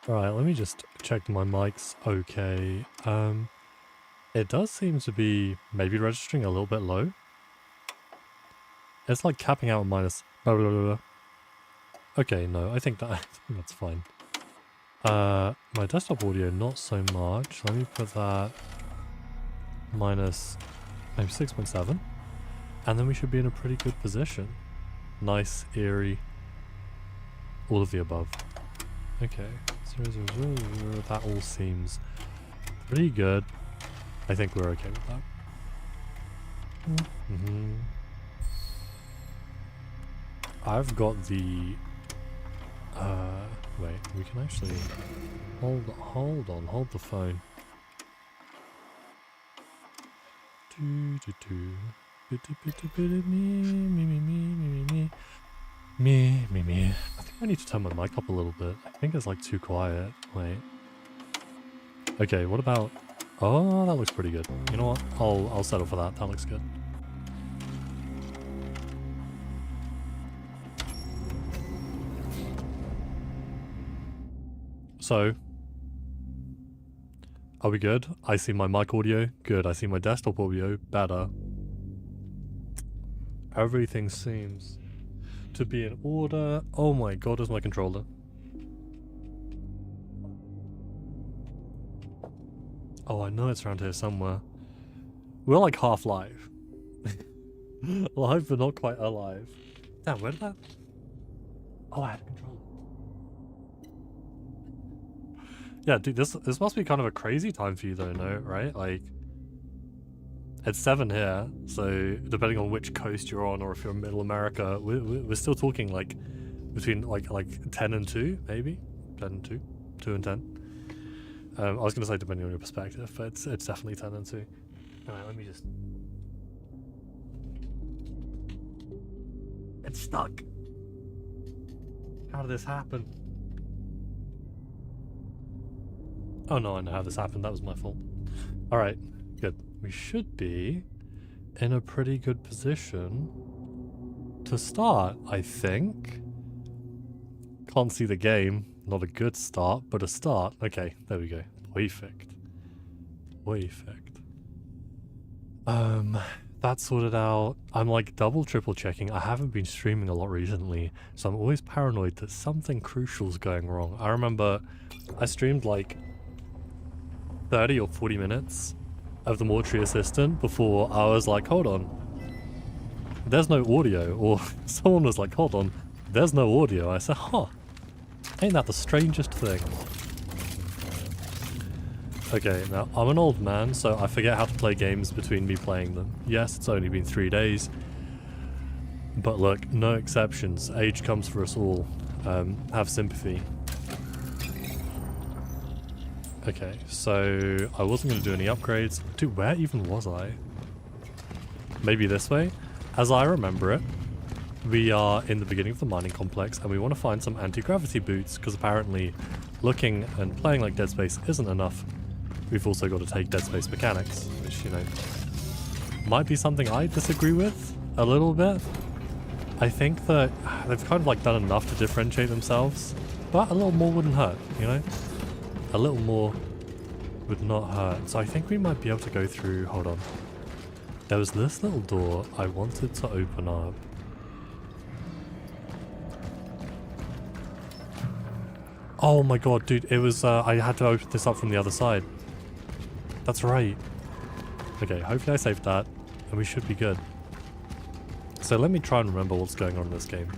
Alright, let me just check my mic's okay. It does seem to be maybe registering a little bit low. It's like capping out at minus blah, blah, blah, blah. Okay, no, I think that's fine. My desktop audio, not so much. Let me put that minus maybe 6.7. And then we should be in a pretty good position. Nice, eerie, all of the above. Okay, 0, 0, 0, 0. That all seems pretty good. I think we're okay with that. I've got the... wait, we can actually... Hold the phone. Me. I think I need to turn my mic up a little bit. I think it's like too quiet. Wait. Okay, what about... Oh, that looks pretty good. You know what? I'll settle for that. That looks good. So, are we good? I see my mic audio. Good. I see my desktop audio. Better. Everything seems to be in order. Oh my god, where's my controller? Oh, I know it's around here somewhere. We're like half live. Live but not quite alive. Damn, where did that... Oh, I had a controller. Yeah, dude, this must be kind of a crazy time for you though, no? Right? Like, it's 7 here, so depending on which coast you're on, or if you're in Middle America, we're still talking like between like 10 and 2, maybe 10 and 2, 2 and 10. I was gonna say depending on your perspective, but it's definitely 10 and 2. Alright, let me just... It's stuck. How did this happen? Oh no, I know how this happened. That was my fault. Alright, good. We should be in a pretty good position to start, I think. Can't see the game. Not a good start, but a start. Okay, there we go. Perfect. That's sorted out. I'm like double, triple checking. I haven't been streaming a lot recently, so I'm always paranoid that something crucial's going wrong. I remember I streamed like 30 or 40 minutes of the mortuary assistant before I was like, hold on, there's no audio. Or someone was like, hold on, there's no audio. I said, huh, ain't that the strangest thing? Okay, now I'm an old man, so I forget how to play games between me playing them. Yes, it's only been 3 days, but look, no exceptions. Age comes for us all. Have sympathy. Okay, so I wasn't going to do any upgrades. Dude, where even was I? Maybe this way? As I remember it, we are in the beginning of the mining complex and we want to find some anti-gravity boots because apparently looking and playing like Dead Space isn't enough. We've also got to take Dead Space mechanics, which, you know, might be something I disagree with a little bit. I think that they've kind of like done enough to differentiate themselves, but a little more wouldn't hurt, you know? A little more would not hurt. So I think we might be able to go through... Hold on. There was this little door I wanted to open up. Oh my god, dude. It was... I had to open this up from the other side. That's right. Okay, hopefully I saved that. And we should be good. So let me try and remember what's going on in this game.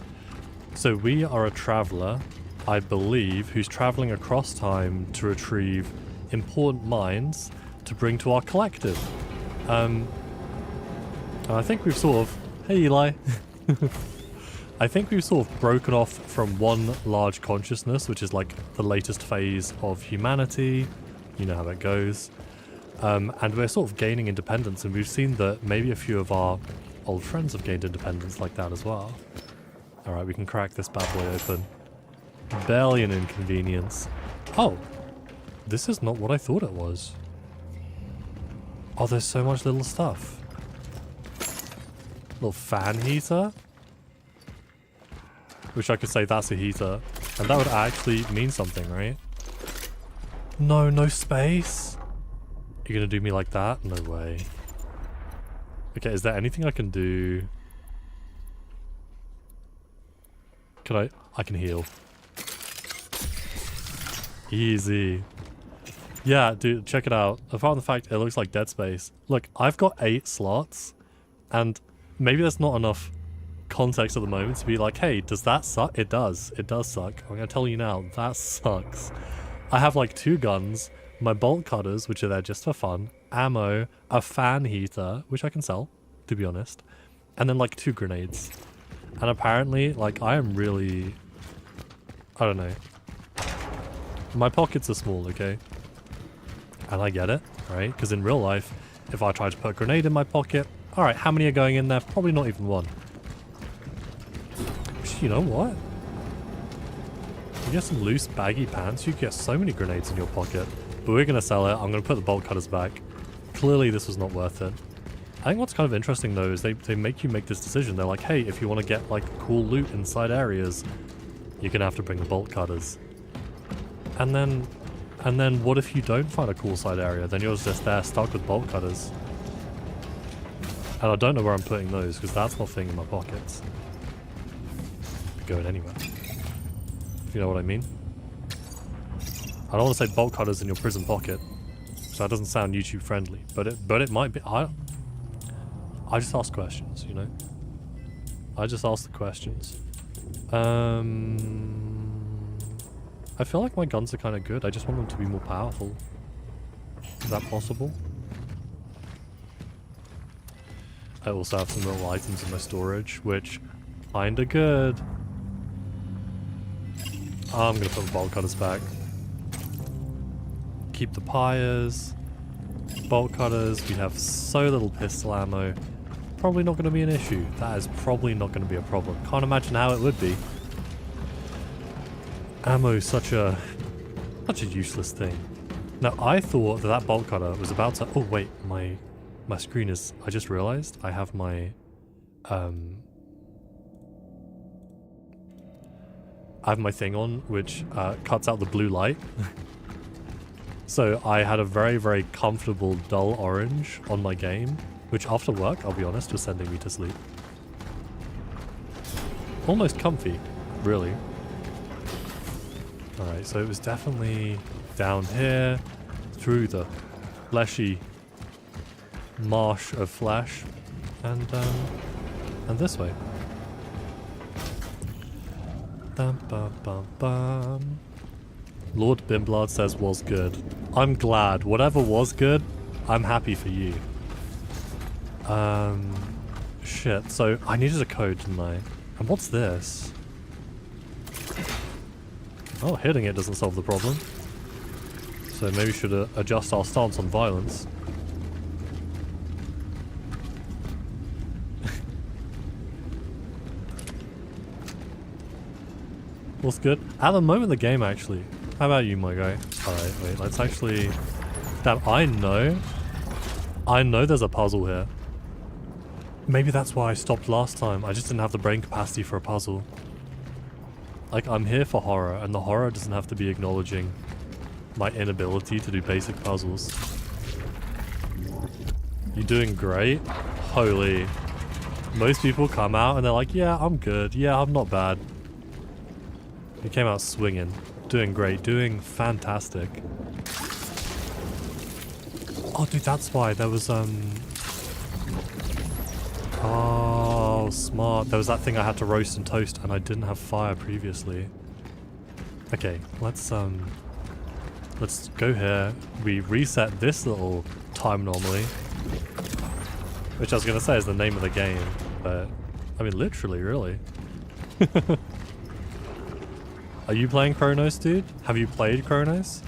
So we are a traveler, I believe, who's traveling across time to retrieve important mines to bring to our collective. And I think we've sort of... Hey, Eli. I think we've sort of broken off from one large consciousness, which is like the latest phase of humanity. You know how that goes. And we're sort of gaining independence, and we've seen that maybe a few of our old friends have gained independence like that as well. Alright, we can crack this bad boy open. Barely an inconvenience. Oh, this is not what I thought it was. Oh, there's so much little stuff. Little fan heater. Wish I could say that's a heater. And that would actually mean something, right? No, no space? You're gonna do me like that? No way. Okay, is there anything I can do? Can I can heal. Easy. Yeah, dude, check it out. Apart from the fact it looks like Dead Space. Look, I've got 8 slots, and maybe that's not enough context at the moment to be like, hey, does that suck? It does. It does suck. I'm gonna tell you now, that sucks. I have like 2 guns, my bolt cutters, which are there just for fun, ammo, a fan heater, which I can sell, to be honest, and then like 2 grenades. And apparently, like, I am really... I don't know. My pockets are small, okay? And I get it, right? Because in real life, if I try to put a grenade in my pocket, alright, how many are going in there? Probably not even 1. You know what? You get some loose baggy pants, you get so many grenades in your pocket. But we're going to sell it. I'm going to put the bolt cutters back. Clearly this was not worth it. I think what's kind of interesting though is they make you make this decision. They're like, hey, if you want to get like cool loot inside areas, you're going to have to bring the bolt cutters. And then what if you don't find a cool side area? Then you're just there stuck with bolt cutters. And I don't know where I'm putting those because that's not fitting in my pockets. Going anywhere. If you know what I mean. I don't want to say bolt cutters in your prison pocket. So that doesn't sound YouTube friendly. But it might be. I just ask questions, you know? I just ask the questions. I feel like my guns are kind of good. I just want them to be more powerful. Is that possible? I also have some little items in my storage, which kinda good. I'm gonna put the bolt cutters back. Keep the pyres. Bolt cutters. We have so little pistol ammo. Probably not gonna be an issue. That is probably not gonna be a problem. Can't imagine how it would be. Ammo is such a useless thing. Now I thought that bolt cutter was about to... Oh wait, my screen is... I just realized I have my... I have my thing on, which cuts out the blue light. So I had a very, very comfortable dull orange on my game, which after work, I'll be honest, was sending me to sleep. Almost comfy, really. Alright, so it was definitely down here, through the fleshy marsh of flesh, and this way. Dum, bum, bum, bum. Lord Bimblard says was good. I'm glad. Whatever was good, I'm happy for you. Shit. So I needed a code, didn't I? And what's this? Oh, hitting it doesn't solve the problem. So maybe we should adjust our stance on violence. What's good? At the moment, the game actually. How about you, my guy? Alright, wait, let's actually... Damn, I know there's a puzzle here. Maybe that's why I stopped last time. I just didn't have the brain capacity for a puzzle. Like, I'm here for horror, and the horror doesn't have to be acknowledging my inability to do basic puzzles. You're doing great? Holy. Most people come out and they're like, yeah, I'm good. Yeah, I'm not bad. You came out swinging. Doing great. Doing fantastic. Oh, dude, that's why. There was, Oh, smart. There was that thing I had to roast and toast, and I didn't have fire previously. Okay, let's go here. We reset this little time anomaly, which I was going to say is the name of the game, but, I mean, literally, really. Are you playing Cronos, dude? Have you played Cronos?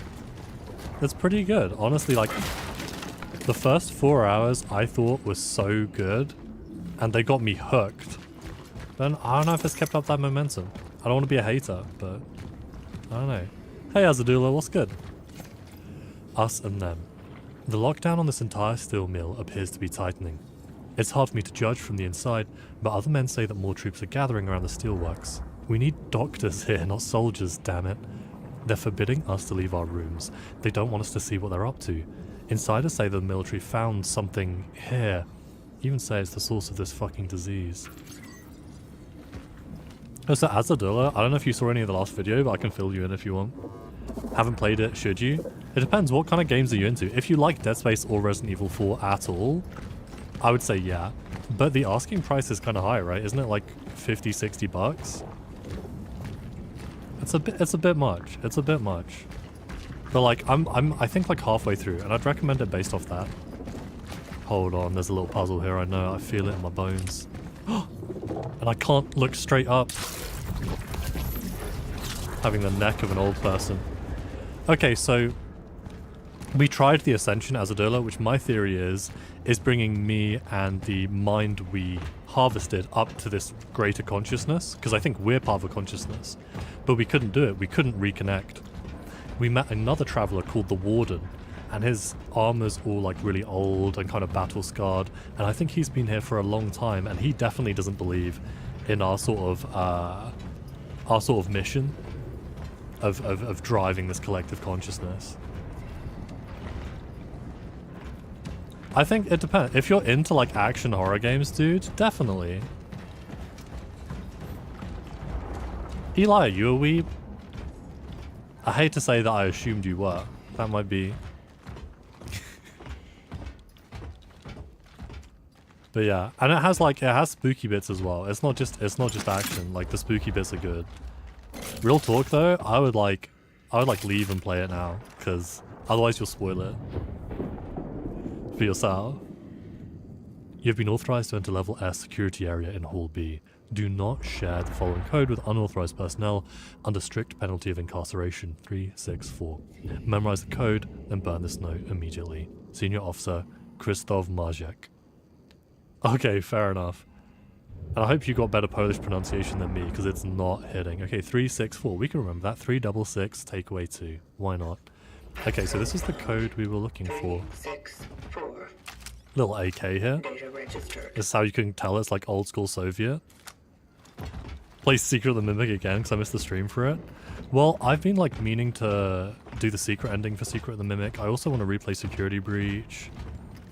It's pretty good. Honestly, like, the first 4 hours I thought was so good, and they got me hooked. But I don't know if it's kept up that momentum. I don't want to be a hater, but I don't know. Hey, Azadula, what's good? Us and them. The lockdown on this entire steel mill appears to be tightening. It's hard for me to judge from the inside, but other men say that more troops are gathering around the steelworks. We need doctors here, not soldiers, damn it. They're forbidding us to leave our rooms. They don't want us to see what they're up to. Insiders say the military found something here. Even say it's the source of this fucking disease. Oh, so Azadilla, I don't know if you saw any of the last video, but I can fill you in if you want. Haven't played it, should you? It depends, what kind of games are you into? If you like Dead Space or Resident Evil 4 at all, I would say yeah. But the asking price is kind of high, right? Isn't it like 50, 60 bucks? It's a bit much. It's a bit much. But like, I think like halfway through, and I'd recommend it based off that. Hold on, there's a little puzzle here, I know, I feel it in my bones. And I can't look straight up. Having the neck of an old person. Okay, so we tried the Ascension as a Azadilla, which my theory is bringing me and the mind we harvested up to this greater consciousness, because I think we're part of a consciousness. But we couldn't do it, we couldn't reconnect. We met another traveler called the Warden, and his armor's all like really old and kind of battle scarred, and I think he's been here for a long time, and he definitely doesn't believe in our sort of mission of driving this collective consciousness. I think it depends. If you're into like action horror games, dude, definitely. Eli, are you a weeb? I hate to say that I assumed you were. That might be... But yeah, and it has spooky bits as well. It's not just action. Like the spooky bits are good. Real talk though, I would leave and play it now, because otherwise you'll spoil it for yourself. You've been authorized to enter level S security area in Hall B. Do not share the following code with unauthorized personnel under strict penalty of incarceration. 364. Memorize the code, then burn this note immediately. Senior Officer Krzysztof Marziek. Okay, fair enough. And I hope you got better Polish pronunciation than me, because it's not hitting. Okay, 364. We can remember that. 366, take away 2. Why not? Okay, so this is the code we were looking for. 364. Little AK here. Data registered. This is how you can tell it's like old school Soviet. Play Secret of the Mimic again, because I missed the stream for it. Well, I've been like meaning to do the secret ending for Secret of the Mimic. I also want to replay Security Breach.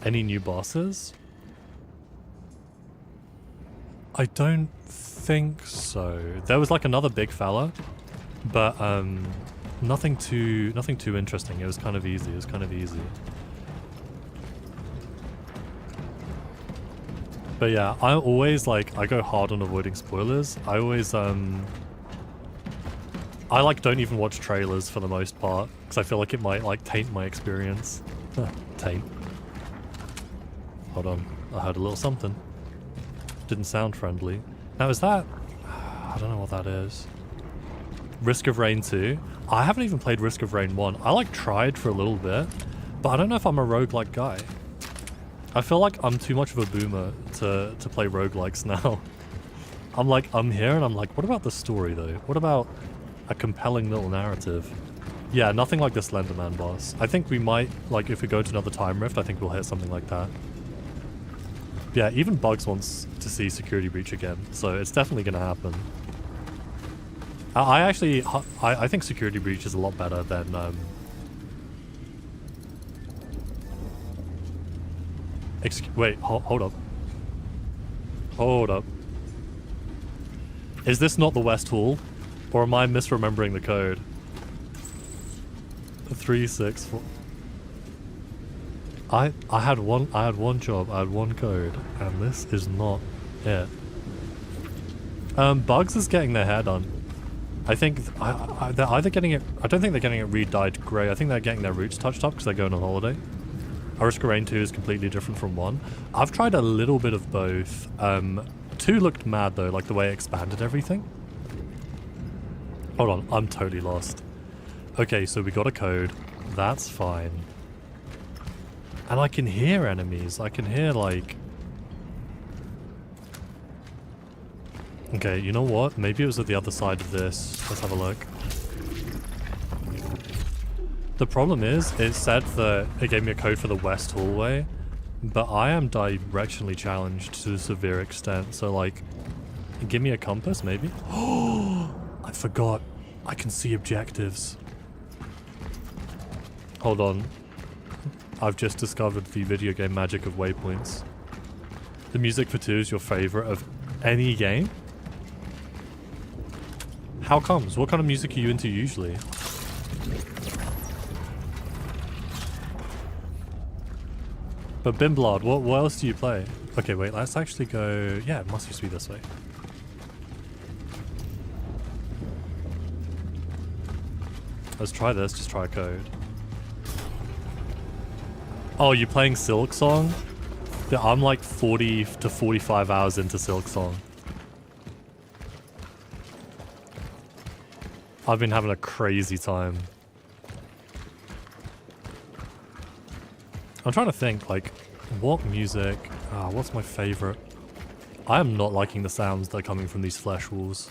Any new bosses? I don't think so. There was like another big fella, but nothing too interesting. It was kind of easy. But yeah, I always like, I go hard on avoiding spoilers. I always I like don't even watch trailers for the most part, because I feel like it might like taint my experience. Taint. Hold on, I heard a little something. Didn't sound friendly. Now is that... I don't know what that is. Risk of Rain 2? I haven't even played Risk of Rain 1. I like tried for a little bit, but I don't know if I'm a roguelike guy. I feel like I'm too much of a boomer to play roguelikes now. I'm here and I'm like, what about the story though? What about a compelling little narrative? Yeah, nothing like the Slenderman boss. I think we might, like if we go to another time rift, I think we'll hit something like that. Yeah, even Bugs wants to see Security Breach again, so it's definitely going to happen. I think Security Breach is a lot better than... wait, hold up. Hold up. Is this not the West Hall? Or am I misremembering the code? 364... I had one job, I had one code, and this is not it. Bugs is getting their hair done. I think they're either getting it. I don't think they're getting it re-dyed grey. I think they're getting their roots touched up because they're going on holiday. Risk of Rain 2 is completely different from 1. I've tried a little bit of both. 2 looked mad though, like the way it expanded everything. Hold on, I'm totally lost. Okay, so we got a code. That's fine. And I can hear enemies. I can hear like... Okay, you know what? Maybe it was at the other side of this. Let's have a look. The problem is, it said that it gave me a code for the west hallway, but I am directionally challenged to a severe extent, so like, give me a compass maybe? Oh, I forgot. I can see objectives. Hold on. I've just discovered the video game magic of waypoints. The music for 2 is your favorite of any game? How comes? What kind of music are you into usually? But Bimblad, what else do you play? Okay, wait, let's actually go... Yeah, it must just be this way. Let's try this, just try a code. Oh, you're playing Silk Song? Yeah, I'm like 40 to 45 hours into Silk Song. I've been having a crazy time. I'm trying to think, like, what music... what's my favorite? I am not liking the sounds that are coming from these flesh walls.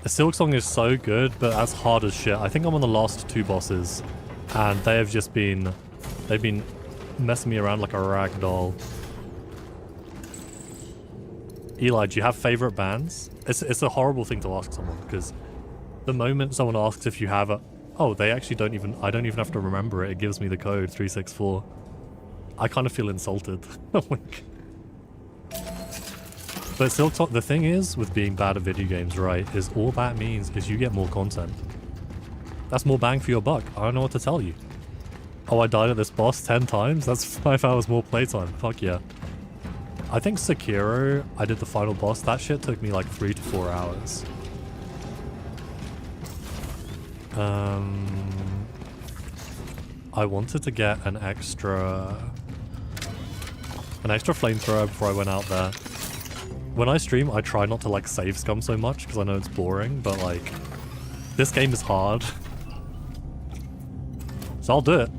The Silk Song is so good, but that's hard as shit. I think I'm on the last 2 bosses, and they have just been... They've been messing me around like a rag doll. Eli, do you have favorite bands? It's a horrible thing to ask someone, because the moment someone asks if you have a... Oh, they actually don't even... I don't even have to remember it. It gives me the code, 364. I kind of feel insulted. But Silk Song, the thing is, with being bad at video games, right, is all that means is you get more content. That's more bang for your buck. I don't know what to tell you. Oh, I died at this boss 10 times? That's 5 hours more playtime. Fuck yeah. I think Sekiro, I did the final boss. That shit took me like 3 to 4 hours. I wanted to get an extra flamethrower before I went out there. When I stream, I try not to like save scum so much because I know it's boring, but like this game is hard. So I'll do it.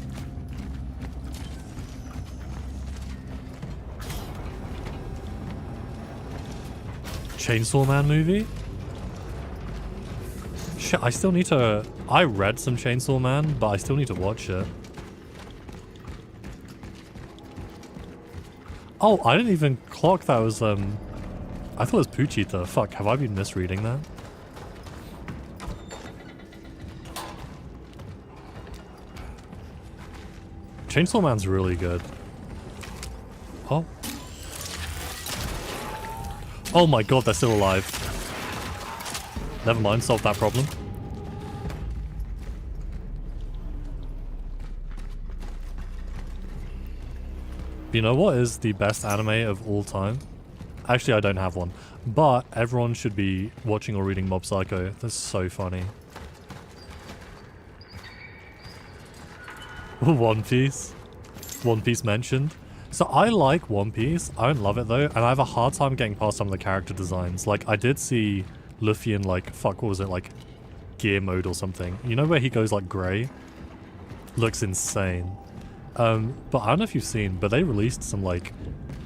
Chainsaw Man movie? Shit, I still need to... I read some Chainsaw Man, but I still need to watch it. Oh, I didn't even clock that was, I thought it was Puchita. Fuck, have I been misreading that? Chainsaw Man's really good. Oh. Oh my god, they're still alive. Never mind, solved that problem. You know what is the best anime of all time? Actually, I don't have one. But everyone should be watching or reading Mob Psycho. That's so funny. One Piece. One Piece mentioned. So I like One Piece. I don't love it though. And I have a hard time getting past some of the character designs. Like, I did see Luffy in like, fuck, what was it? Like, gear mode or something. You know where he goes like grey? Looks insane. But I don't know if you've seen, but they released some like...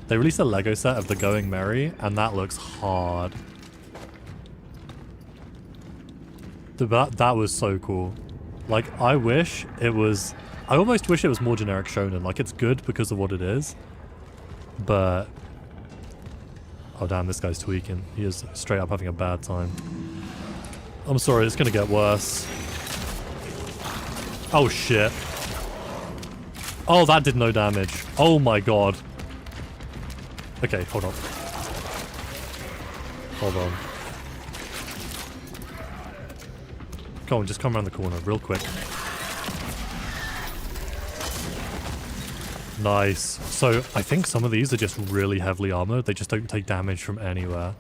They released a Lego set of the Going Merry, and that looks hard. That was so cool. Like, I wish it was... I almost wish it was more generic shonen. Like, it's good because of what it is. But... Oh damn, this guy's tweaking. He is straight up having a bad time. I'm sorry, it's gonna get worse. Oh shit. Oh, that did no damage. Oh my god. Okay, hold on. Hold on. Come on, just come around the corner real quick. Nice. So, I think some of these are just really heavily armored. They just don't take damage from anywhere.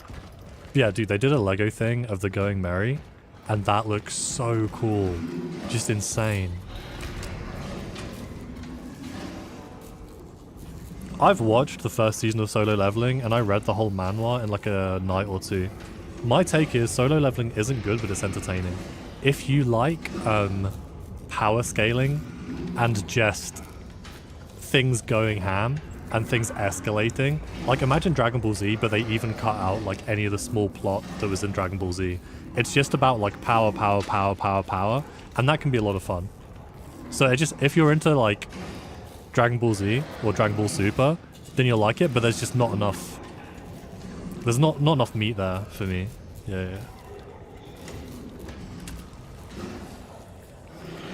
Yeah, dude, they did a Lego thing of the Going Merry, and that looks so cool. Just insane. I've watched the first season of Solo Leveling, and I read the whole manhwa in like a night or two. My take is Solo Leveling isn't good, but it's entertaining. If you like power scaling and just things going ham and things escalating, like imagine Dragon Ball Z, but they even cut out like any of the small plot that was in Dragon Ball Z. It's just about like power, power, power, power, power, and that can be a lot of fun. So it just, if you're into like Dragon Ball Z or Dragon Ball Super, then you'll like it, but there's just not enough. There's not enough meat there for me. Yeah.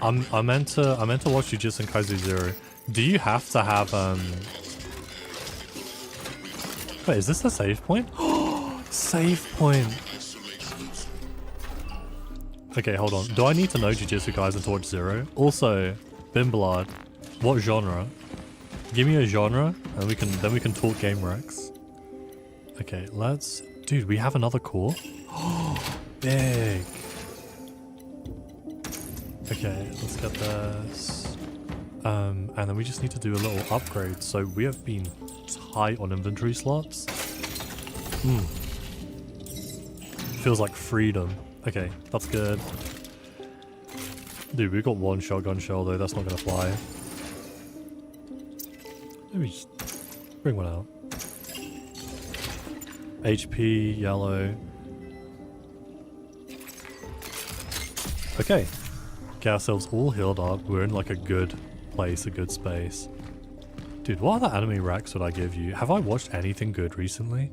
I meant to watch Jujutsu Kaisen 0. Do you have to have Wait, is this a save point? Save point. Okay, hold on. Do I need to know Jujutsu Kaisen to watch 0? Also, Bimblad, what genre? Give me a genre and then we can talk game wrecks. Okay, let's dude, we have another core. Big. Okay, let's get this. And then we just need to do a little upgrade. So we have been tight on inventory slots. Feels like freedom. Okay, that's good. Dude, we've got one shotgun shell though, that's not gonna fly. Maybe just bring one out. HP, yellow. Okay. Get ourselves all healed up. We're in like a good place, a good space. Dude, what other anime racks would I give you? Have I watched anything good recently?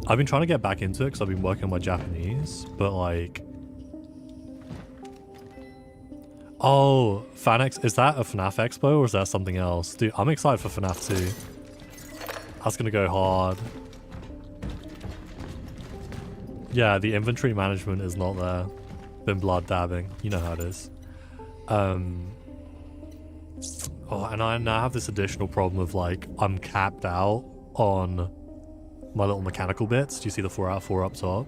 I've been trying to get back into it because I've been working on my Japanese, but like... Oh, FanX, is that a FNAF Expo or is that something else? Dude, I'm excited for FNAF 2. That's gonna go hard. Yeah, the inventory management is not there. Been blood dabbing. You know how it is. Oh, and I now have this additional problem of like, I'm capped out on my little mechanical bits. Do you see the 4 out of 4 up top?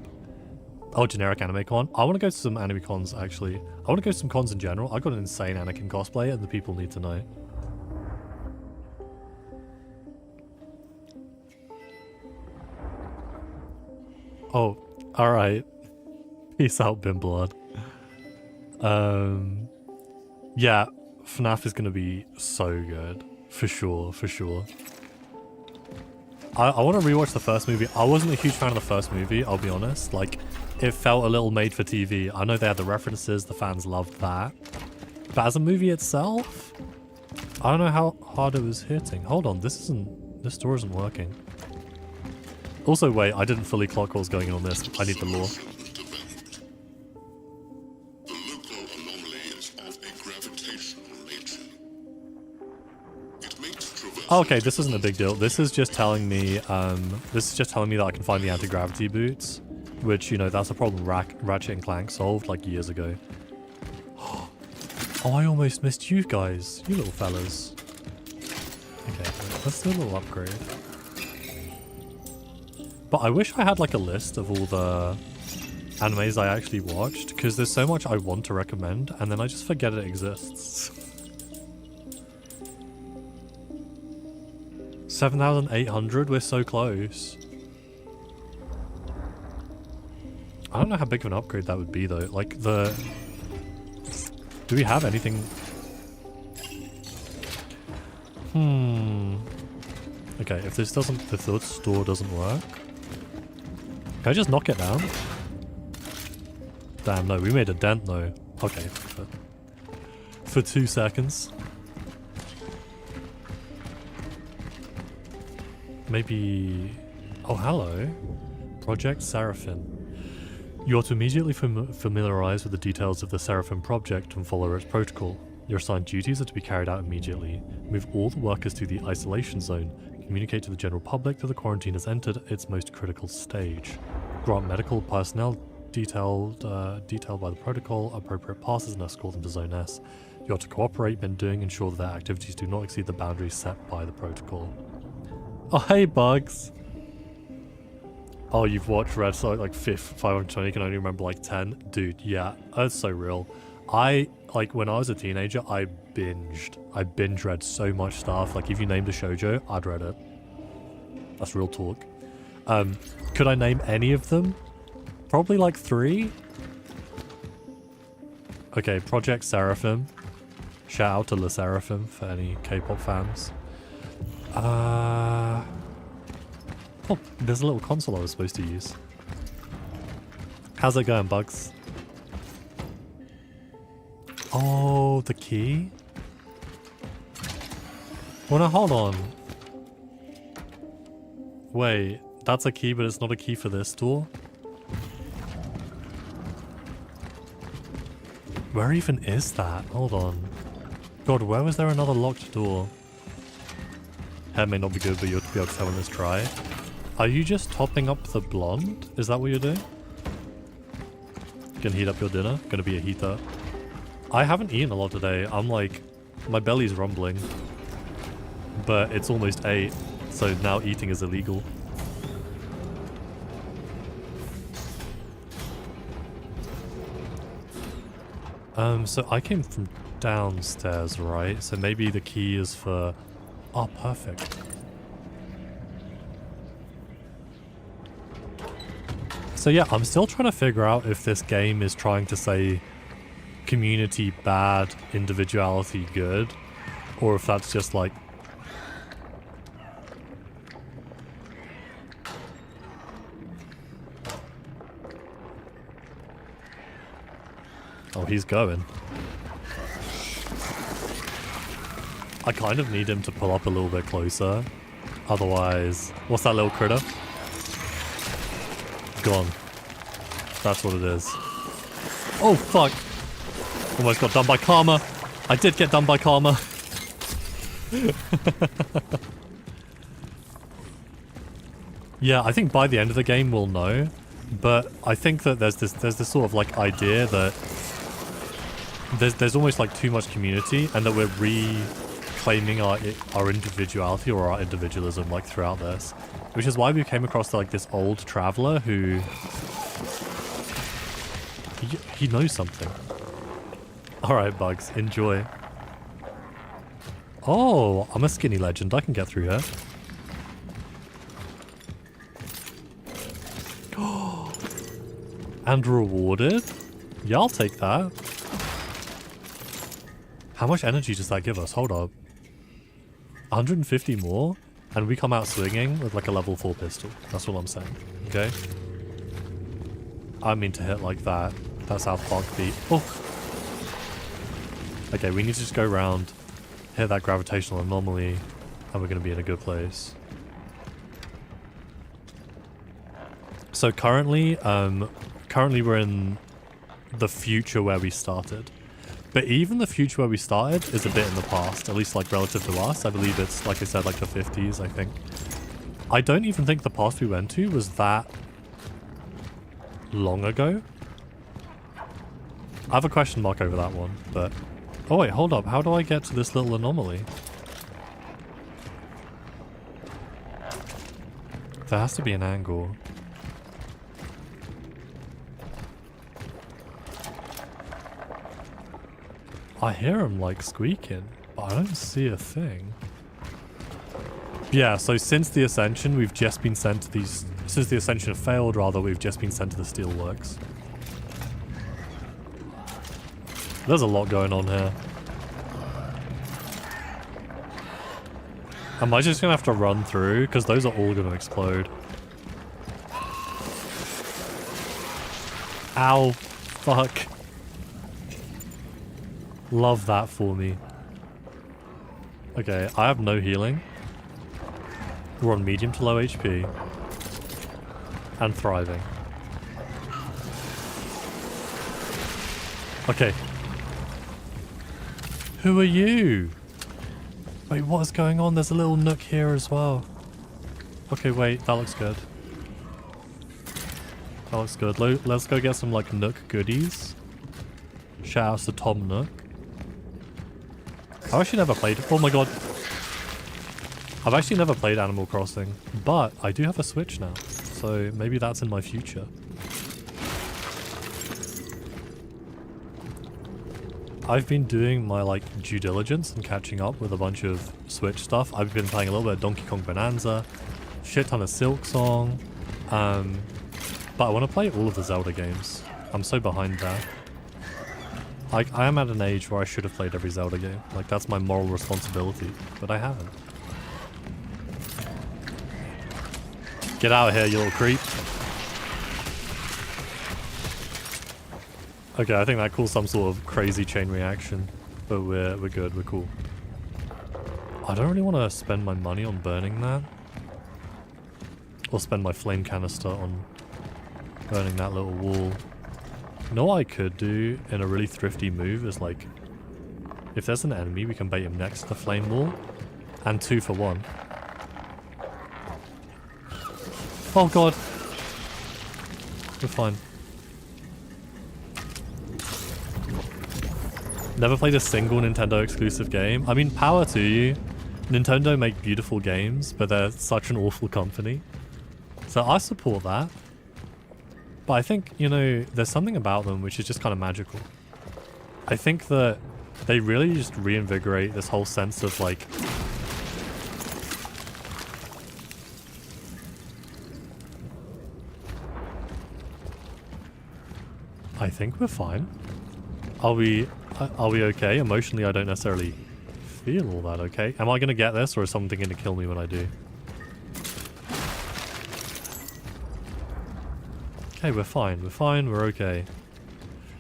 Oh, generic anime con. I want to go to some anime cons actually. I want to go to some cons in general. I got an insane Anakin cosplay and the people need to know. Oh, alright. Peace out, Bimblad. Yeah, FNAF is going to be so good. For sure, for sure. I want to rewatch the first movie. I wasn't a huge fan of the first movie, I'll be honest. Like, it felt a little made for TV. I know they had the references, the fans loved that. But as a movie itself, I don't know how hard it was hitting. Hold on, this door isn't working. Also, wait, I didn't fully clock what was going on this. I need the lore. The local anomaly is of a gravitational nature. It makes traversing... Oh, okay, this isn't a big deal. This is just telling me, that I can find the anti-gravity boots, which, you know, that's a problem Ratchet and Clank solved like years ago. Oh, I almost missed you guys, you little fellas. Okay, let's do a little upgrade. But I wish I had like a list of all the animes I actually watched, because there's so much I want to recommend, and then I just forget it exists. 7,800, we're so close. I don't know how big of an upgrade that would be though. Like do we have anything? Okay, if this door doesn't work, can I just knock it down? Damn, no, we made a dent though. Okay, for 2 seconds. Maybe... Oh, hello. Project Seraphim. You are to immediately familiarize with the details of the Seraphim project and follow its protocol. Your assigned duties are to be carried out immediately. Move all the workers to the isolation zone. Communicate to the general public that the quarantine has entered its most critical stage. Grant medical personnel detailed by the protocol appropriate passes and escort them to Zone S. You are to cooperate when doing, ensure that their activities do not exceed the boundaries set by the protocol. Oh, hey, Bugs! Oh, you've watched Red Sox like 520, you can only remember like 10? Dude, yeah, that's so real. When I was a teenager, I binge read so much stuff. Like, if you named a shoujo, I'd read it. That's real talk. Could I name any of them? Probably like 3. Okay, Project Seraphim. Shout out to Le Seraphim for any K-pop fans. Oh, there's a little console I was supposed to use. How's it going, Bugs? Oh, the key? Well, now hold on. Wait, that's a key, but it's not a key for this door? Where even is that? Hold on. God, where was there another locked door? Hair may not be good, but you'll be able to tell when it's dry. Are you just topping up the blonde? Is that what you're doing? Gonna heat up your dinner? Gonna be a heater. I haven't eaten a lot today. I'm like, my belly's rumbling. But it's almost 8, so now eating is illegal. So I came from downstairs, right? So maybe the key is for... Oh, perfect. So yeah, I'm still trying to figure out if this game is trying to say community bad, individuality good, or if that's just like... Oh, he's going. I kind of need him to pull up a little bit closer. Otherwise... What's that little critter? Gone. That's what it is. Oh, fuck. Almost got done by karma. I did get done by karma. Yeah, I think by the end of the game we'll know. But I think that there's this sort of like idea that there's almost like too much community and that we're reclaiming our individuality or our individualism like throughout this. Which is why we came across like this old traveler who... He knows something. Alright, Bugs, enjoy. Oh, I'm a skinny legend. I can get through here. And rewarded? Yeah, I'll take that. How much energy does that give us? Hold up. 150 more? And we come out swinging with like a level 4 pistol. That's what I'm saying. Okay? I mean to hit like that. That's how Park beat. Oh! Okay, we need to just go around, hit that gravitational anomaly, and we're going to be in a good place. So currently we're in the future where we started. But even the future where we started is a bit in the past, at least like relative to us. I believe it's, like I said, like the 50s, I think. I don't even think the past we went to was that long ago. I have a question mark over that one, but... Oh wait, hold up. How do I get to this little anomaly? There has to be an angle. I hear him like squeaking, but I don't see a thing. Yeah, so since the Ascension, we've just been sent to these... Since the Ascension failed, rather, we've just been sent to the Steelworks. There's a lot going on here. Am I just gonna have to run through? Because those are all gonna explode. Ow. Fuck. Love that for me. Okay, I have no healing. We're on medium to low HP. And thriving. Okay. Who are you? Wait, what is going on? There's a little nook here as well. Okay, wait, that looks good. That looks good. Let's go get some, like, nook goodies. Shout out to Tom Nook. I've actually never played... Oh my god. I've actually never played Animal Crossing, but I do have a Switch now, so maybe that's in my future. I've been doing my like due diligence and catching up with a bunch of Switch stuff. I've been playing a little bit of Donkey Kong Bonanza, shit ton of Silk Song, but I want to play all of the Zelda games. I'm so behind there. Like, I am at an age where I should have played every Zelda game. Like, that's my moral responsibility, but I haven't. Get out of here, you little creep. Okay, I think that caused some sort of crazy chain reaction, but we're good, we're cool. I don't really want to spend my money on burning that. Or spend my flame canister on burning that little wall. You know what I could do in a really thrifty move is like, if there's an enemy, we can bait him next to the flame wall. And 2 for 1. Oh god. We're fine. Never played a single Nintendo exclusive game. I mean, power to you. Nintendo make beautiful games, but they're such an awful company. So I support that. But I think, you know, there's something about them which is just kind of magical. I think that they really just reinvigorate this whole sense of like... I think we're fine. Are we okay? Emotionally, I don't necessarily feel all that okay. Am I going to get this, or is something going to kill me when I do? Okay, we're fine. We're fine. We're okay.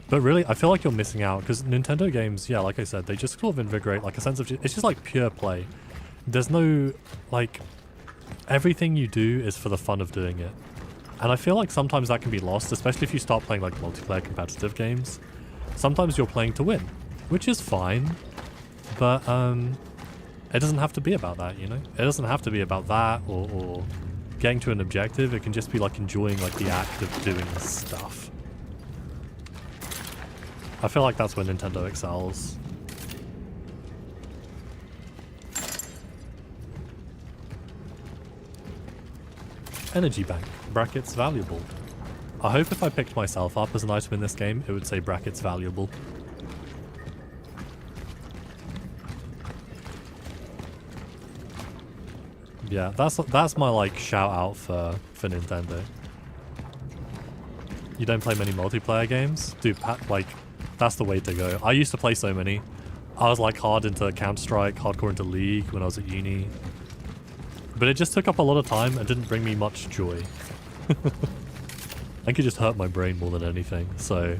But really, I feel like you're missing out, because Nintendo games, yeah, like I said, they just sort of invigorate like a sense of... It's just like pure play. There's no, like... Everything you do is for the fun of doing it. And I feel like sometimes that can be lost, especially if you start playing like multiplayer competitive games. Sometimes you're playing to win, which is fine, but it doesn't have to be about that, you know? It doesn't have to be about that or getting to an objective. It can just be like enjoying like the act of doing stuff. I feel like that's where Nintendo excels. Energy bank, brackets valuable. I hope if I picked myself up as an item in this game, it would say brackets valuable. Yeah, that's my like shout out for Nintendo. You don't play many multiplayer games? Dude, like, that's the way to go. I used to play so many. I was like hard into Counter-Strike, hardcore into League when I was at uni. But it just took up a lot of time and didn't bring me much joy. I think it just hurt my brain more than anything, so...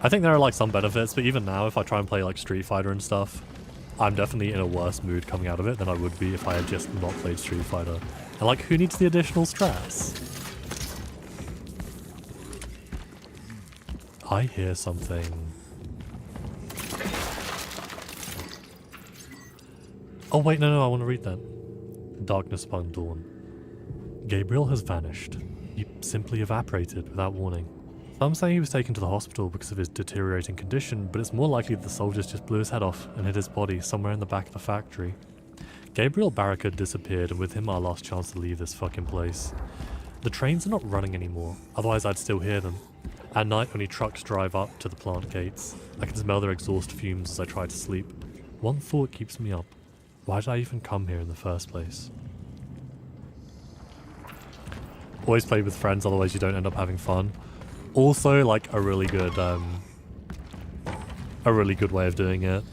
I think there are like some benefits, but even now if I try and play like Street Fighter and stuff, I'm definitely in a worse mood coming out of it than I would be if I had just not played Street Fighter. And like, who needs the additional stress? I hear something. Oh wait, no, I want to read that. Darkness upon dawn. Gabriel has vanished. He simply evaporated without warning. Some say he was taken to the hospital because of his deteriorating condition, but it's more likely that the soldiers just blew his head off and hid his body somewhere in the back of the factory. Gabriel Barrica disappeared, and with him our last chance to leave this fucking place. The trains are not running anymore, otherwise I'd still hear them. At night, only trucks drive up to the plant gates. I can smell their exhaust fumes as I try to sleep. One thought keeps me up. Why did I even come here in the first place? Always play with friends, otherwise you don't end up having fun. Also, like, a really good way of doing it.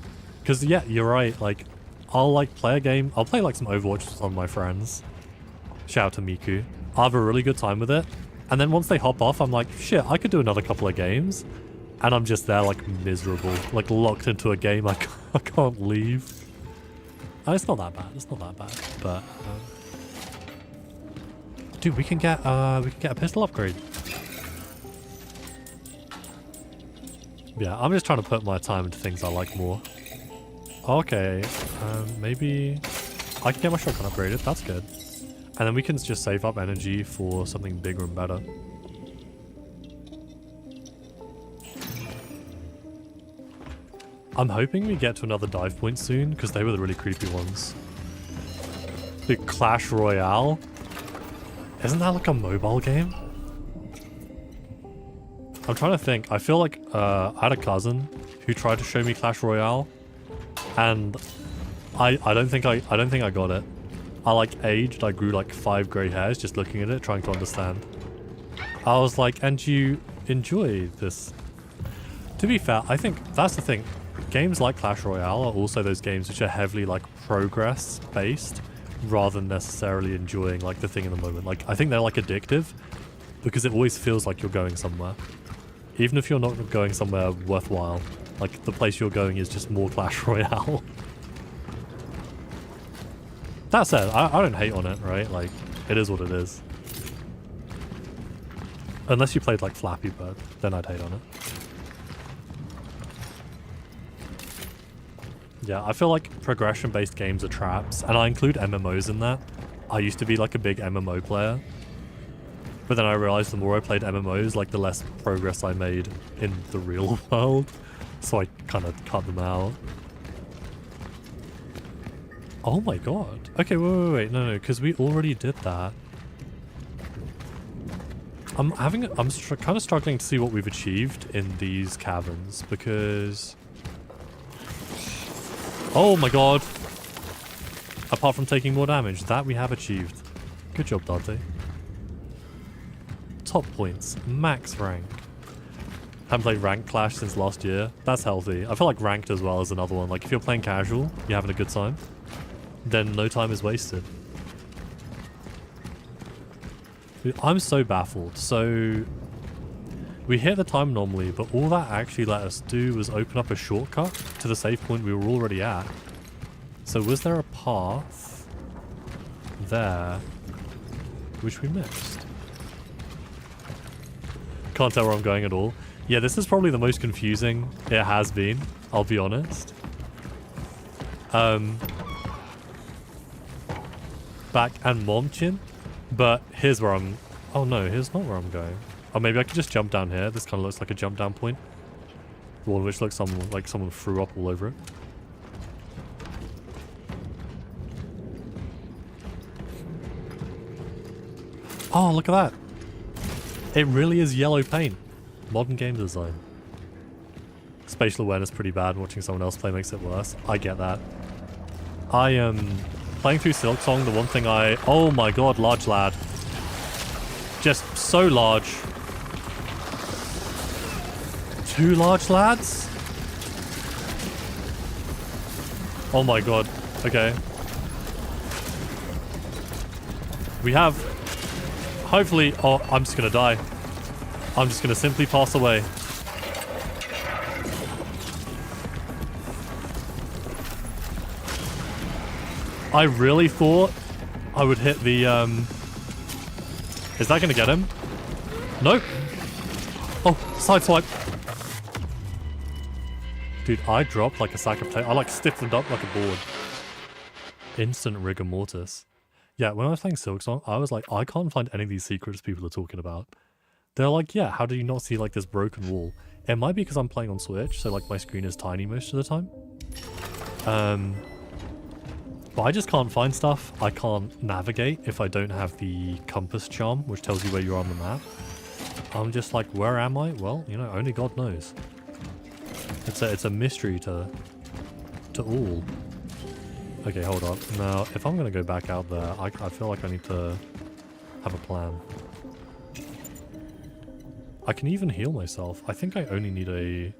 Because, yeah, you're right, like, I'll, like, play a game. I'll play, like, some Overwatch with some of my friends. Shout out to Miku. I'll have a really good time with it. And then once they hop off, I'm like, shit, I could do another couple of games. And I'm just there, like, miserable. Like, locked into a game I can't leave. And it's not that bad. It's not that bad. But, dude, we can get a pistol upgrade. Yeah, I'm just trying to put my time into things I like more. Okay, maybe I can get my shotgun upgraded. That's good. And then we can just save up energy for something bigger and better. I'm hoping we get to another dive point soon, because they were the really creepy ones. The Clash Royale. Isn't that like a mobile game? I'm trying to think. I feel like I had a cousin who tried to show me Clash Royale, and I don't think I got it. I like aged. I grew like 5 grey hairs just looking at it, trying to understand. I was like, and you enjoy this? To be fair, I think that's the thing. Games like Clash Royale are also those games which are heavily like progress based, rather than necessarily enjoying like the thing in the moment. Like, I think they're like addictive because it always feels like you're going somewhere. Even if you're not going somewhere worthwhile, like the place you're going is just more Clash Royale. That said, I don't hate on it, right? Like, it is what it is. Unless you played like Flappy Bird, then I'd hate on it. Yeah, I feel like progression-based games are traps, and I include MMOs in that. I used to be like a big MMO player, but then I realized the more I played MMOs, like the less progress I made in the real world, so I kind of cut them out. Oh my god. Okay, wait, no, because we already did that. I'm kind of struggling to see what we've achieved in these caverns, because... Oh my god. Apart from taking more damage, that we have achieved. Good job, Dante. Top points. Max rank. Haven't played Ranked Clash since last year. That's healthy. I feel like Ranked as well is another one. Like, if you're playing casual, you're having a good time, then no time is wasted. Dude, I'm so baffled. So, we hit the time normally, but all that actually let us do was open up a shortcut to the save point we were already at. So was there a path there which we missed? Can't tell where I'm going at all. Yeah, this is probably the most confusing it has been, I'll be honest. Back and Momchin, but here's where I'm... Oh no, here's not where I'm going. Oh, maybe I could just jump down here. This kind of looks like a jump down point. The one which looks like someone threw up all over it. Oh, look at that. It really is yellow paint. Modern game design. Spatial awareness pretty bad. Watching someone else play makes it worse. I get that. I am playing through Silksong. The one thing oh my god, large lad. Just so large. 2 large lads? Oh my god. Okay. We have... Hopefully... Oh, I'm just gonna die. I'm just gonna simply pass away. I really thought I would hit the... Is that gonna get him? Nope. Oh, sideswipe. Dude, I dropped like a sack of tape. I like stiffened up like a board. Instant rigor mortis. Yeah, when I was playing Silksong, I was like, I can't find any of these secrets people are talking about. They're like, yeah, how do you not see like this broken wall? It might be because I'm playing on Switch, so like my screen is tiny most of the time. But I just can't find stuff. I can't navigate if I don't have the compass charm, which tells you where you are on the map. I'm just like, where am I? Well, you know, only God knows. It's a mystery to all. Okay, hold up. Now, if I'm gonna go back out there, I feel like I need to have a plan. I can even heal myself. I think I only need a...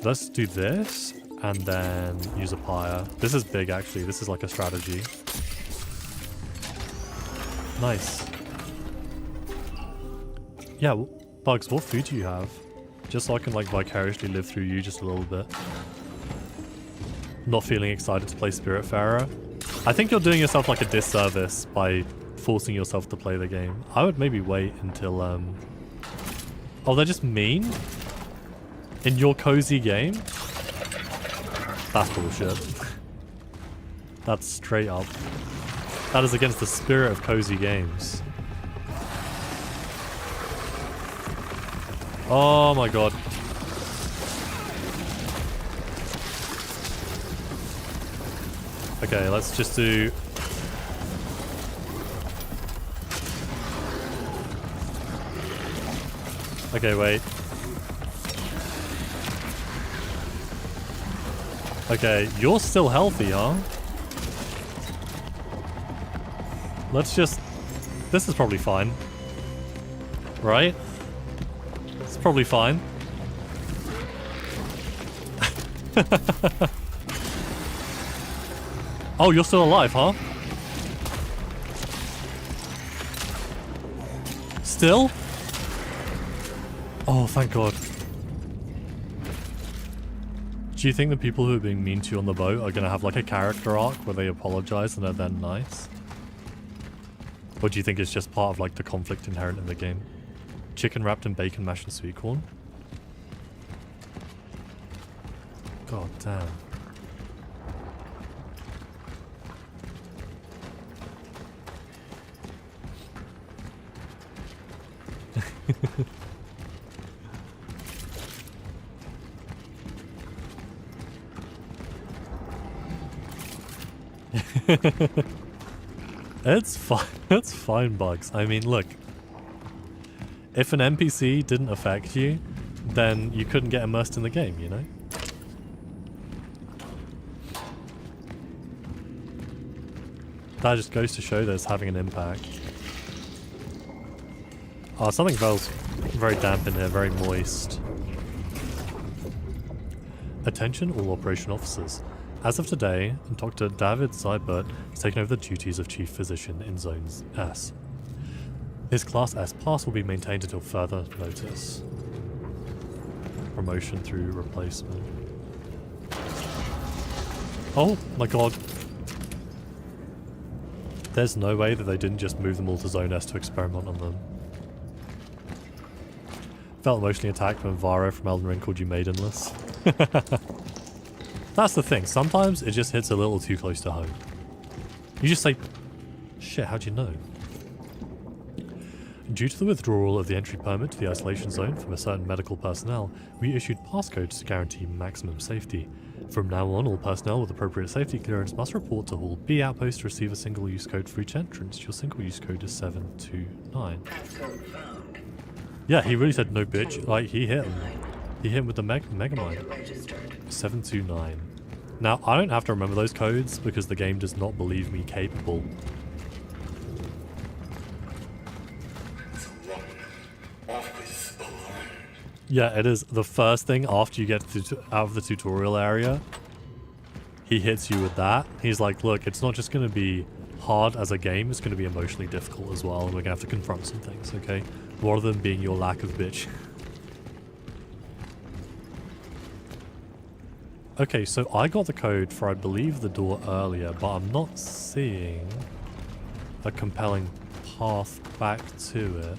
Let's do this, and then use a pyre. This is big, actually. This is like a strategy. Nice. Yeah, Bugs, what food do you have? Just so I can like vicariously live through you just a little bit. Not feeling excited to play Spiritfarer. I think you're doing yourself like a disservice by forcing yourself to play the game. I would maybe wait until Oh, they're just mean? In your cozy game? That's bullshit. That's straight up. That is against the spirit of cozy games. Oh my god. Okay, let's just do... Okay, wait. Okay, you're still healthy, huh? Let's just... This is probably fine. Right? It's probably fine. Oh, you're still alive, huh? Still? Oh, thank God. Do you think the people who are being mean to you on the boat are going to have like a character arc where they apologize and are then nice? Or do you think it's just part of like the conflict inherent in the game? Chicken wrapped in bacon, mashed and sweet corn. God damn. It's fine. It's fine, Bugs. I mean, look. If an NPC didn't affect you, then you couldn't get immersed in the game, you know? That just goes to show that it's having an impact. Oh, something smells very damp in here, very moist. Attention all operation officers. As of today, Dr. David Seibert has taken over the duties of Chief Physician in Zone S. His Class S pass will be maintained until further notice. Promotion through replacement. Oh my god. There's no way that they didn't just move them all to Zone S to experiment on them. Felt emotionally attacked when Varo from Elden Ring called you maidenless. That's the thing. Sometimes it just hits a little too close to home. You just say, shit, how'd you know? Due to the withdrawal of the entry permit to the isolation zone from a certain medical personnel, we issued passcodes to guarantee maximum safety. From now on, all personnel with appropriate safety clearance must report to Hall B outpost to receive a single-use code for each entrance. Your single-use code is 729. Passcode found. Yeah, he really said no bitch. Like, he hit him. He hit him with the Mega Mind. Registered. 729. Now, I don't have to remember those codes because the game does not believe me capable. Yeah, it is the first thing after you get out of the tutorial area. He hits you with that. He's like, look, it's not just going to be hard as a game, it's going to be emotionally difficult as well, and we're going to have to confront some things, okay? One of them being your lack of bitch. Okay, so I got the code for, I believe, the door earlier, but I'm not seeing a compelling path back to it.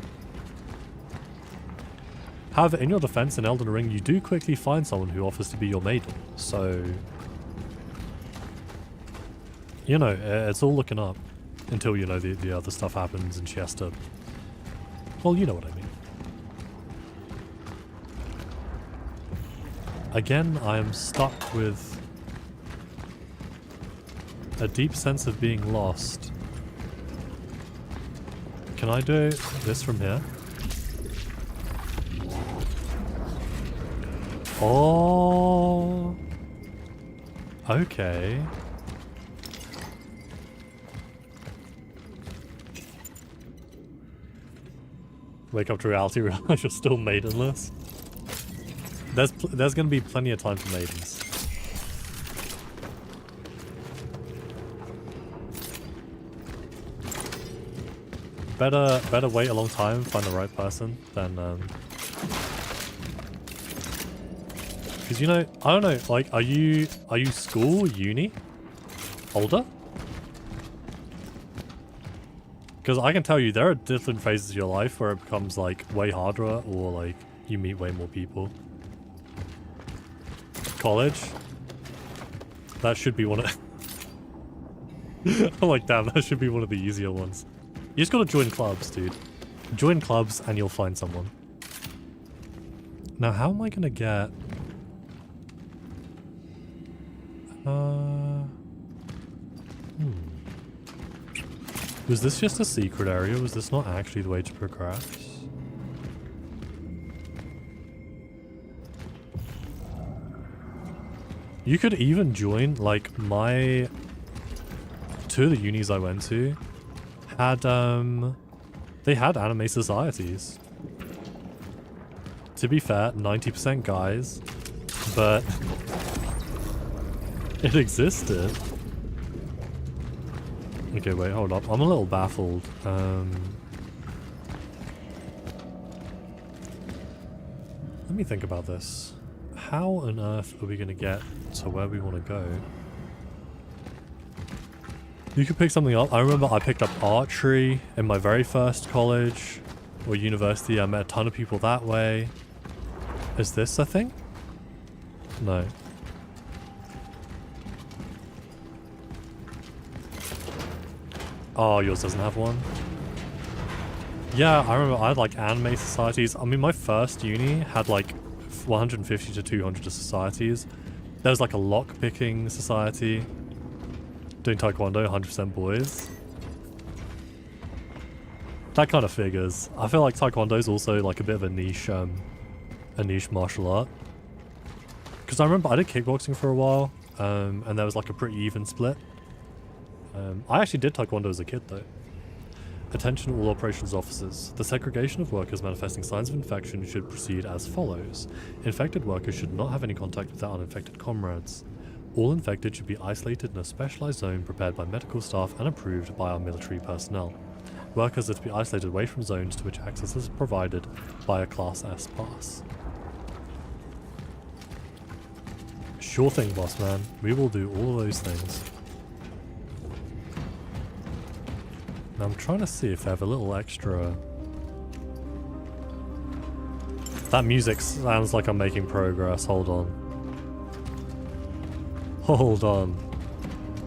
However, in your defense in Elden Ring, you do quickly find someone who offers to be your maiden, so... You know, it's all looking up until, you know, the other stuff happens and she has to... Well, you know what I mean. Again, I am stuck with a deep sense of being lost. Can I do this from here? Oh, okay. Wake up to reality, realize you're still maidenless. There's gonna be plenty of time for maidens. Better wait a long time and find the right person than because, you know, I don't know, like, are you school, uni, older? Because I can tell you there are different phases of your life where it becomes like way harder or like you meet way more people. College, that should be one of I'm like, damn, that should be one of the easier ones. You just gotta join clubs, dude. Join clubs and you'll find someone. Now, how am I gonna get... Was this just a secret area? Was this not actually the way to progress? You could even join, like, my... Two of the unis I went to had, they had anime societies. To be fair, 90% guys, but it existed. Okay, wait, hold up. I'm a little baffled. Let me think about this. How on earth are we going to get to where we want to go? You could pick something up. I remember I picked up archery in my very first college. or university. I met a ton of people that way. Is this a thing? No. Oh, yours doesn't have one? Yeah, I remember I had like anime societies. I mean, my first uni had like 150 to 200 societies. There was like a lock-picking society. Doing taekwondo, 100% boys. That kind of figures. I feel like taekwondo is also like a bit of a niche martial art. Because I remember I did kickboxing for a while, and there was like a pretty even split. I actually did taekwondo as a kid though. Attention all operations officers. The segregation of workers manifesting signs of infection should proceed as follows. Infected workers should not have any contact with their uninfected comrades. All infected should be isolated in a specialized zone prepared by medical staff and approved by our military personnel. Workers are to be isolated away from zones to which access is provided by a Class S pass. Sure thing, boss man. We will do all of those things. Now I'm trying to see if they have a little extra... That music sounds like I'm making progress. Hold on. Hold on.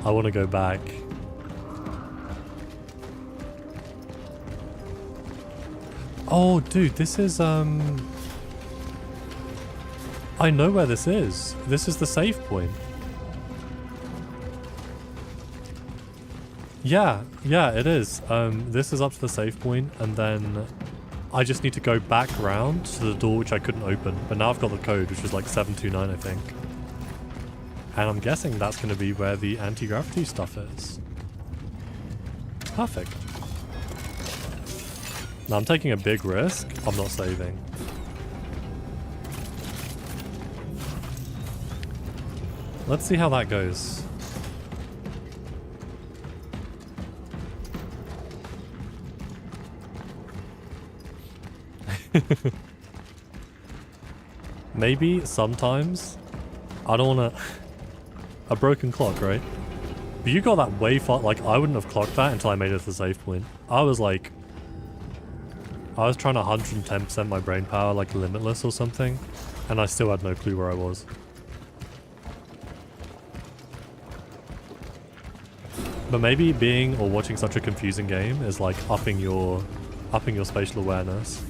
I want to go back. Oh, dude, this is, I know where this is. This is the save point. Yeah, it is. This is up to the save point, and then I just need to go back round to the door which I couldn't open. But now I've got the code, which is like 729, I think. And I'm guessing that's going to be where the anti-gravity stuff is. Perfect. Now I'm taking a big risk. I'm not saving. Let's see how that goes. Maybe sometimes I don't want to... A broken clock, right? But you got that way far. Like, I wouldn't have clocked that until I made it to the save point. I was like... I was trying to 110% my brain power, like limitless or something. And I still had no clue where I was. But maybe being or watching such a confusing game is like upping your spatial awareness.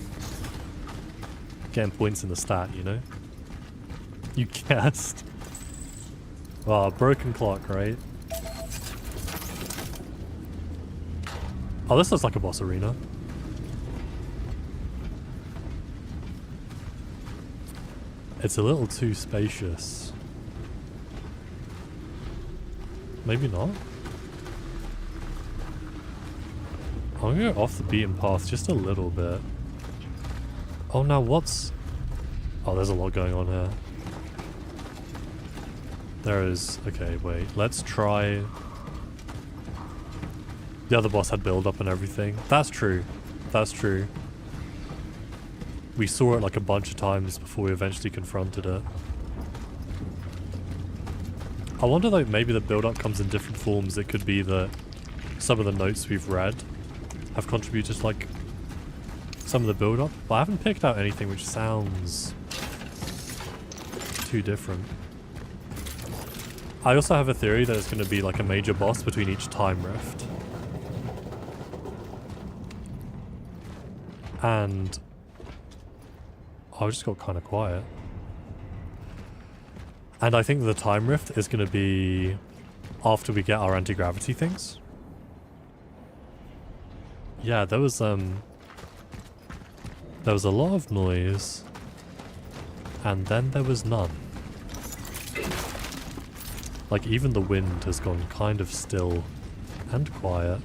Getting points in the stat, you know? You guessed. Wow, broken clock, right? Oh, this looks like a boss arena. It's a little too spacious. Maybe not. I'm gonna go off the beaten path just a little bit. Oh, now what's... Oh, there's a lot going on here. There is... Okay, wait. Let's try... The other boss had build-up and everything. That's true. That's true. We saw it like a bunch of times before we eventually confronted it. I wonder though, maybe the build-up comes in different forms. It could be that some of the notes we've read have contributed to like some of the build-up, but I haven't picked out anything which sounds too different. I also have a theory that it's going to be like a major boss between each time rift. And I just got kind of quiet. And I think the time rift is going to be after we get our anti-gravity things. Yeah, there was a lot of noise, and then there was none. Like, even the wind has gone kind of still and quiet.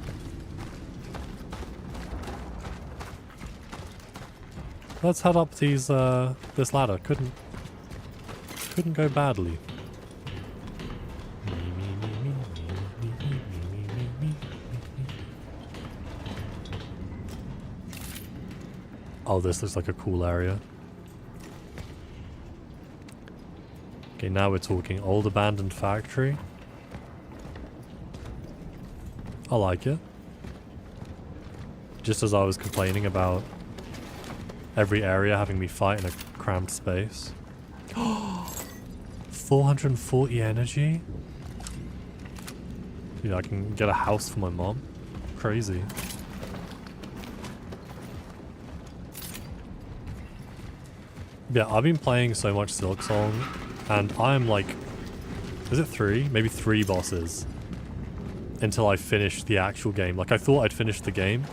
Let's head up these this ladder. Couldn't go badly. Oh, this looks like a cool area. Okay, now we're talking old abandoned factory. I like it. Just as I was complaining about every area having me fight in a cramped space. 440 energy? Dude, I can get a house for my mom. Crazy. Yeah, I've been playing so much Silksong, and I'm like, is it 3? Maybe 3 bosses until I finish the actual game. Like, I thought I'd finished the game,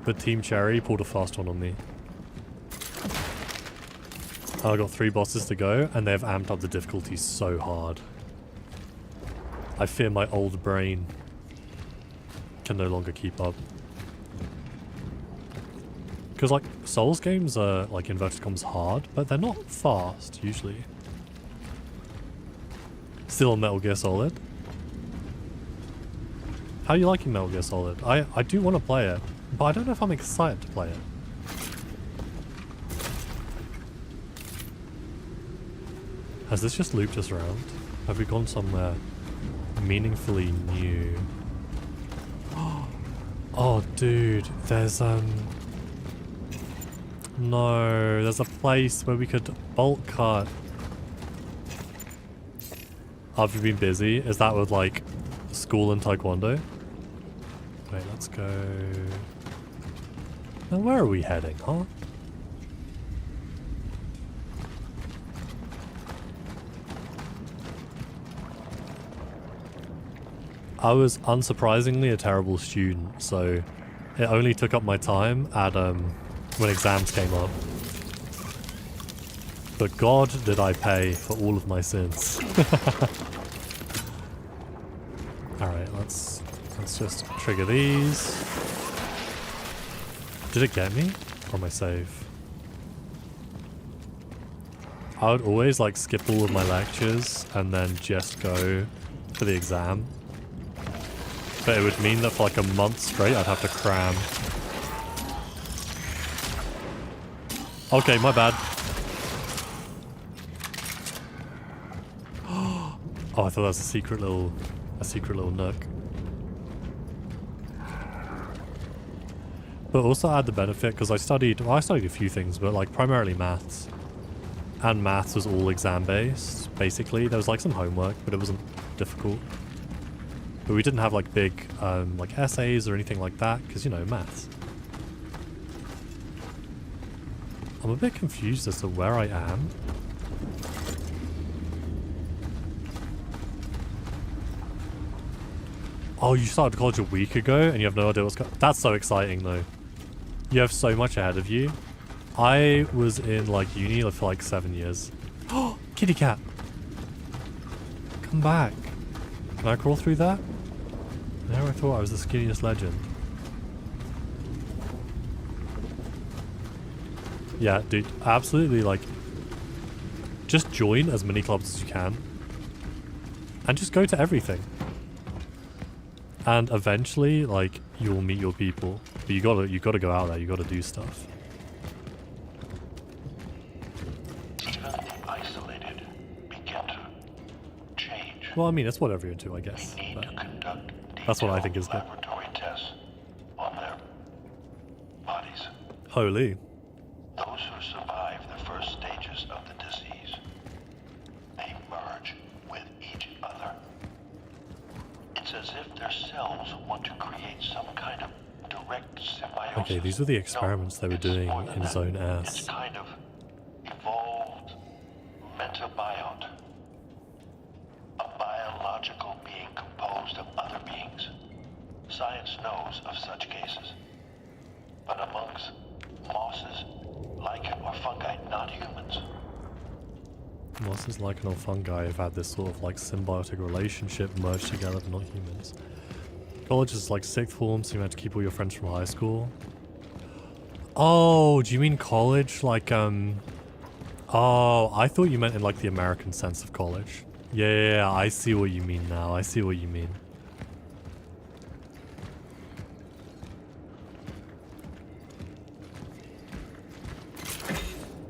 but Team Cherry pulled a fast one on me. And I got 3 bosses to go, and they've amped up the difficulty so hard. I fear my old brain can no longer keep up. Because, like, Souls games are, like, inverted commas hard, but they're not fast, usually. Still on Metal Gear Solid. How are you liking Metal Gear Solid? I do want to play it, but I don't know if I'm excited to play it. Has this just looped us around? Have we gone somewhere meaningfully new? Oh, dude, there's, no, there's a place where we could bolt cut. After being busy, is that with, like, school and taekwondo? Wait, let's go... Now, where are we heading, huh? I was unsurprisingly a terrible student, so it only took up my time at when exams came up. But God did I pay for all of my sins. Alright, let's just trigger these. Did it get me? Or am I safe? I would always like skip all of my lectures and then just go for the exam. But it would mean that for like a month straight I'd have to cram. Okay, my bad. Oh, I thought that was a secret little nook. But also I had the benefit because I studied a few things, but like primarily maths. And maths was all exam based, basically. There was like some homework, but it wasn't difficult. But we didn't have like big like essays or anything like that, because you know, maths. I'm a bit confused as to where I am. Oh, you started college a week ago and you have no idea what's going on. That's so exciting though. You have so much ahead of you. I was in like uni for like 7 years. Oh, kitty cat. Come back. Can I crawl through that? No, I thought I was the skinniest legend. Yeah, dude, absolutely, like, just join as many clubs as you can. And just go to everything. And eventually, like, you'll meet your people. But you gotta go out there, you gotta do stuff. Even the isolated begin to change. Well, I mean, it's whatever you're into, I guess. They need to conduct that's what I think is good. laboratory tests on their bodies. Holy. Those who survive the first stages of the disease, they merge with each other. It's as if their cells want to create some kind of direct symbiosis. Okay, these were the experiments they were doing in Zone S. It's kind of evolved metabiont. A biological being composed of other beings. Science knows of such cases. But amongst mosses, lichen, or fungi, not humans. Mosses, lichen, or fungi have had this sort of like symbiotic relationship merged together, but not humans. College is like sixth form, so you have to keep all your friends from high school. Oh, do you mean college? Like, oh, I thought you meant in like the American sense of college. Yeah, I see what you mean now. I see what you mean.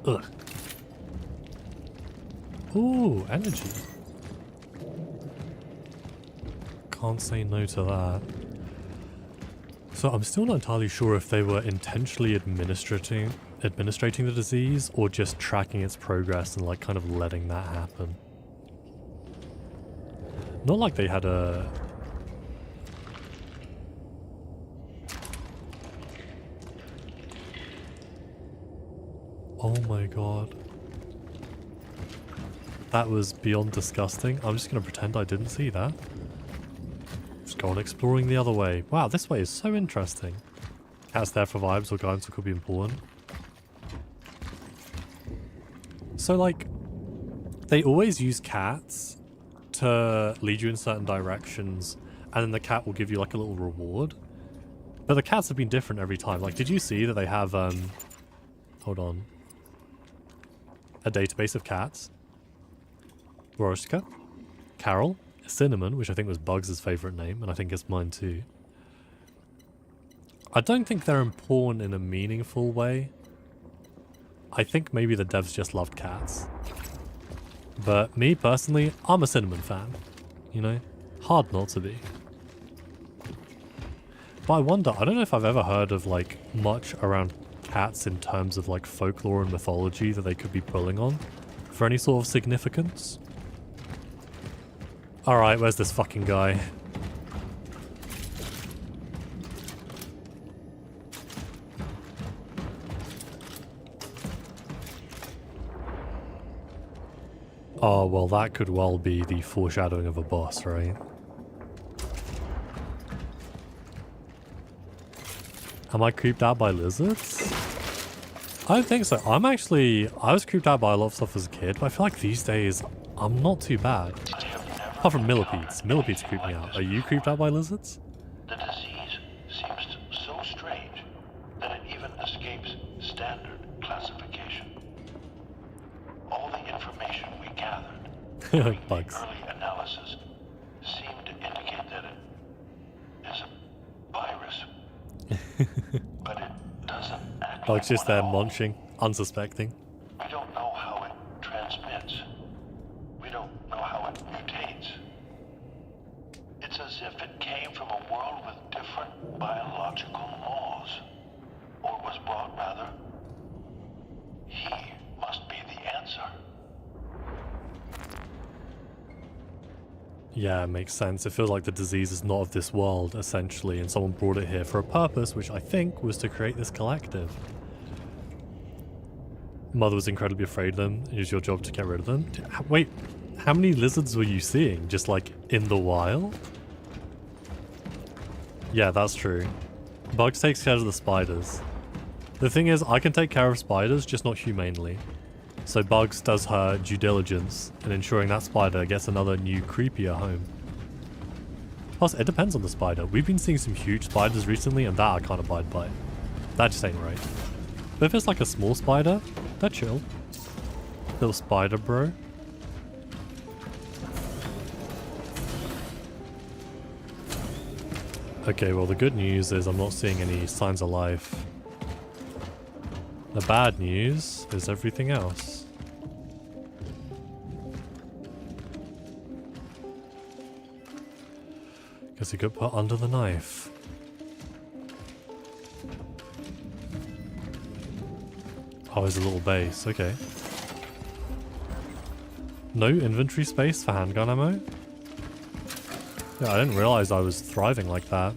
Ugh. Ooh, energy. Can't say no to that. So I'm still not entirely sure if they were intentionally administering administrating the disease or just tracking its progress and like kind of letting that happen. Not like they had a... Oh my god. That was beyond disgusting. I'm just going to pretend I didn't see that. Just go on exploring the other way. Wow, this way is so interesting. Cats there for vibes or guidance that could be important. So like, they always use cats to lead you in certain directions, and then the cat will give you like a little reward. But the cats have been different every time. Like, did you see that they have, hold on, a database of cats? Rosca, Carol, Cinnamon, which I think was Bugs' favourite name, and I think it's mine too. I don't think they're important in a meaningful way. I think maybe the devs just loved cats. But me, personally, I'm a Cinnamon fan. You know? Hard not to be. But I wonder, I don't know if I've ever heard of, like, much around cats in terms of, like, folklore and mythology that they could be pulling on for any sort of significance. Alright, where's this fucking guy? Oh, well, that could well be the foreshadowing of a boss, right? Am I creeped out by lizards? I don't think so. I was creeped out by a lot of stuff as a kid, but I feel like these days, I'm not too bad. Apart from millipedes. Millipedes creep me out. Are you creeped out by lizards? The disease seems so strange that it even escapes standard classification. All the information we gathered during Bugs. the early analysis seemed to indicate that it is a virus. But it doesn't act Bugs like just one there at all. munching, unsuspecting. We don't know how it transmits. We don't know how it mutates. It's as if it came from a world with different biological laws. Or was brought, rather. He must be the answer. Yeah, it makes sense. It feels like the disease is not of this world, essentially, and someone brought it here for a purpose, which I think was to create this collective. Mother was incredibly afraid of them. It was your job to get rid of them. Wait, how many lizards were you seeing? Just like in the wild? Yeah, that's true. Bugs takes care of the spiders. The thing is, I can take care of spiders, just not humanely. So Bugs does her due diligence in ensuring that spider gets another new, creepier home. Plus, it depends on the spider. We've been seeing some huge spiders recently, and that I can't abide by. That just ain't right. But if it's like a small spider, they're chill. Little spider bro. Okay, well the good news is I'm not seeing any signs of life. The bad news is everything else. Guess he got put under the knife. Oh, there's a little base, okay. No inventory space for handgun ammo? Yeah, I didn't realize I was thriving like that.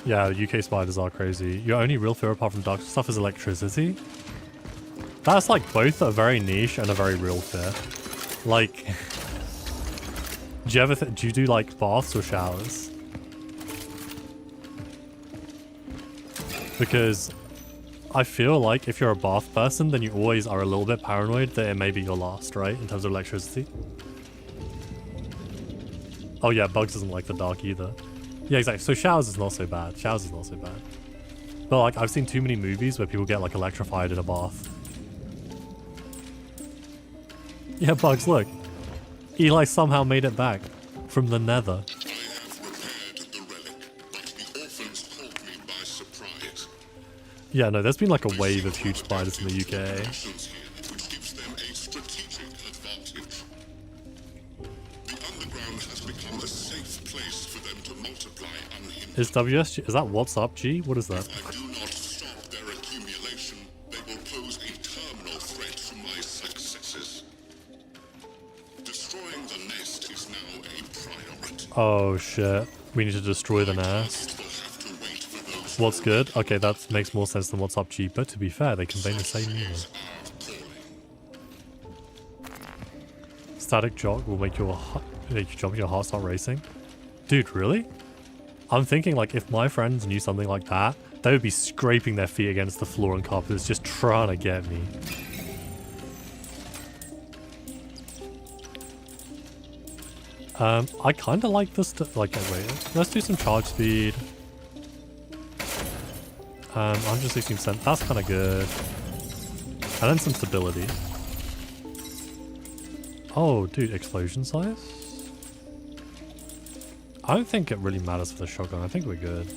Yeah, UK spiders are crazy. Your only real fear apart from dark stuff is electricity? That's like both a very niche and a very real fear. Like, do you do like baths or showers? Because I feel like if you're a bath person, then you always are a little bit paranoid that it may be your last, right? In terms of electricity. Oh yeah, Bugs doesn't like the dark either. Yeah, exactly. So showers is not so bad. Showers is not so bad. But like, I've seen too many movies where people get like electrified in a bath. Yeah, Bugs, look. Eli somehow made it back from the nether. I have repaired the relic, but the orphans hold me by surprise. Yeah, no, there's been like a wave of huge spiders in the UK. Actions here which multiply unhindered. Is WSG, is that what's up, G? What is that? If I do not stop their accumulation, they will pose a terminal threat to my successes. Destroying the nest is now a priority. Oh shit. We need to destroy the nest. Will have to wait for those What's good? Okay, that makes more sense than what's up, G. But to be fair, they convey the same meaning. Static jock will make you jump, your heart start racing. Dude, really? I'm thinking like if my friends knew something like that, they would be scraping their feet against the floor and carpets just trying to get me. I kind of like this, like, wait, let's do some charge speed. 116%, that's kind of good. And then some stability. Oh, dude, explosion size? I don't think it really matters for the shotgun. I think we're good.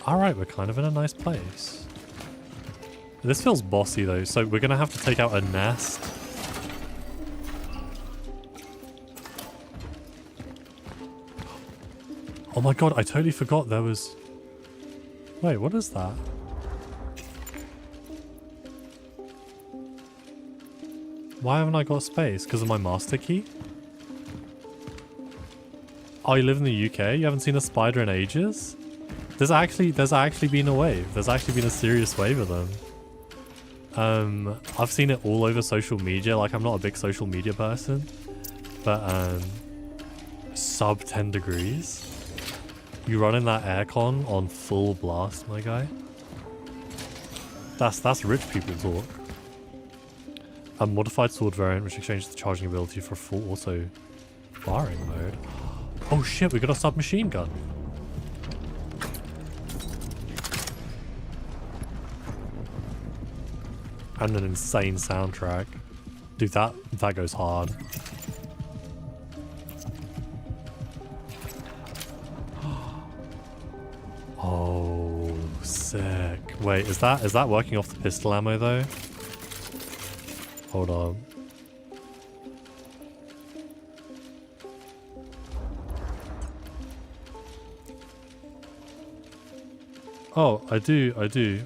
Alright, we're kind of in a nice place. This feels bossy though, so we're going to have to take out a nest. Oh my god, I totally forgot there was... Wait, what is that? Why haven't I got space? Because of my master key? Oh, you live in the UK? You haven't seen a spider in ages? There's actually been a wave. There's actually been a serious wave of them. I've seen it all over social media. Like, I'm not a big social media person. But, sub 10 degrees. You run in that aircon on full blast, my guy. That's rich people talk. A modified sword variant which exchanges the charging ability for full auto firing mode. Oh shit, we got a submachine gun. And an insane soundtrack. Dude, that goes hard. Oh, sick. Wait, is that working off the pistol ammo though? Hold on. Oh, I do.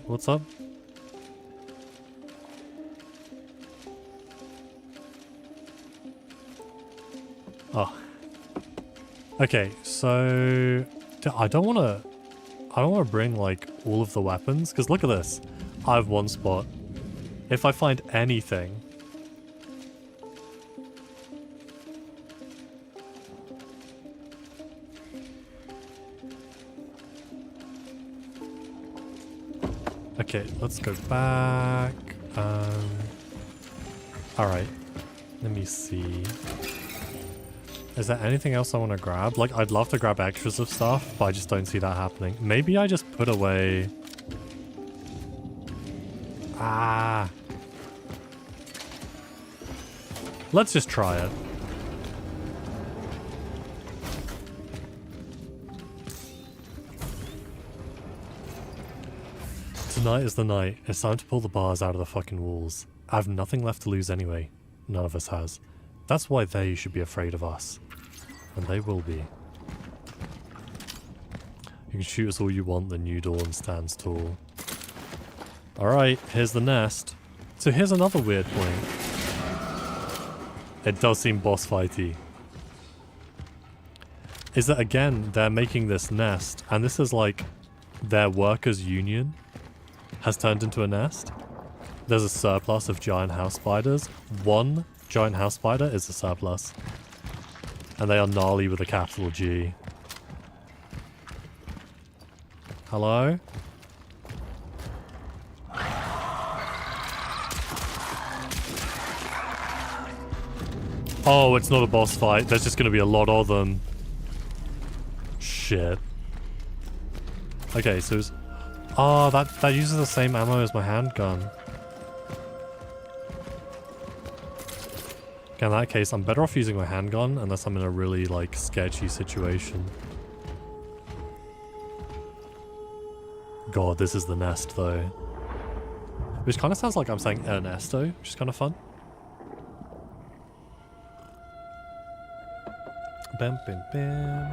What's up? Oh. Okay, so I don't want to bring like all of the weapons because look at this. I have one spot. If I find anything, okay, let's go back. Alright. Let me see. Is there anything else I want to grab? Like, I'd love to grab extras of stuff, but I just don't see that happening. Maybe I just put away... Ah. Let's just try it. Tonight is the night. It's time to pull the bars out of the fucking walls. I have nothing left to lose anyway. None of us has. That's why they should be afraid of us. And they will be. You can shoot us all you want, the new dawn stands tall. Alright, here's the nest. So here's another weird point. It does seem boss fighty. Is that again, they're making this nest, and this is like their workers' union has turned into a nest. There's a surplus of giant house spiders. One giant house spider is a surplus. And they are gnarly with a capital G. Hello? Oh, it's not a boss fight. There's just going to be a lot of them. Shit. Okay, so it's... Oh, that uses the same ammo as my handgun. Okay, in that case, I'm better off using my handgun unless I'm in a really, like, sketchy situation. God, this is the nest, though. Which kind of sounds like I'm saying Ernesto, which is kind of fun. bam, bam, bam.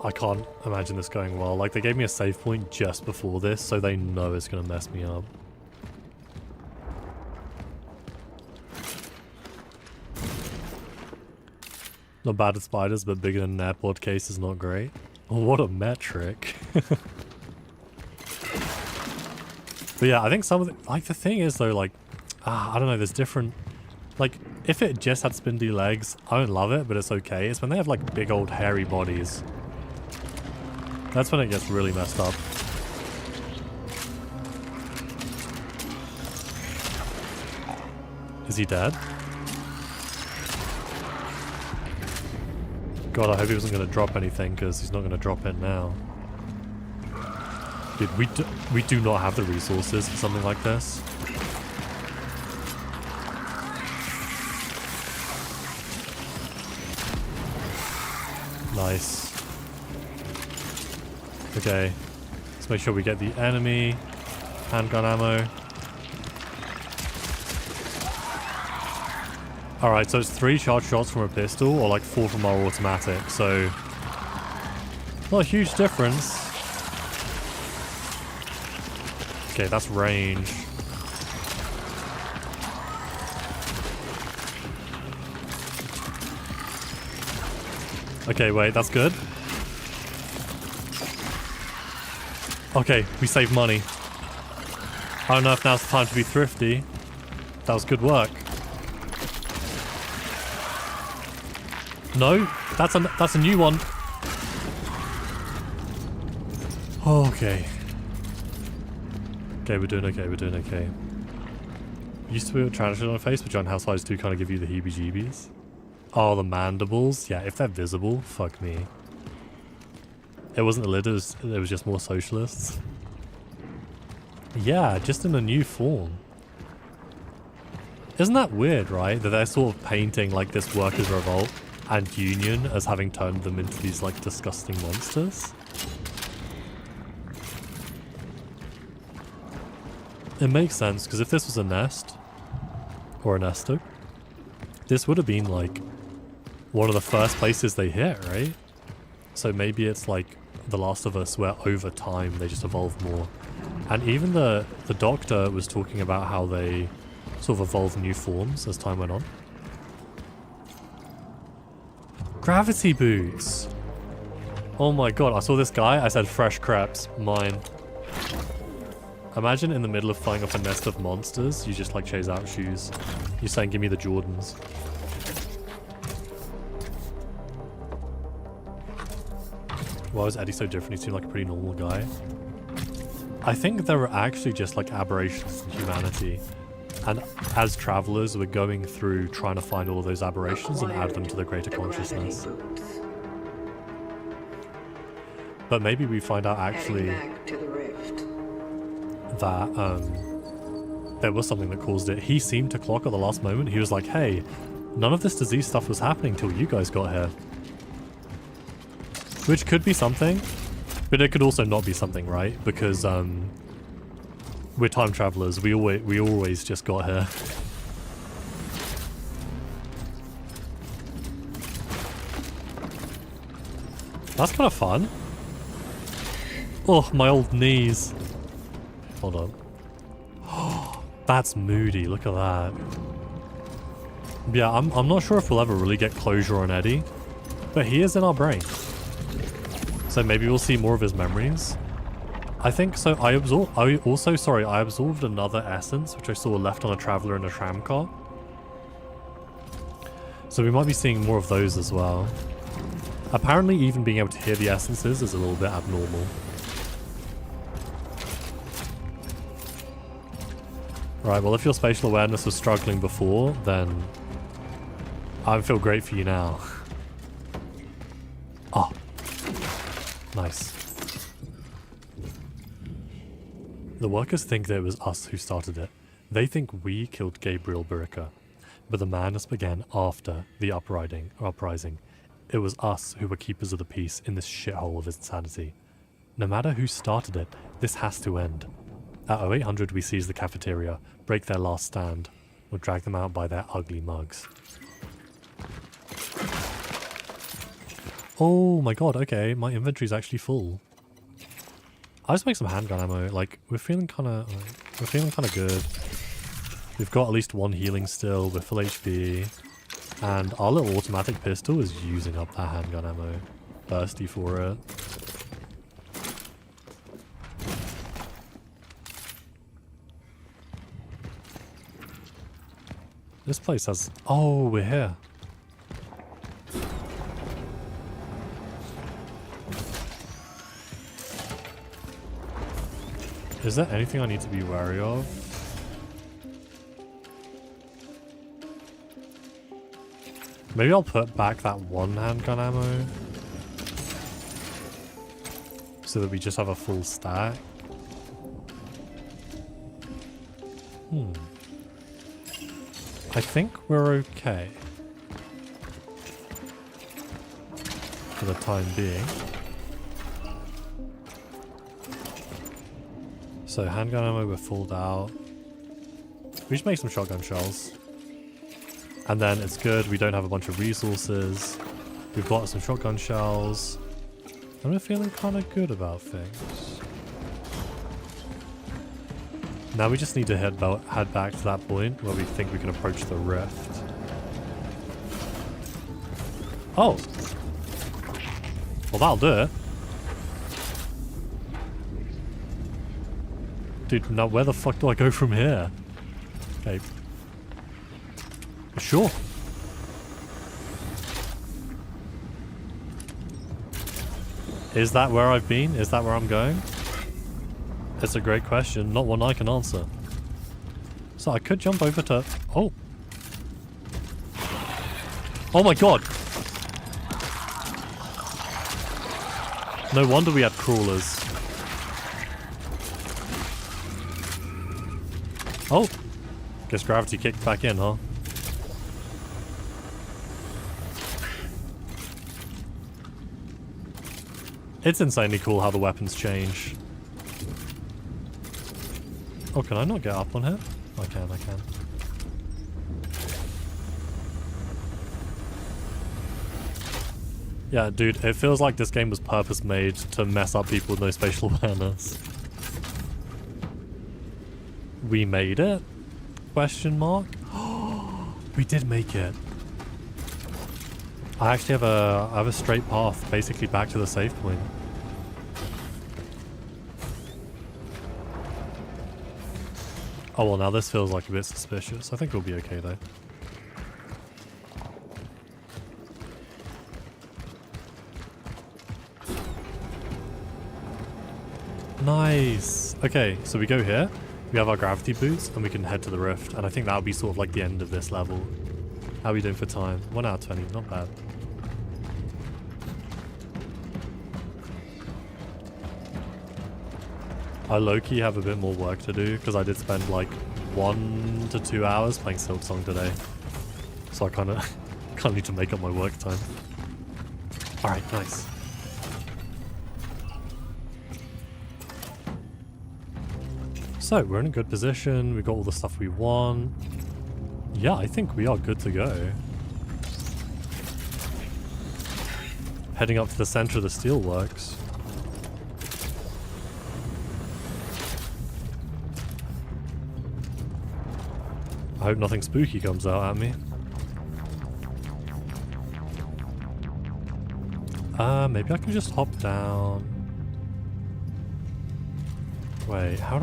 I can't imagine this going well. Like, they gave me a save point just before this, so they know it's gonna mess me up. Not bad at spiders, but bigger than an airport case is not great. Oh, what a metric. But yeah, I think some of the, like, the thing is though, like, I don't know, there's different, like, if it just had spindly legs, I don't love it, but it's okay. It's when they have like big old hairy bodies. That's when it gets really messed up. Is he dead? God, I hope he wasn't going to drop anything, because he's not going to drop it now. Dude, we do not have the resources for something like this. Nice. Okay. Let's make sure we get the enemy handgun ammo. Alright, so it's 3 charged shots from a pistol, or like 4 from our automatic, so not a huge difference. Okay, that's range. Okay, wait, that's good. Okay, we saved money. I don't know if now's the time to be thrifty. That was good work. No, that's a new one. Okay. Okay, we're doing okay, we're doing okay. Used to be able to translate on a face, but giant house eyes do kind of give you the heebie-jeebies. Oh, the mandibles. Yeah, if they're visible, fuck me. It wasn't the lid, it was just more socialists. Yeah, just in a new form. Isn't that weird, right? That they're sort of painting like this workers' revolt and union as having turned them into these like disgusting monsters. It makes sense, because if this was a nest, or a nesto, this would have been like one of the first places they hit, right? So maybe it's like The Last of Us, where over time they just evolve more. And even the doctor was talking about how they sort of evolve new forms as time went on. Gravity boots! Oh my god, I saw this guy, I said fresh crepes, mine. Imagine in the middle of fighting off a nest of monsters, you just like chase out shoes. You're saying give me the Jordans. Why was Eddie so different? He seemed like a pretty normal guy. I think there were actually just like aberrations in humanity. And as travelers, we're going through trying to find all of those aberrations and add them to the greater consciousness. But maybe we find out actually that there was something that caused it. He seemed to clock at the last moment. He was like, hey, none of this disease stuff was happening till you guys got here. Which could be something, but it could also not be something, right? Because we're time travelers. We always just got here. That's kind of fun. Oh, my old knees. Hold on. Oh, that's moody. Look at that. Yeah, I'm not sure if we'll ever really get closure on Eddie, but he is in our brain. So maybe we'll see more of his memories. I think so. I absorbed another essence, which I saw left on a traveler in a tram car. So we might be seeing more of those as well. Apparently, even being able to hear the essences is a little bit abnormal. Right, well, if your spatial awareness was struggling before, then I feel great for you now. Oh. Nice. The workers think that it was us who started it. They think we killed Gabriel Burica. But the madness began after the uprising. It was us who were keepers of the peace in this shithole of insanity. No matter who started it, this has to end. At 0800 we seize the cafeteria, break their last stand, or drag them out by their ugly mugs. Oh my god, okay, my inventory's actually full. I'll just make some handgun ammo, like, we're feeling kinda good. We've got at least one healing still, we're full HP, and our little automatic pistol is using up that handgun ammo. Thirsty for it. This place has... Oh, we're here. Is there anything I need to be wary of? Maybe I'll put back that one handgun ammo. So that we just have a full stack. I think we're okay. For the time being. So handgun ammo, we're fulled out. We should make some shotgun shells. And then it's good, we don't have a bunch of resources. We've got some shotgun shells. And we're feeling kind of good about things. Now we just need to head back to that point where we think we can approach the rift. Oh! Well, that'll do it. Dude, now where the fuck do I go from here? Okay. Sure. Is that where I've been? Is that where I'm going? It's a great question, not one I can answer. So I could jump over to... Oh. Oh my god! No wonder we had crawlers. Oh! Guess gravity kicked back in, huh? It's insanely cool how the weapons change. Oh, can I not get up on here? I can. Yeah, dude, it feels like this game was purpose-made to mess up people with no spatial awareness. We made it? Question mark? We did make it. I actually have a straight path basically back to the save point. Oh well, now this feels like a bit suspicious. I think we'll be okay though. Nice. Okay, so we go here. We have our gravity boots and we can head to the rift. And I think that'll be sort of like the end of this level. How are we doing for time? 1 hour 20, not bad. I low-key have a bit more work to do because I did spend like 1 to 2 hours playing Silksong today. So I kind of need to make up my work time. Alright, nice. So, we're in a good position. We've got all the stuff we want. Yeah, I think we are good to go. Heading up to the center of the steelworks. I hope nothing spooky comes out at me. Maybe I can just hop down. Wait, how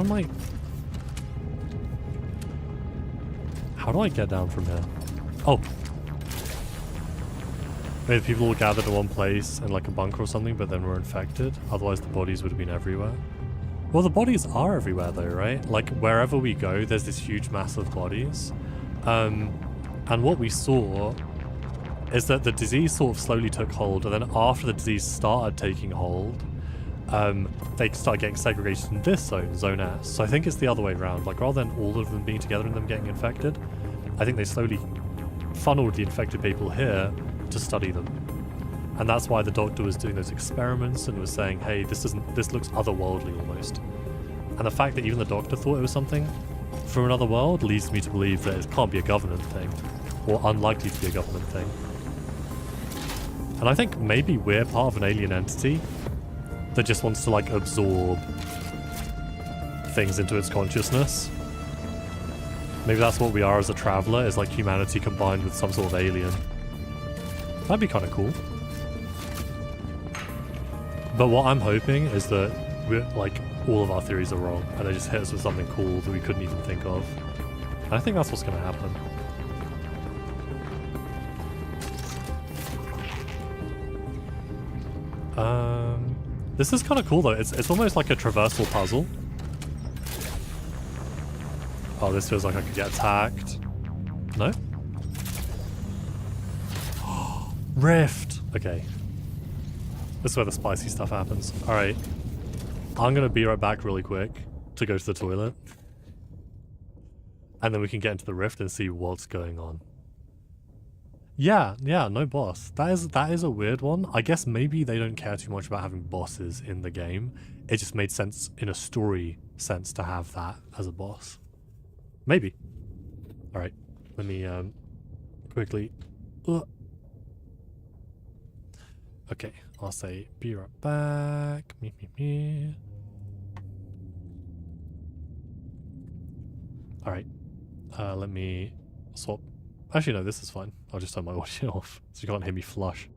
do I get down from here? Oh. Maybe people will gather to one place in like a bunker or something, but then we're infected. Otherwise the bodies would have been everywhere. Well, the bodies are everywhere though, right? Like wherever we go, there's this huge mass of bodies. And what we saw is that the disease sort of slowly took hold, and then after the disease started taking hold, they started getting segregated in this zone, Zone S. So I think it's the other way around. Like rather than all of them being together and them getting infected, I think they slowly funneled the infected people here to study them. And that's why the doctor was doing those experiments and was saying, hey, this looks otherworldly almost. And the fact that even the Doctor thought it was something from another world leads me to believe that it can't be a government thing, or unlikely to be a government thing. And I think maybe we're part of an alien entity that just wants to like absorb things into its consciousness. Maybe that's what we are as a traveler, is like humanity combined with some sort of alien. That'd be kind of cool. But what I'm hoping is that we're like all of our theories are wrong and they just hit us with something cool that we couldn't even think of. And I think that's what's going to happen. This is kind of cool though. It's almost like a traversal puzzle. Oh, this feels like I could get attacked. No? Rift! Okay. This is where the spicy stuff happens. Alright. I'm gonna be right back really quick to go to the toilet. And then we can get into the rift and see what's going on. Yeah, no boss. That is a weird one. I guess maybe they don't care too much about having bosses in the game. It just made sense in a story sense to have that as a boss. Maybe. Alright, let me quickly... Okay, I'll say be right back. Me. Alright, let me swap. Actually no, this is fine. I'll just turn my audio off so you can't hear me flush.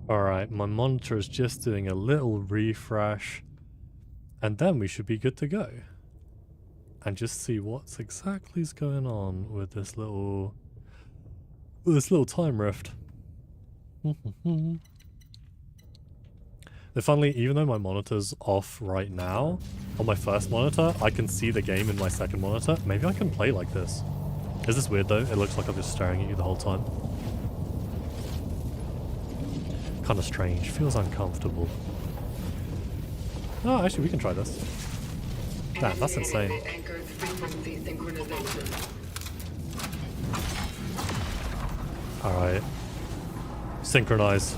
Alright, my monitor is just doing a little refresh. And then we should be good to go. And just see what's exactly is going on with this little time rift. Funnily, even though my monitor's off right now, on my first monitor, I can see the game in my second monitor. Maybe I can play like this. Is this weird though? It looks like I'm just staring at you the whole time. Kind of strange. Feels uncomfortable. Oh, actually, we can try this. Damn, that's insane. Alright. Synchronize.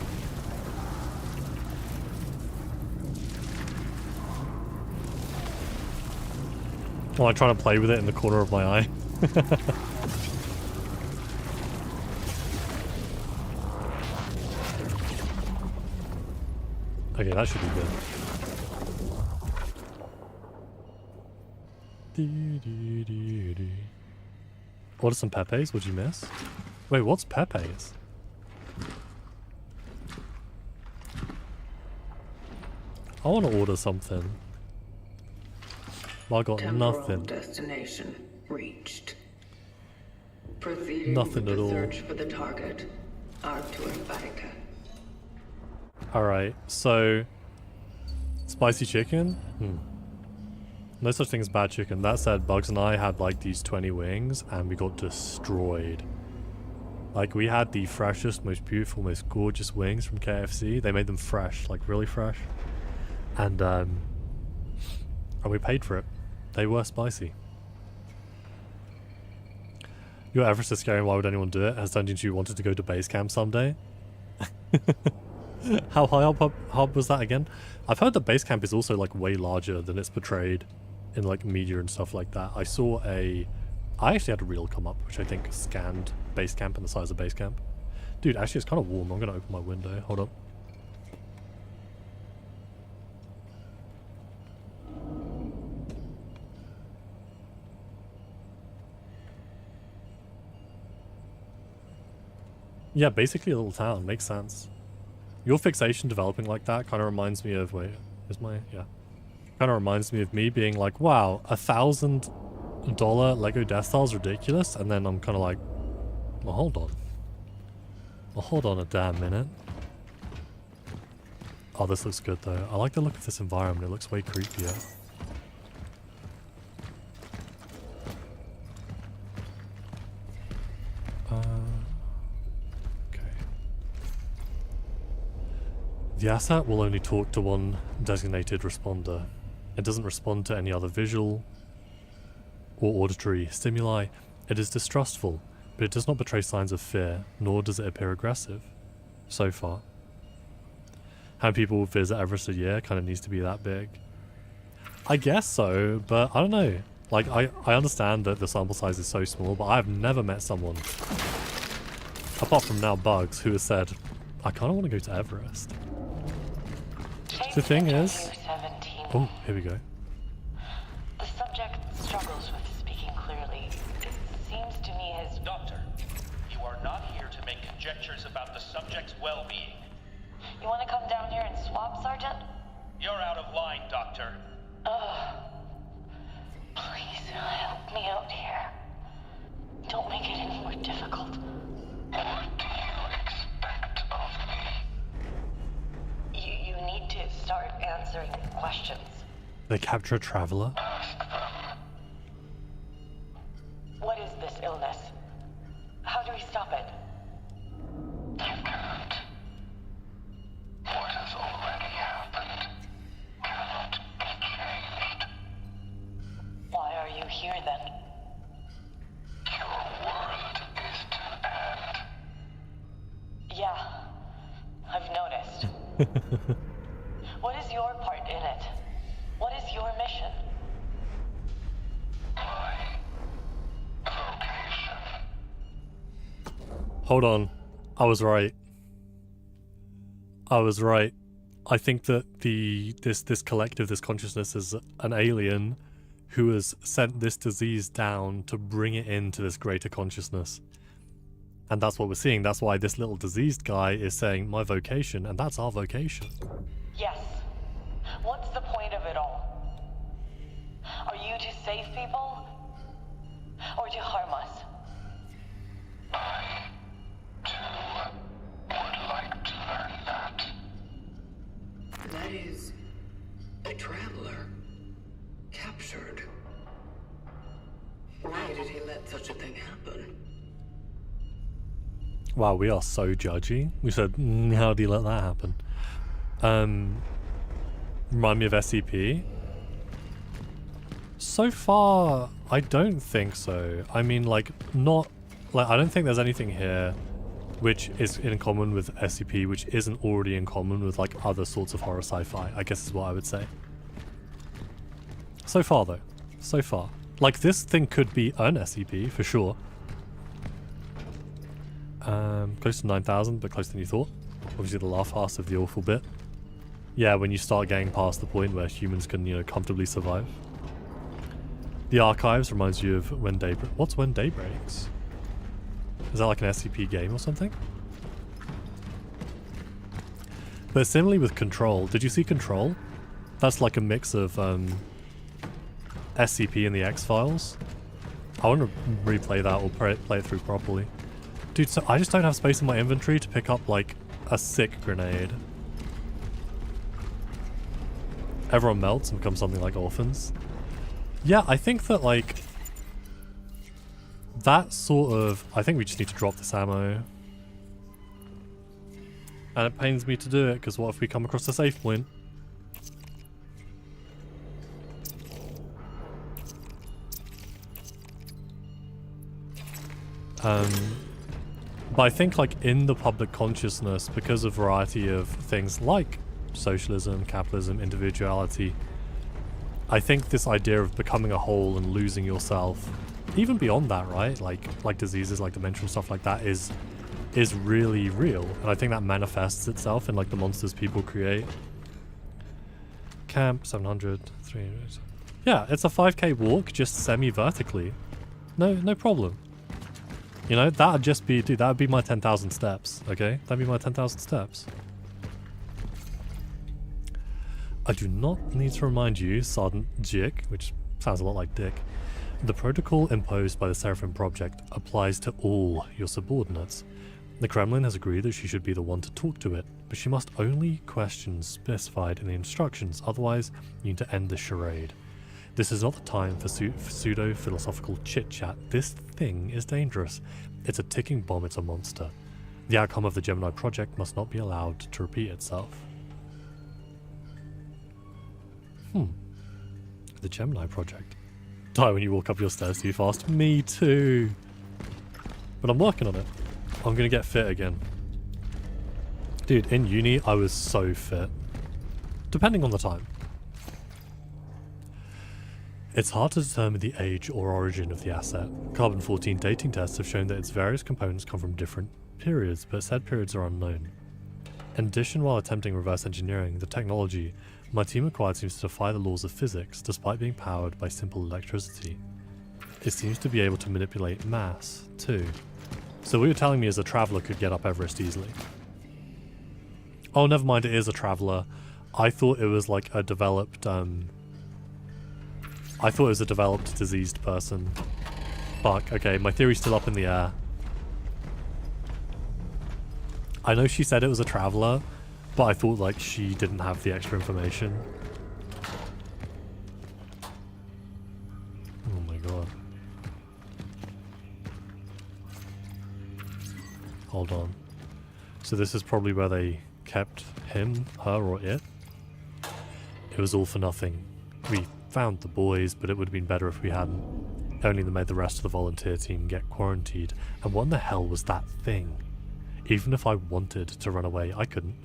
Oh, I'm trying to play with it in the corner of my eye. Okay, that should be good. What are some Pepes? What'd you miss? Wait, what's Pepes? I want to order something. But I got Temporal nothing. destination reached. Proceeding Nothing with at the all. search for the target. Artur Batica. Alright, so... Spicy chicken? No such thing as bad chicken. That said, Bugs and I had like these 20 wings and we got destroyed. Like we had the freshest, most beautiful, most gorgeous wings from KFC. They made them fresh, like really fresh. And we paid for it. They were spicy. Your Everest is scary. Why would anyone do it? Has Dungeon 2 wanted to go to base camp someday? How high up was that again? I've heard that base camp is also like way larger than it's portrayed in like media and stuff like that. I actually had a reel come up which I think scanned base camp and the size of base camp. Dude, actually it's kind of warm. I'm gonna open my window. Hold up. Yeah, basically a little town. Makes sense. Your fixation developing like that kind of reminds me of... Wait, is my... Yeah. Kind of reminds me of me being like, wow, $1,000 Lego Death Star is ridiculous. And then I'm kind of like, well, hold on. Well, hold on a damn minute. Oh, this looks good though. I like the look of this environment. It looks way creepier. The asset will only talk to one designated responder. It doesn't respond to any other visual or auditory stimuli. It is distrustful, but it does not betray signs of fear, nor does it appear aggressive. So far. How many people visit Everest a year kind of needs to be that big. I guess so, but I don't know. Like, I understand that the sample size is so small, but I've never met someone, apart from now Bugs, who has said, I kind of want to go to Everest. The thing is... Oh, here we go. The subject struggles with speaking clearly. It seems to me his... Doctor, you are not here to make conjectures about the subject's well-being. You want to come down here and swap, Sergeant? You're out of line, Doctor. Please, help me out here. Don't make it any more difficult. What do you expect of me? You need to start answering questions. They capture a traveler? Ask them. What is this illness? How do we stop it? You can't. What has already happened cannot be changed. Why are you here then? Your world is to end. Yeah, I've noticed. What is your part in it? What is your mission? My vocation. Hold on. I was right. I was right. I think that this collective, this consciousness is an alien who has sent this disease down to bring it into this greater consciousness. And that's what we're seeing. That's why this little diseased guy is saying, my vocation, and that's our vocation. Yes. What's the point of it all? Are you to save people? Or to harm us? I, too, would like to learn that. That is a traveler. Captured. Why did he let such a thing happen? Wow, we are so judgy. We said, how do you let that happen? Remind me of SCP? So far, I don't think so. I mean, like, not... Like, I don't think there's anything here which is in common with SCP, which isn't already in common with, like, other sorts of horror sci-fi, I guess is what I would say. So far, though. So far. Like, this thing could be an SCP, for sure. Close to 9,000, but closer than you thought. Obviously the laugh fast of the awful bit. Yeah, when you start getting past the point where humans can, you know, comfortably survive. The archives reminds you of When Day... What's When Day Breaks? Is that like an SCP game or something? But similarly with Control, did you see Control? That's like a mix of SCP and the X-Files. I want to replay that or play it through properly. Dude, so I just don't have space in my inventory to pick up like a sick grenade. Everyone melts and becomes something like orphans. Yeah, I think that like that sort of... I think we just need to drop this ammo. And it pains me to do it, because what if we come across a safe point? But I think like in the public consciousness, because of a variety of things like socialism, capitalism, individuality, I think this idea of becoming a whole and losing yourself, even beyond that, right? Like diseases, like dementia, stuff like that is really real. And I think that manifests itself in like the monsters people create. Camp 700, 300. Yeah, it's a 5k walk just semi-vertically. No problem. You know, that'd just be, dude, that would be my 10,000 steps, okay? That'd be my 10,000 steps. I do not need to remind you, Sergeant Jick, which sounds a lot like Dick, the protocol imposed by the Seraphim Project applies to all your subordinates. The Kremlin has agreed that she should be the one to talk to it, but she must only questions specified in the instructions, otherwise you need to end the charade. This is not the time for pseudo-philosophical chit-chat. This thing is dangerous. It's a ticking bomb, it's a monster. The outcome of the Gemini Project must not be allowed to repeat itself. The Gemini Project. Die when you walk up your stairs too fast. Me too. But I'm working on it. I'm gonna get fit again. Dude, in uni I was so fit. Depending on the time. It's hard to determine the age or origin of the asset. Carbon-14 dating tests have shown that its various components come from different periods, but said periods are unknown. In addition, while attempting reverse engineering, the technology my team acquired seems to defy the laws of physics, despite being powered by simple electricity. It seems to be able to manipulate mass, too. So what you're telling me is a traveller could get up Everest easily. Oh, never mind, it is a traveller. I thought it was like a developed, I thought it was a developed, diseased person. Fuck, okay, my theory's still up in the air. I know she said it was a traveller, but I thought like she didn't have the extra information. Oh my god. Hold on. So this is probably where they kept him, her, or it. It was all for nothing. We found the boys, but it would have been better if we hadn't. Only they made the rest of the volunteer team get quarantined. And what in the hell was that thing? Even if I wanted to run away, I couldn't.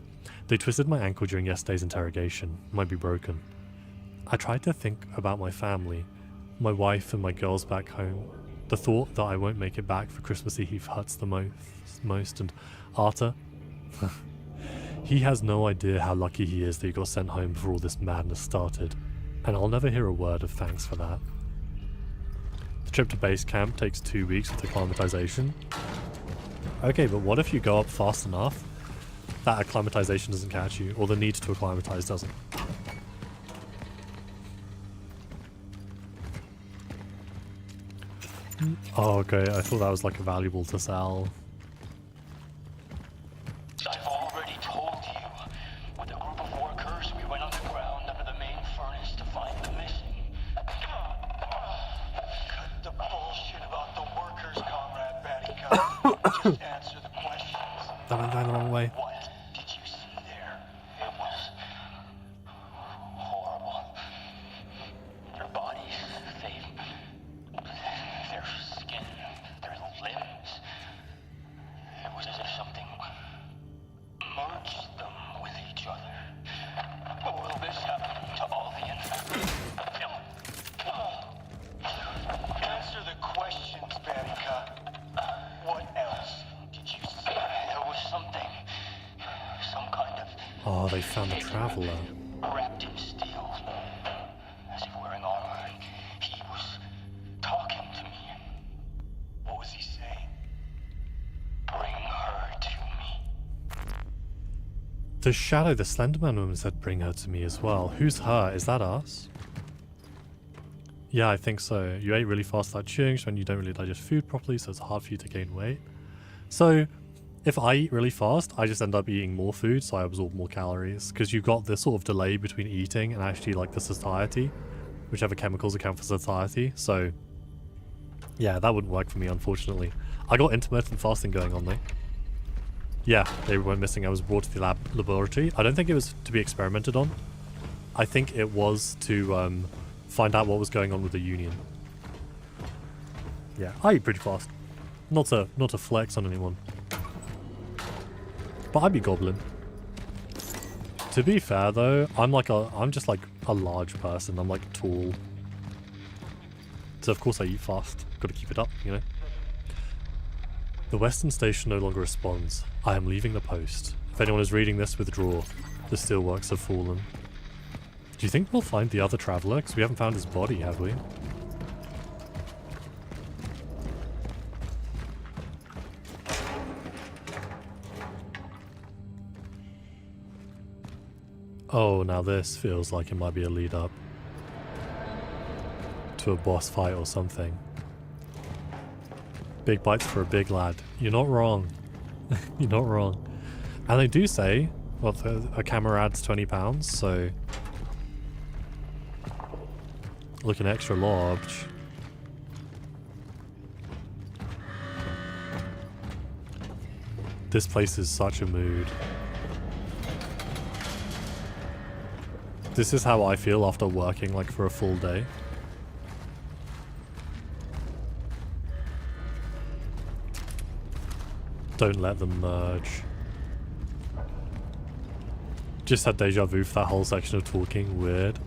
They twisted my ankle during yesterday's interrogation. Might be broken. I tried to think about my family, my wife and my girls back home. The thought that I won't make it back for Christmas Eve hurts the most. And Arta, he has no idea how lucky he is that he got sent home before all this madness started. And I'll never hear a word of thanks for that. The trip to base camp takes 2 weeks with acclimatization. Okay, but what if you go up fast enough that acclimatization doesn't catch you, or the need to acclimatize doesn't? Oh, okay, I thought that was like a valuable to sell. I've already told you. With a group of workers, we went underground under the main furnace to find the missing. Cut the bullshit about the workers, Comrade Battycut. Just answer the questions. That went down the wrong way. What did you see there? It was horrible. Their bodies, their skin, their limbs. It was as if something merged them with each other. Will this happen to all the infected? Answer the questions, Battycut. What else did you see? There was something. Some kind of... Oh, they found the traveller. wrapped in steel. As if wearing armor. He was talking to me. What was he saying? Bring her to me. The Shadow, the Slenderman woman said bring her to me as well. Who's her? Is that us? Yeah, I think so. You ate really fast without chewing, when you don't really digest food properly, so it's hard for you to gain weight. So, if I eat really fast, I just end up eating more food, so I absorb more calories. Because you've got this sort of delay between eating and actually like the satiety, whichever chemicals account for satiety. So, yeah, that wouldn't work for me, unfortunately. I got intermittent fasting going on though. Yeah, they went missing. I was brought to the laboratory. I don't think it was to be experimented on. I think it was to find out what was going on with the Union. Yeah, I eat pretty fast. Not to flex on anyone. But I'd be gobbling. To be fair though, I'm just like a large person. I'm like tall. So of course I eat fast. Gotta keep it up, you know. The Western Station no longer responds. I am leaving the post. If anyone is reading this, withdraw. The steelworks have fallen. Do you think we'll find the other traveller? Because we haven't found his body, have we? Oh, now this feels like it might be a lead up to a boss fight or something. Big bites for a big lad. You're not wrong. You're not wrong. And they do say, well, a camera adds £20, so looking extra large. This place is such a mood. This is how I feel after working like for a full day. Don't let them merge. Just had deja vu for that whole section of talking. Weird.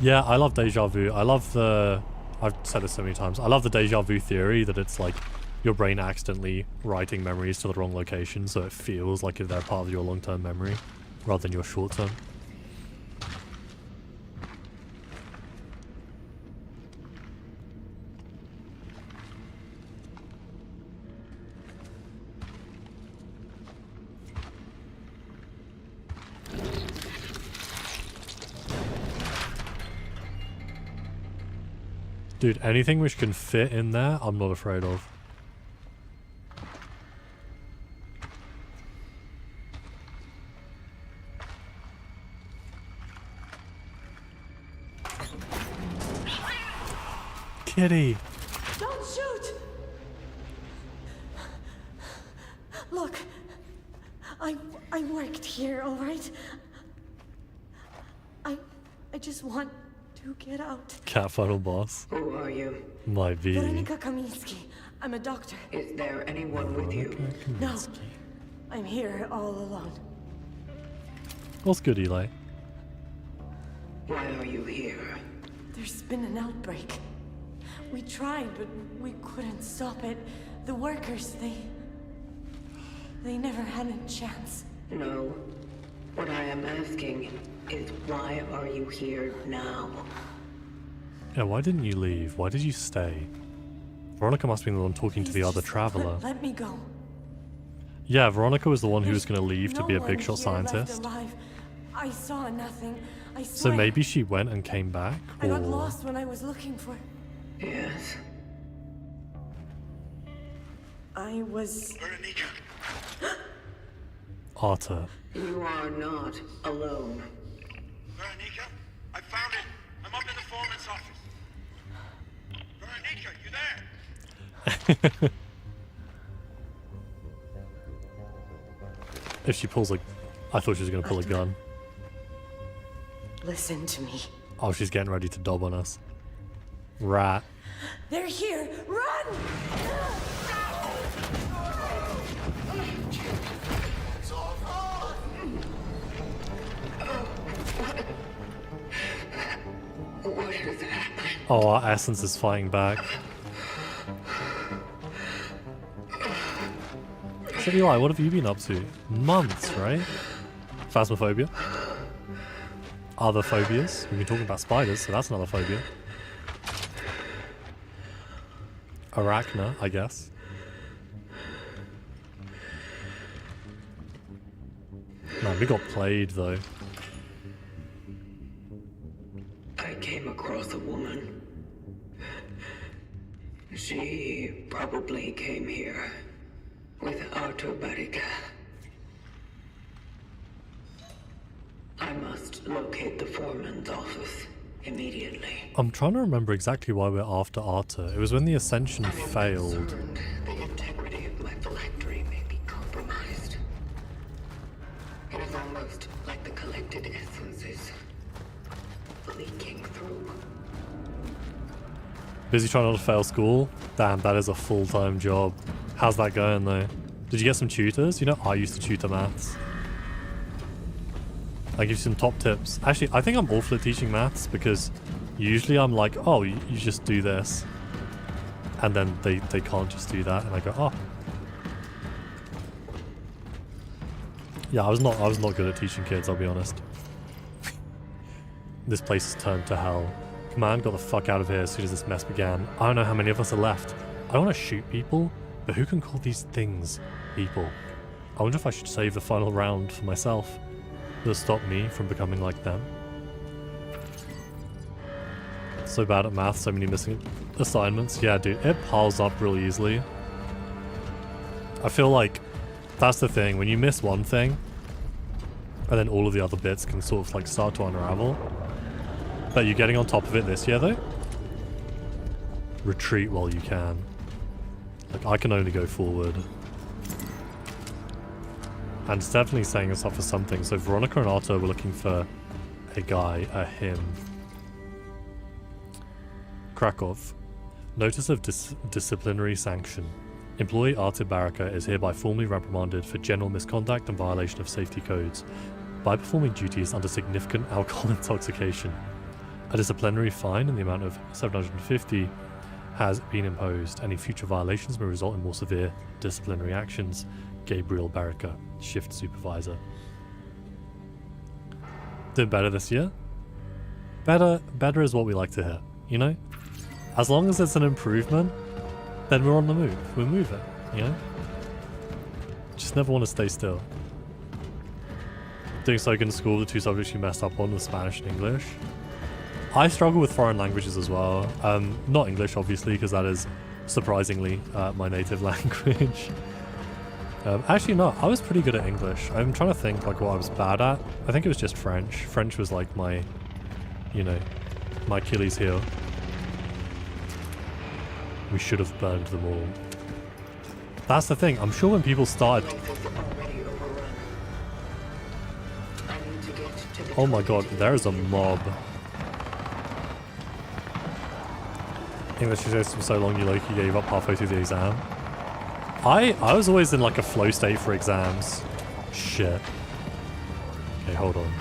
Yeah, I love deja vu. I love the... I've said this so many times. I love the deja vu theory that it's like your brain accidentally writing memories to the wrong location, so it feels like they're part of your long-term memory rather than your short-term. Dude, anything which can fit in there, I'm not afraid of. Kitty! Don't shoot! Look, I worked here, all right? I just want to get out. Cat final boss. Who are you? Might be. Veronica Kaminsky. I'm a doctor. Is there anyone with you? No, I'm here all alone. What's good, Eli? Why are you here? There's been an outbreak. We tried, but we couldn't stop it. The workers, they never had a chance. No. What I am asking is why are you here now? Yeah, why didn't you leave? Why did you stay? Veronica must have been the one talking to the other traveller. Let me go. Yeah, Veronica was the one who was going to leave to No be a one big shot here left scientist. alive. I saw nothing. I So swear. maybe she went and came back? I got Or... lost when I was looking for. Yes. I was. Veronica! Arta. You are not alone. Veronica? I found it! I'm up in the foreman's office. Veronica, you there? If she pulls a... I thought she was going to pull a gun. Listen to me. Oh, she's getting ready to dob on us. Rat. They're here. Run! What is happening? Oh, our essence is fighting back. So Eli, what have you been up to? Months, right? Phasmophobia. Other phobias. We've been talking about spiders, so that's another phobia. Arachna, I guess. Man, we got played though. I came across a woman. She probably came here with Barrica. I must locate the foreman's office immediately. I'm trying to remember exactly why we're after Arta. It was when the Ascension failed. Concerned the integrity of my phylactery may be compromised. It is almost like the collected essence is leaking through. Busy trying not to fail school? Damn, that is a full-time job. How's that going though? Did you get some tutors? You know, I used to tutor maths. I give you some top tips. Actually, I think I'm awful at teaching maths because usually I'm like, oh, you just do this. And then they can't just do that. And I go, oh. Yeah, I was not good at teaching kids, I'll be honest. This place has turned to hell. Command got the fuck out of here as soon as this mess began. I don't know how many of us are left. I don't want to shoot people, but who can call these things people? I wonder if I should save the final round for myself. That'll stop me from becoming like them. So bad at math, so many missing assignments. Yeah, dude, it piles up really easily. I feel like that's the thing. When you miss one thing, and then all of the other bits can sort of like start to unravel. But you're getting on top of it this year though. Retreat while you can. Like, I can only go forward. And it's definitely setting us up for something. So Veronica and Arto were looking for a guy, a him. Krakow. Notice of disciplinary sanction. Employee Arto Baraka is hereby formally reprimanded for general misconduct and violation of safety codes by performing duties under significant alcohol intoxication. A disciplinary fine in the amount of 750 has been imposed. Any future violations may result in more severe disciplinary actions. Gabriel Baraka, shift supervisor. Did better this year? Better is what we like to hear, you know? As long as it's an improvement, then we're on the move. We're moving, you know? Just never want to stay still. Doing so good in school, the two subjects you messed up on were Spanish and English. I struggle with foreign languages as well. Not English, obviously, because that is surprisingly my native language. Actually, no, I was pretty good at English. I'm trying to think like what I was bad at. I think it was just French. French was like my, you know, my Achilles heel. We should have burned them all. That's the thing. I'm sure when people started... Oh my god, there is a mob. English exists for so long you Loki gave up halfway through the exam. I was always in like a flow state for exams. Shit. Okay, hold on.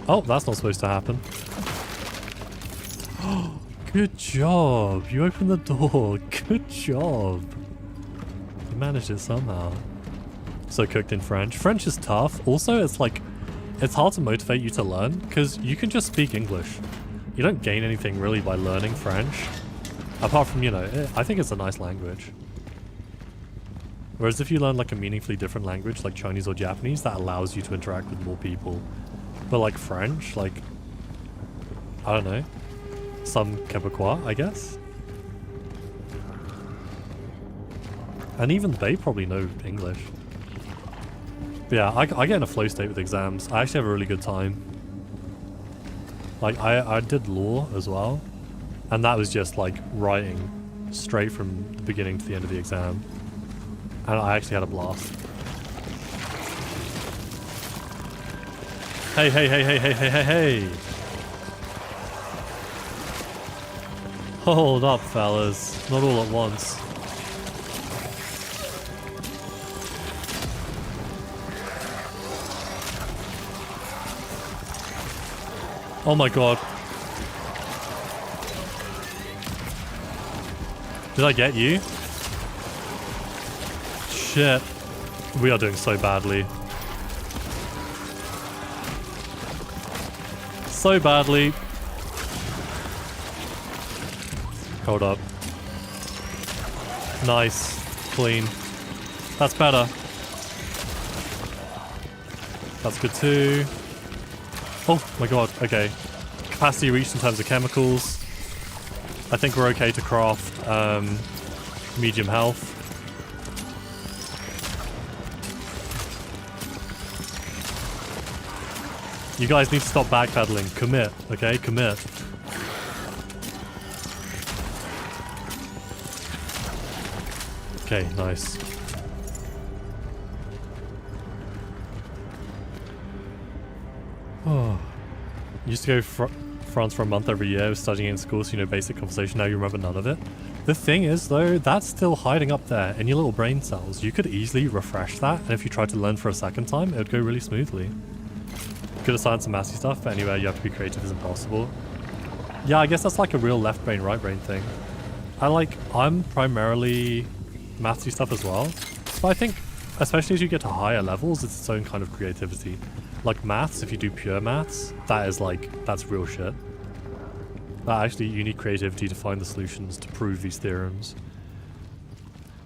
Oh, that's not supposed to happen. Good job. You opened the door. Good job. You managed it somehow. So cooked in French. French is tough. Also, it's like, it's hard to motivate you to learn because you can just speak English. You don't gain anything really by learning French. Apart from, you know, I think it's a nice language. Whereas if you learn like a meaningfully different language like Chinese or Japanese, that allows you to interact with more people. But like French, like, I don't know, some Quebecois, I guess. And even they probably know English. But yeah, I get in a flow state with exams. I actually have a really good time. Like, I did law as well. And that was just like writing straight from the beginning to the end of the exam. And I actually had a blast. Hey, hey, hey, hey, hey, hey, hey, hey. Hold up, fellas. Not all at once. Oh my god. Did I get you? Shit. We are doing so badly. So badly. Hold up. Nice. Clean. That's better. That's good too. Oh my god, okay. Capacity reached in terms of chemicals. I think we're okay to craft medium health. You guys need to stop backpedaling. Commit, okay? Commit. Okay, nice. Oh. Used to go France for a month every year. I was studying in school, so you know basic conversation. Now you remember none of it. The thing is, though, that's still hiding up there in your little brain cells. You could easily refresh that, and if you tried to learn for a second time, it would go really smoothly. Good at science and mathsy stuff, but anywhere you have to be creative is impossible. Yeah, I guess that's like a real left brain, right brain thing. I'm primarily mathsy stuff as well, but I think, especially as you get to higher levels, it's its own kind of creativity. Like maths, if you do pure maths, that's real shit. That actually, you need creativity to find the solutions to prove these theorems.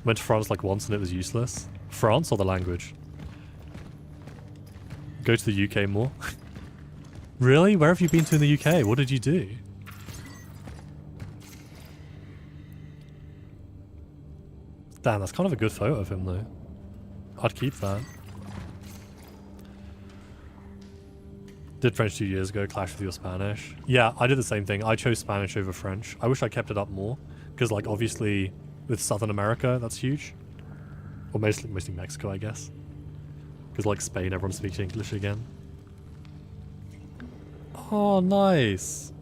Went to France like once and it was useless. France or the language? Go to the UK more. Really? Where have you been to in the UK? What did you do? Damn, that's kind of a good photo of him though. I'd keep that. Did French 2 years ago, clashed with your Spanish. Yeah, I did the same thing. I chose Spanish over French. I wish I kept it up more. Because like obviously with Southern America, that's huge. Or mostly Mexico, I guess. Because like Spain, everyone speaks English again. Oh, nice.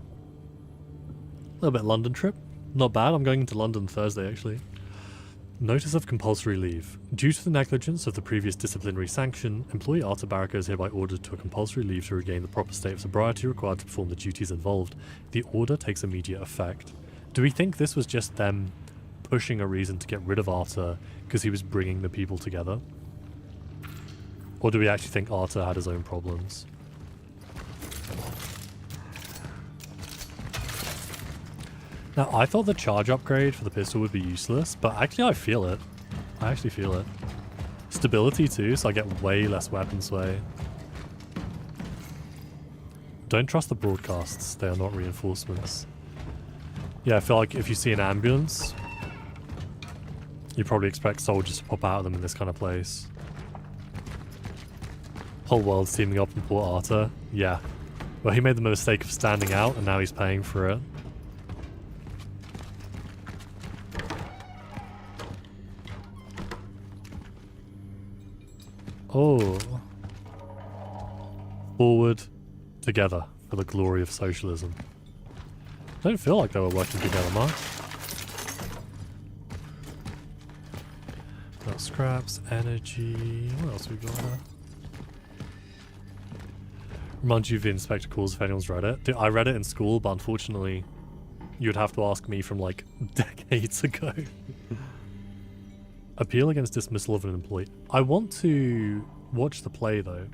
A little bit London trip. Not bad. I'm going into London Thursday, actually. Notice of compulsory leave. Due to the negligence of the previous disciplinary sanction, employee Arthur Barrico is hereby ordered to a compulsory leave to regain the proper state of sobriety required to perform the duties involved. The order takes immediate effect. Do we think this was just them pushing a reason to get rid of Arthur because he was bringing the people together? Or do we actually think Arthur had his own problems? Now, I thought the charge upgrade for the pistol would be useless, but actually I feel it. I actually feel it. Stability too, so I get way less weapon sway. Don't trust the broadcasts, they are not reinforcements. Yeah, I feel like if you see an ambulance, you probably expect soldiers to pop out of them in this kind of place. Whole world's teaming up in Port Arthur. Yeah. Well, he made the mistake of standing out, and now he's paying for it. Oh. Forward, together, for the glory of socialism. Don't feel like they were working together much. Got scraps, energy. What else we got there? Remind you of the Inspector calls if anyone's read it. Dude, I read it in school, but unfortunately, you would have to ask me from like decades ago. Appeal against dismissal of an employee. I want to watch the play though.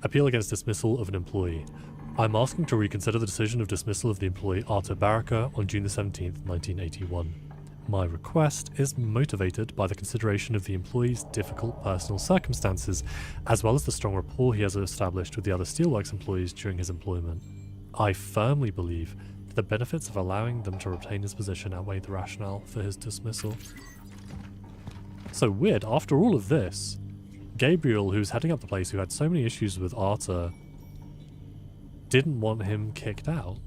Appeal against dismissal of an employee. I'm asking to reconsider the decision of dismissal of the employee Arthur Barrica on June the 17th, 1981. My request is motivated by the consideration of the employee's difficult personal circumstances, as well as the strong rapport he has established with the other Steelworks employees during his employment. I firmly believe that the benefits of allowing them to retain his position outweigh the rationale for his dismissal. So weird, after all of this, Gabriel, who's heading up the place, who had so many issues with Arthur, didn't want him kicked out.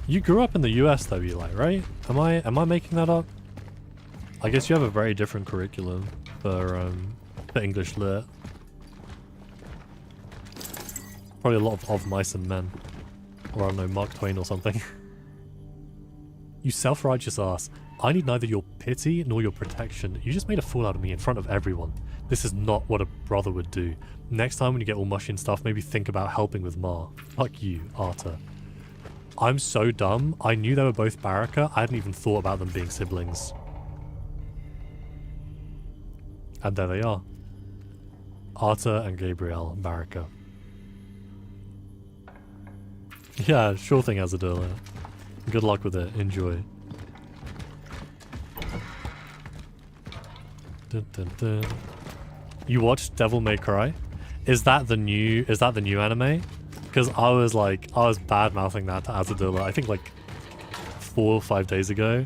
You grew up in the US though, Eli, right? Am I making that up? I guess you have a very different curriculum for English Lit. Probably a lot of mice and men. Or I don't know, Mark Twain or something. You self-righteous ass. I need neither your pity nor your protection. You just made a fool out of me in front of everyone. This is not what a brother would do. Next time when you get all mushy and stuff, maybe think about helping with Ma. Fuck you, Arthur. I'm so dumb. I knew they were both Barrica. I hadn't even thought about them being siblings. And there they are. Arthur and Gabriel Barrica. Yeah, sure thing, Azadilla. Good luck with it. Enjoy. Dun, dun, dun. You watched Devil May Cry? Is that the new anime? Because I was bad mouthing that to Azadilla, I think like 4 or 5 days ago.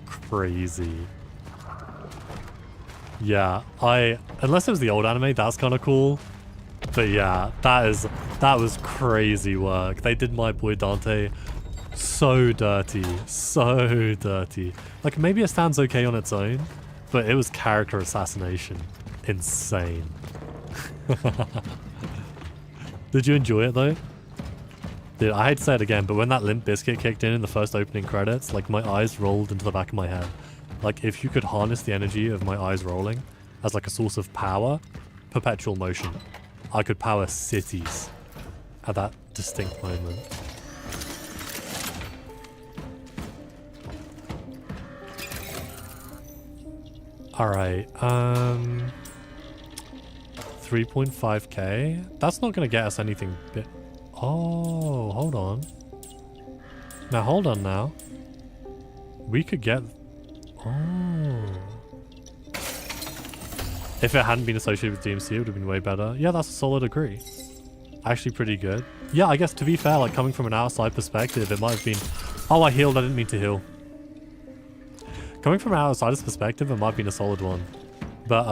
Crazy. Yeah, unless it was the old anime, that's kind of cool. But yeah, that was crazy work. They did my boy Dante so dirty, so dirty. Like maybe it stands okay on its own, but it was character assassination. Insane. Did you enjoy it though? Dude, I hate to say it again, but when that Limp Bizkit kicked in the first opening credits, like my eyes rolled into the back of my head. Like if you could harness the energy of my eyes rolling as like a source of power, perpetual motion, I could power cities at that distinct moment. Alright, 3.5k? That's not gonna get us anything bit. Oh, hold on. Now hold on now. We could get... Oh. If it hadn't been associated with DMC, it would have been way better. Yeah, that's a solid agree. Actually pretty good. Yeah, I guess to be fair, like coming from an outside perspective, it might have been... Oh, I healed, I didn't mean to heal. Coming from an outsider's perspective, it might have been a solid one. But,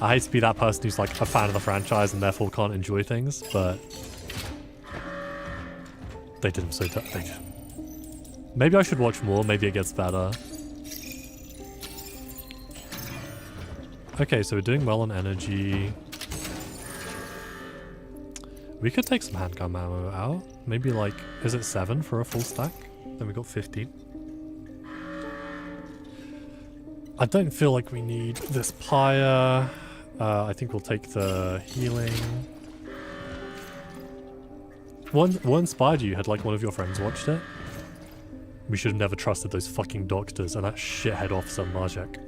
I hate to be that person who's like a fan of the franchise and therefore can't enjoy things, but... They did them so good. Maybe I should watch more, maybe it gets better. Okay, so we're doing well on energy. We could take some handgun ammo out. Maybe like, is it 7 for a full stack? Then we got 15. I don't feel like we need this pyre. I think we'll take the healing. What inspired you? Had like one of your friends watched it? We should have never trusted those fucking doctors and that shithead officer Marjek.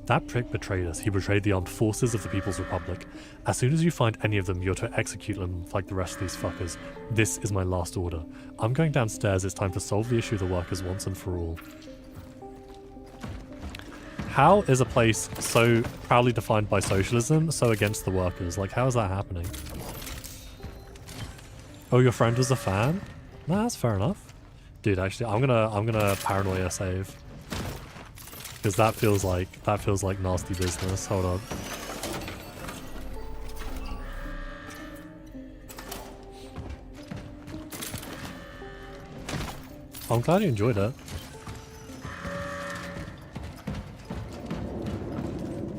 That prick betrayed us. He betrayed the armed forces of the People's Republic. As soon as you find any of them, you're to execute them like the rest of these fuckers. This is my last order. I'm going downstairs. It's time to solve the issue of the workers once and for all. How is a place so proudly defined by socialism so against the workers? Like, how is that happening? Oh, your friend was a fan? Nah, that's fair enough. Dude, actually, I'm gonna paranoia save. Because that feels like nasty business. Hold on. I'm glad you enjoyed it.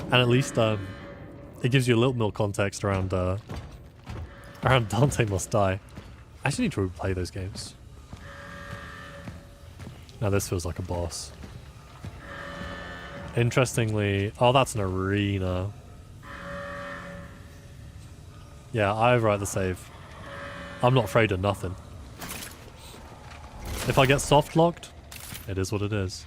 And at least it gives you a little more context around Dante Must Die. I actually need to replay those games. Now this feels like a boss. Interestingly, oh, that's an arena. Yeah, I overwrite the save. I'm not afraid of nothing. If I get soft locked, it is what it is.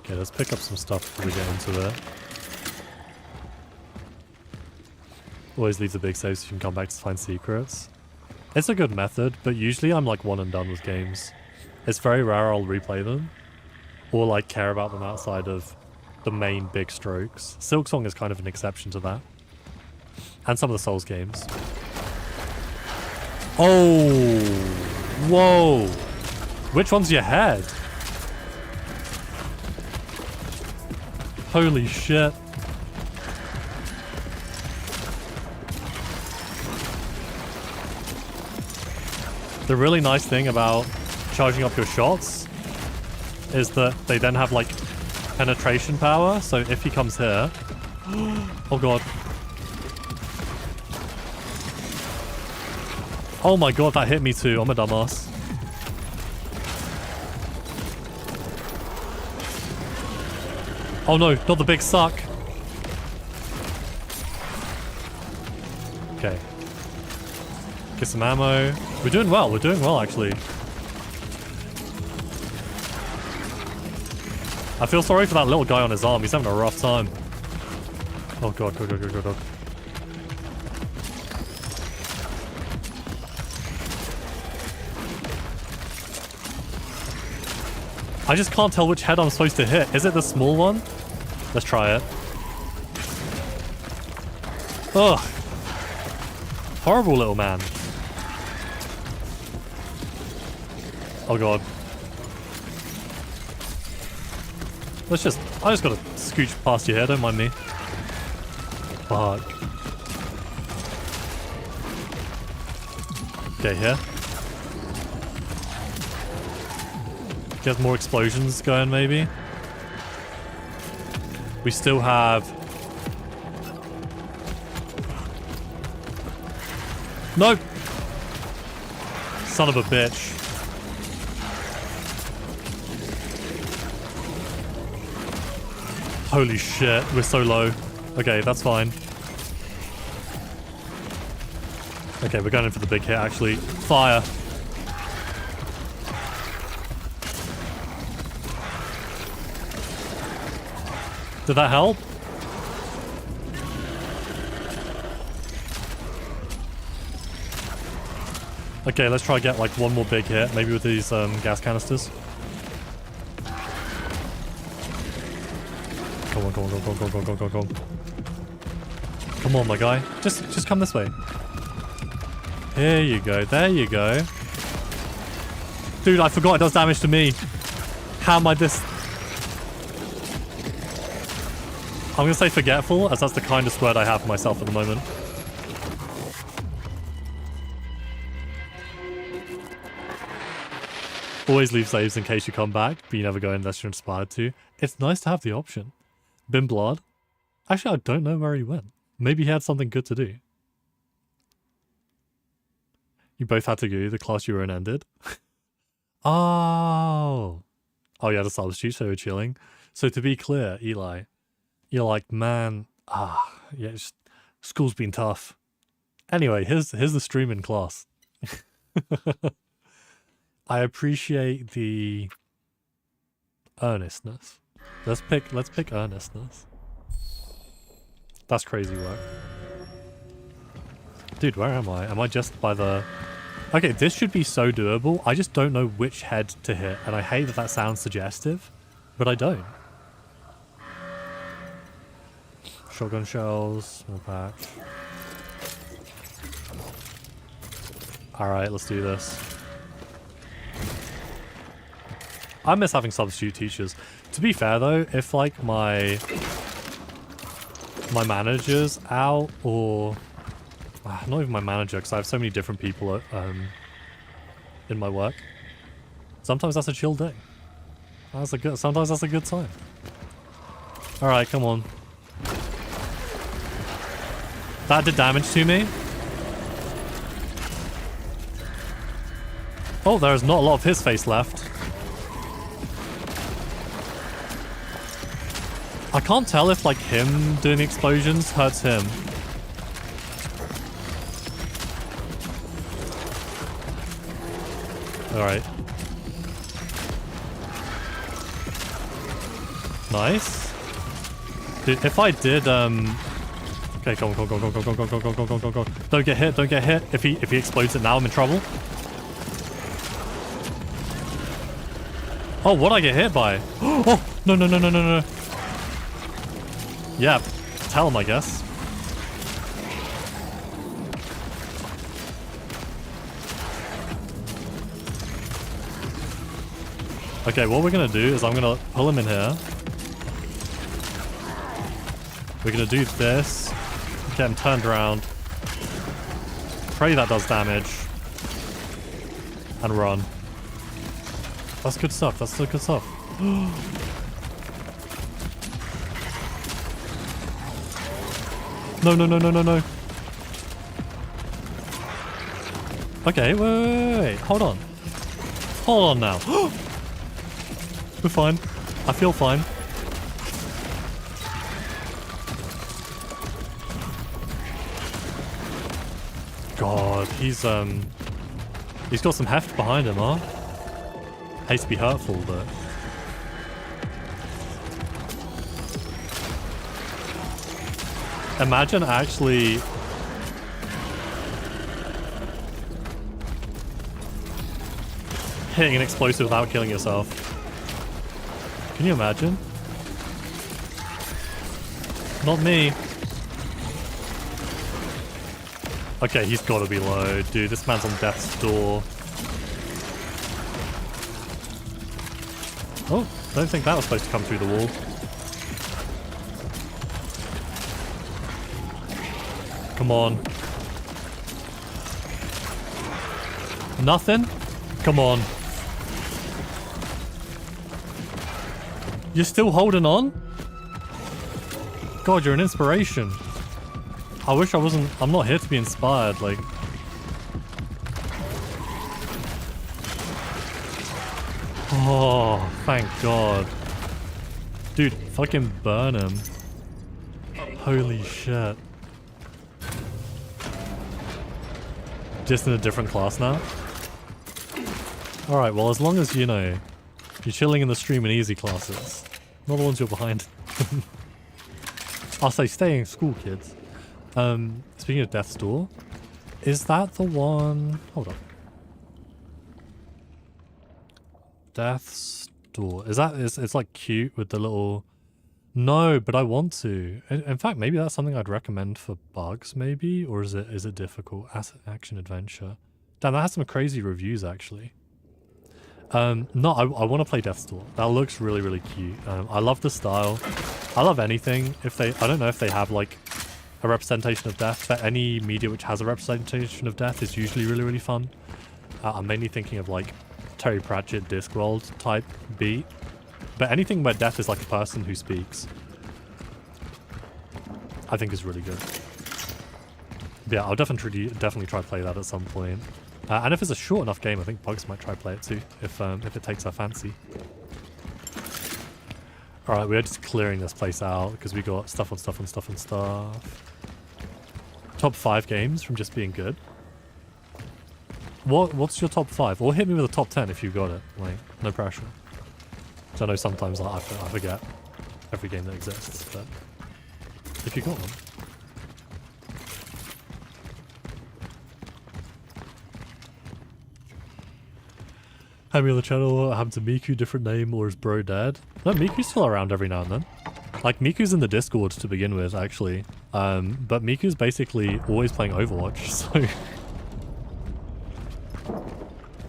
Okay, let's pick up some stuff before we get into it. Always leave the big saves so you can come back to find secrets. It's a good method, but usually I'm like one and done with games. It's very rare I'll replay them, or like care about them outside of the main big strokes. Silksong is kind of an exception to that. And some of the Souls games. Oh! Whoa! Which one's your head? Holy shit. The really nice thing about charging up your shots is that they then have like penetration power. So if he comes here, oh god. Oh my god, that hit me too. I'm a dumbass. Oh no, not the big suck. Okay. Get some ammo. We're doing well actually. I feel sorry for that little guy on his arm, he's having a rough time. Oh god, go, go, go, go, go. I just can't tell which head I'm supposed to hit. Is it the small one? Let's try it. Ugh. Horrible little man. Oh god. I just gotta scooch past your head, don't mind me. Fuck. Okay, here. Get more explosions going, maybe. We still have... No! Son of a bitch. Holy shit, we're so low. Okay, that's fine. Okay, we're going in for the big hit, actually. Fire! Did that help? Okay, let's try to get like one more big hit, maybe with these gas canisters. Come on, come on, come on, come on, come on, come on, come on. Come on, my guy. Just come this way. Here you go, there you go. Dude, I forgot it does damage to me. How am I this... I'm gonna say forgetful, as that's the kindest word I have for myself at the moment. Always leave saves in case you come back, but you never go unless you're inspired to. It's nice to have the option. Bin Blood? Actually, I don't know where he went. Maybe he had something good to do. You both had to go, the class you were in ended. Oh. Oh yeah, the substitute, so we're chilling. So to be clear, Eli, you're like, man, yeah, school's been tough. Anyway, here's the stream in class. I appreciate the earnestness. Let's pick earnestness. That's crazy work. Dude, where am I? Am I just by the... Okay, this should be so doable. I just don't know which head to hit, and I hate that sounds suggestive, but I don't. Shotgun shells, small patch. Alright, let's do this. I miss having substitute teachers. To be fair though, if like my manager's out, or not even my manager, because I have so many different people in my work. Sometimes that's a chill day. Sometimes that's a good time. Alright, come on. That did damage to me. Oh, there's not a lot of his face left. I can't tell if like him doing the explosions hurts him. Alright. Nice. Dude, if I did okay, go on, go on, go on, go on, go on, go on, go on, go on, go on, go on, go on. Don't get hit, don't get hit. If he explodes it now, I'm in trouble. Oh, what'd I get hit by? Oh, no, no, no, no, no, no. Yeah, tell him, I guess. Okay, what we're gonna do is I'm gonna pull him in here. We're gonna do this. Get him turned around. Pray that does damage. And run. That's good stuff. That's good stuff. No, no, no, no, no, no. Okay, wait. Hold on. Hold on now. We're fine. I feel fine. God, he's got some heft behind him, huh? Hates to be hurtful, but... Imagine actually... hitting an explosive without killing yourself. Can you imagine? Not me. Okay, he's gotta be low. Dude, this man's on death's door. Oh, don't think that was supposed to come through the wall. Come on. Nothing? Come on. You're still holding on? God, you're an inspiration. I wish I wasn't... I'm not here to be inspired, like... Oh, thank God. Dude, fucking burn him. Holy shit. Just in a different class now? Alright, well as long as, you know, you're chilling in the stream in easy classes. Not the ones you're behind. I'll say stay in school, kids. Speaking of Death's Door, is that the one... Hold on. Death's Door. Is that... It's like cute with the little... No, but I want to. In fact, maybe that's something I'd recommend for bugs, maybe? Or is it difficult? Action adventure. Damn, that has some crazy reviews, actually. No, I want to play Death's Door. That looks really, really cute. I love the style. I love anything. If they... I don't know if they have, like, a representation of death, but any media which has a representation of death is usually really, really fun. I'm mainly thinking of, like, Terry Pratchett, Discworld type beat. But anything where death is like a person who speaks, I think is really good. But yeah, I'll definitely try to play that at some point. And if it's a short enough game, I think Bugs might try to play it too, if it takes our fancy. Alright, we're just clearing this place out, because we got stuff on stuff on stuff on stuff. Top 5 games from just being good. What's your top 5? Or hit me with a top 10 if you got it. Like, no pressure. So I know sometimes I forget every game that exists, but if you got one. Have me on the channel, what happened to Miku, different name, or is bro dead? No, Miku's still around every now and then. Like, Miku's in the Discord to begin with, actually. But Miku's basically always playing Overwatch, so...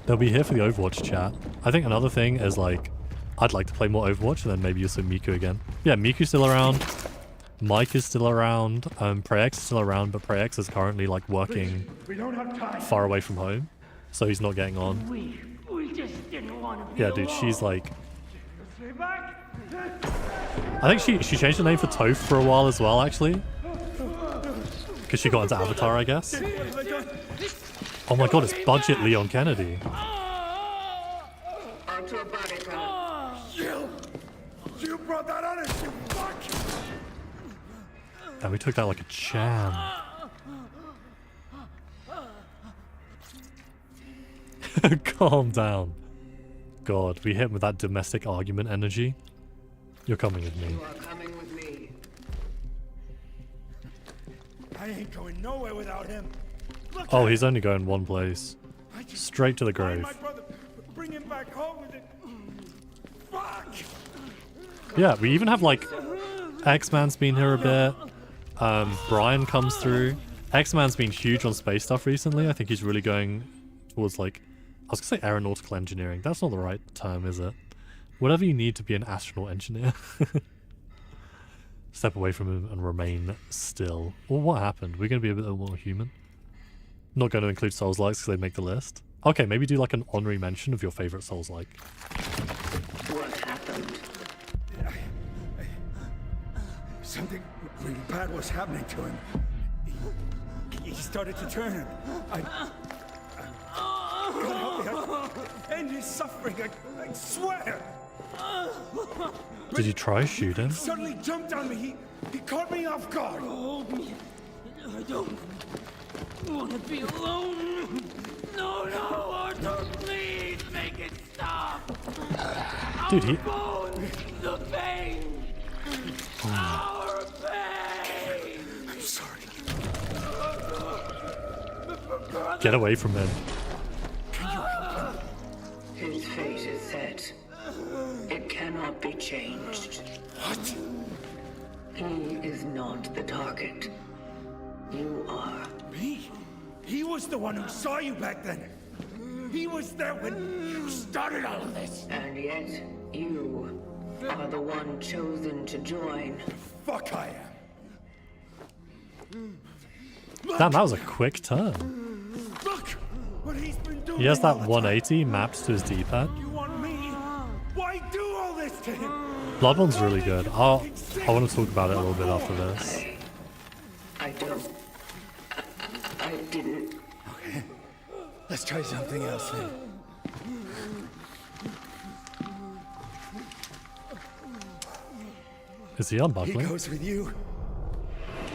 They'll be here for the Overwatch chat. I think another thing is, like, I'd like to play more Overwatch, and then maybe you'll see Miku again. Yeah, Miku's still around. Mike is still around. Prex is still around, but Prex is currently, like, working far away from home. So he's not getting on. We just didn't want to be Yeah, dude, alone. she's like... I think she changed the name for Toph for a while as well, actually. Because she got into Avatar, I guess. Oh my god, it's budget Leon Kennedy. Onto a body count. You brought that on us, you fuck! And we took that like a champ. Calm down. God, we hit him with that domestic argument energy. You're coming with me. You are coming with me. I ain't going nowhere without him. Look Oh, at he's only going one place. I just Straight to the find grave. my brother, bring him back home with it. Fuck! Yeah, we even have like X-Man's been here a bit. Brian comes through. X-Man's been huge on space stuff recently. I think he's really going towards like, I was gonna say aeronautical engineering. That's not the right term, is it? Whatever you need to be an astronaut engineer. Step away from him and remain still. Well, what happened? We're gonna be a bit more human. Not going to include Souls-likes because they make the list. Okay, maybe do like an honorary mention of your favorite Souls-like. What happened? Something really bad was happening to him. He started to turn. God help me, I end his suffering, I swear! Did you try shooting? He suddenly jumped on me, he caught me off guard. Hold me. I don't want to be alone. No, Arthur, please make it stop. Dude, he... Bones, the pain. Our pain. Get away from him. His fate is set. It cannot be changed. What? He is not the target. You are. Me? He was the one who saw you back then. He was there when you started all of this. And yet, you are the one chosen to join. Fuck I am. Damn, that was a quick turn. Look what he's been doing. He has that all the 180 mapped to his D-pad. time. You want me? Why do all this to him? Bloodborne's really good. I want to talk about it a little bit after this. I don't. I didn't. Okay. Let's try something else then. Is he He unbuckling? goes with you.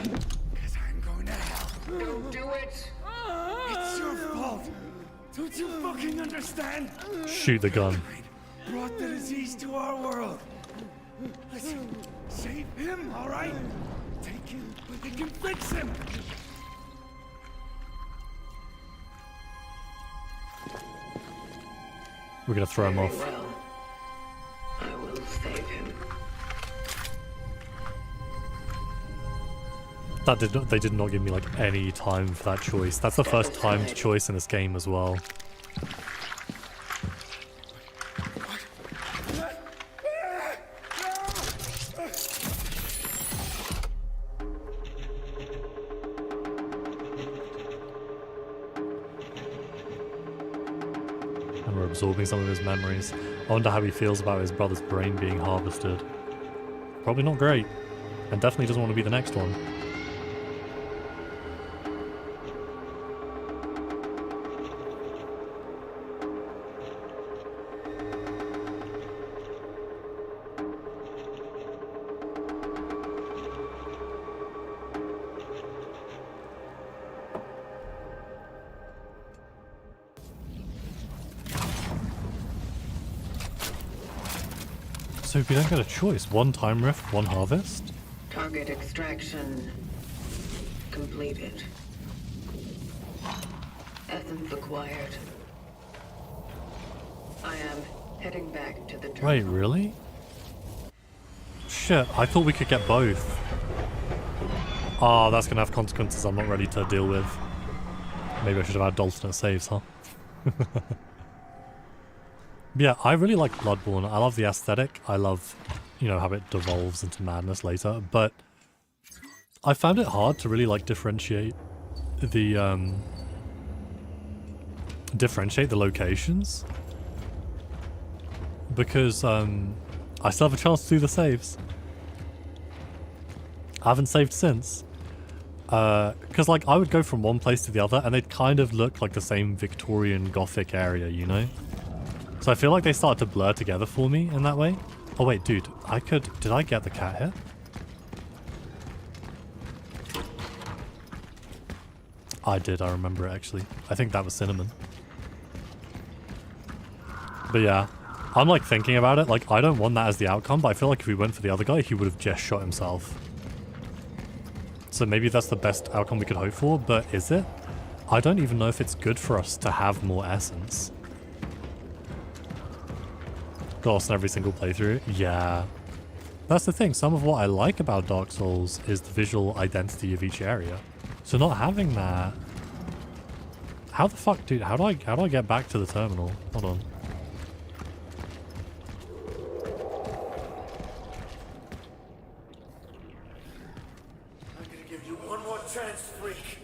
Because I'm going to hell. Don't do it! It's your fault. Don't you fucking understand? Shoot the gun. Brought the disease to our world. Listen, save him, all right? Take him, but they can fix him. We're gonna throw him Very off. well. I will save him. They did not give me like any time for that choice. That's the first timed choice in this game as well. And we're absorbing some of his memories. I wonder how he feels about his brother's brain being harvested. Probably not great. And definitely doesn't want to be the next one. So we don't get a choice. One time rift, one harvest? Target extraction completed. Essence acquired. I am heading back to the terminal. Wait, really? Shit, I thought we could get both. Oh, that's gonna have consequences I'm not ready to deal with. Maybe I should have had alternate saves, huh? Yeah, I really like Bloodborne. I love the aesthetic. I love, you know, how it devolves into madness later. But I found it hard to really like differentiate the locations, because I still have a chance to do the saves. I haven't saved since. Because like I would go from one place to the other and they'd kind of look like the same Victorian Gothic area, you know? So I feel like they started to blur together for me in that way. Oh wait, dude, did I get the cat here? I did, I remember it actually. I think that was Cinnamon. But yeah, I'm like thinking about it, like I don't want that as the outcome, but I feel like if we went for the other guy, he would have just shot himself. So maybe that's the best outcome we could hope for, but is it? I don't even know if it's good for us to have more essence. Lost in every single playthrough? Yeah. That's the thing, some of what I like about Dark Souls is the visual identity of each area. So not having that... How the fuck, dude, how do I get back to the terminal? Hold on. I'm gonna give you one more chance, freak.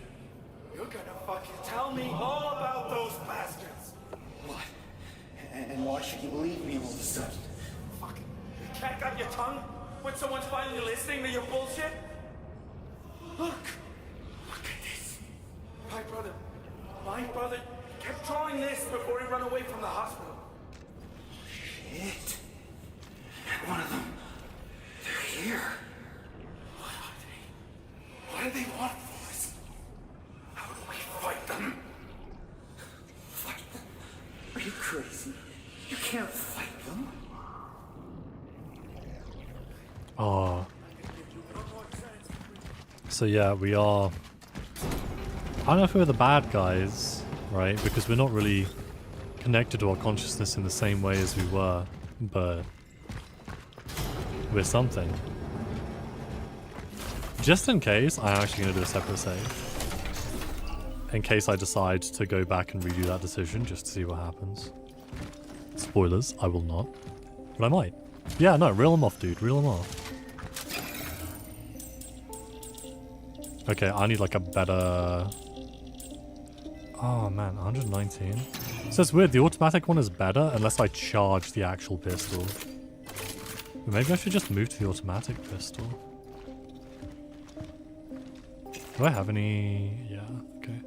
You're gonna fucking tell me all about those bastards. What? And why should you believe me all of a sudden? Fucking, you can't got your tongue when someone's finally listening to your bullshit? Look at this. My brother kept drawing this before he ran away from the hospital. Shit. One of them. They're here. What are they? What do they want from us? How do we fight them? Fight them? Are you crazy? You can't fight them. Oh. So yeah, we are I don't know if we're the bad guys, right? Because we're not really connected to our consciousness in the same way as we were, but we're something. Just in case, I'm actually going to do a separate save. In case I decide to go back and redo that decision, just to see what happens. Spoilers, I will not. But I might. Yeah, no, reel them off, dude. Reel them off. Okay, I need like a better... Oh man, 119. So it's weird, the automatic one is better unless I charge the actual pistol. Maybe I should just move to the automatic pistol. Do I have any... Yeah, okay.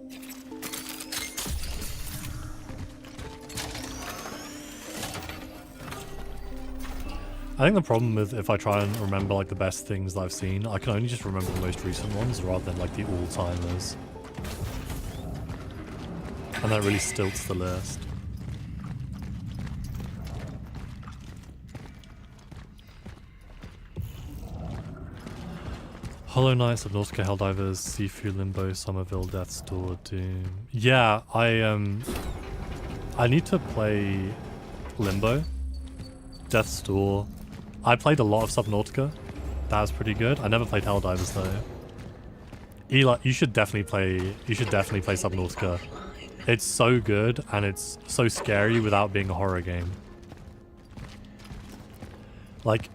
I think the problem with if I try and remember like the best things that I've seen, I can only just remember the most recent ones rather than like the all-timers. And that really stilts the list. Hollow Knight, Subnautica, Helldivers, Sifu, Limbo, Somerville, Death's Door, Doom. Yeah, I need to play Limbo, Death's Door. I played a lot of Subnautica. That was pretty good. I never played Helldivers though. Eli, you should definitely play Subnautica. It's so good and it's so scary without being a horror game. Like,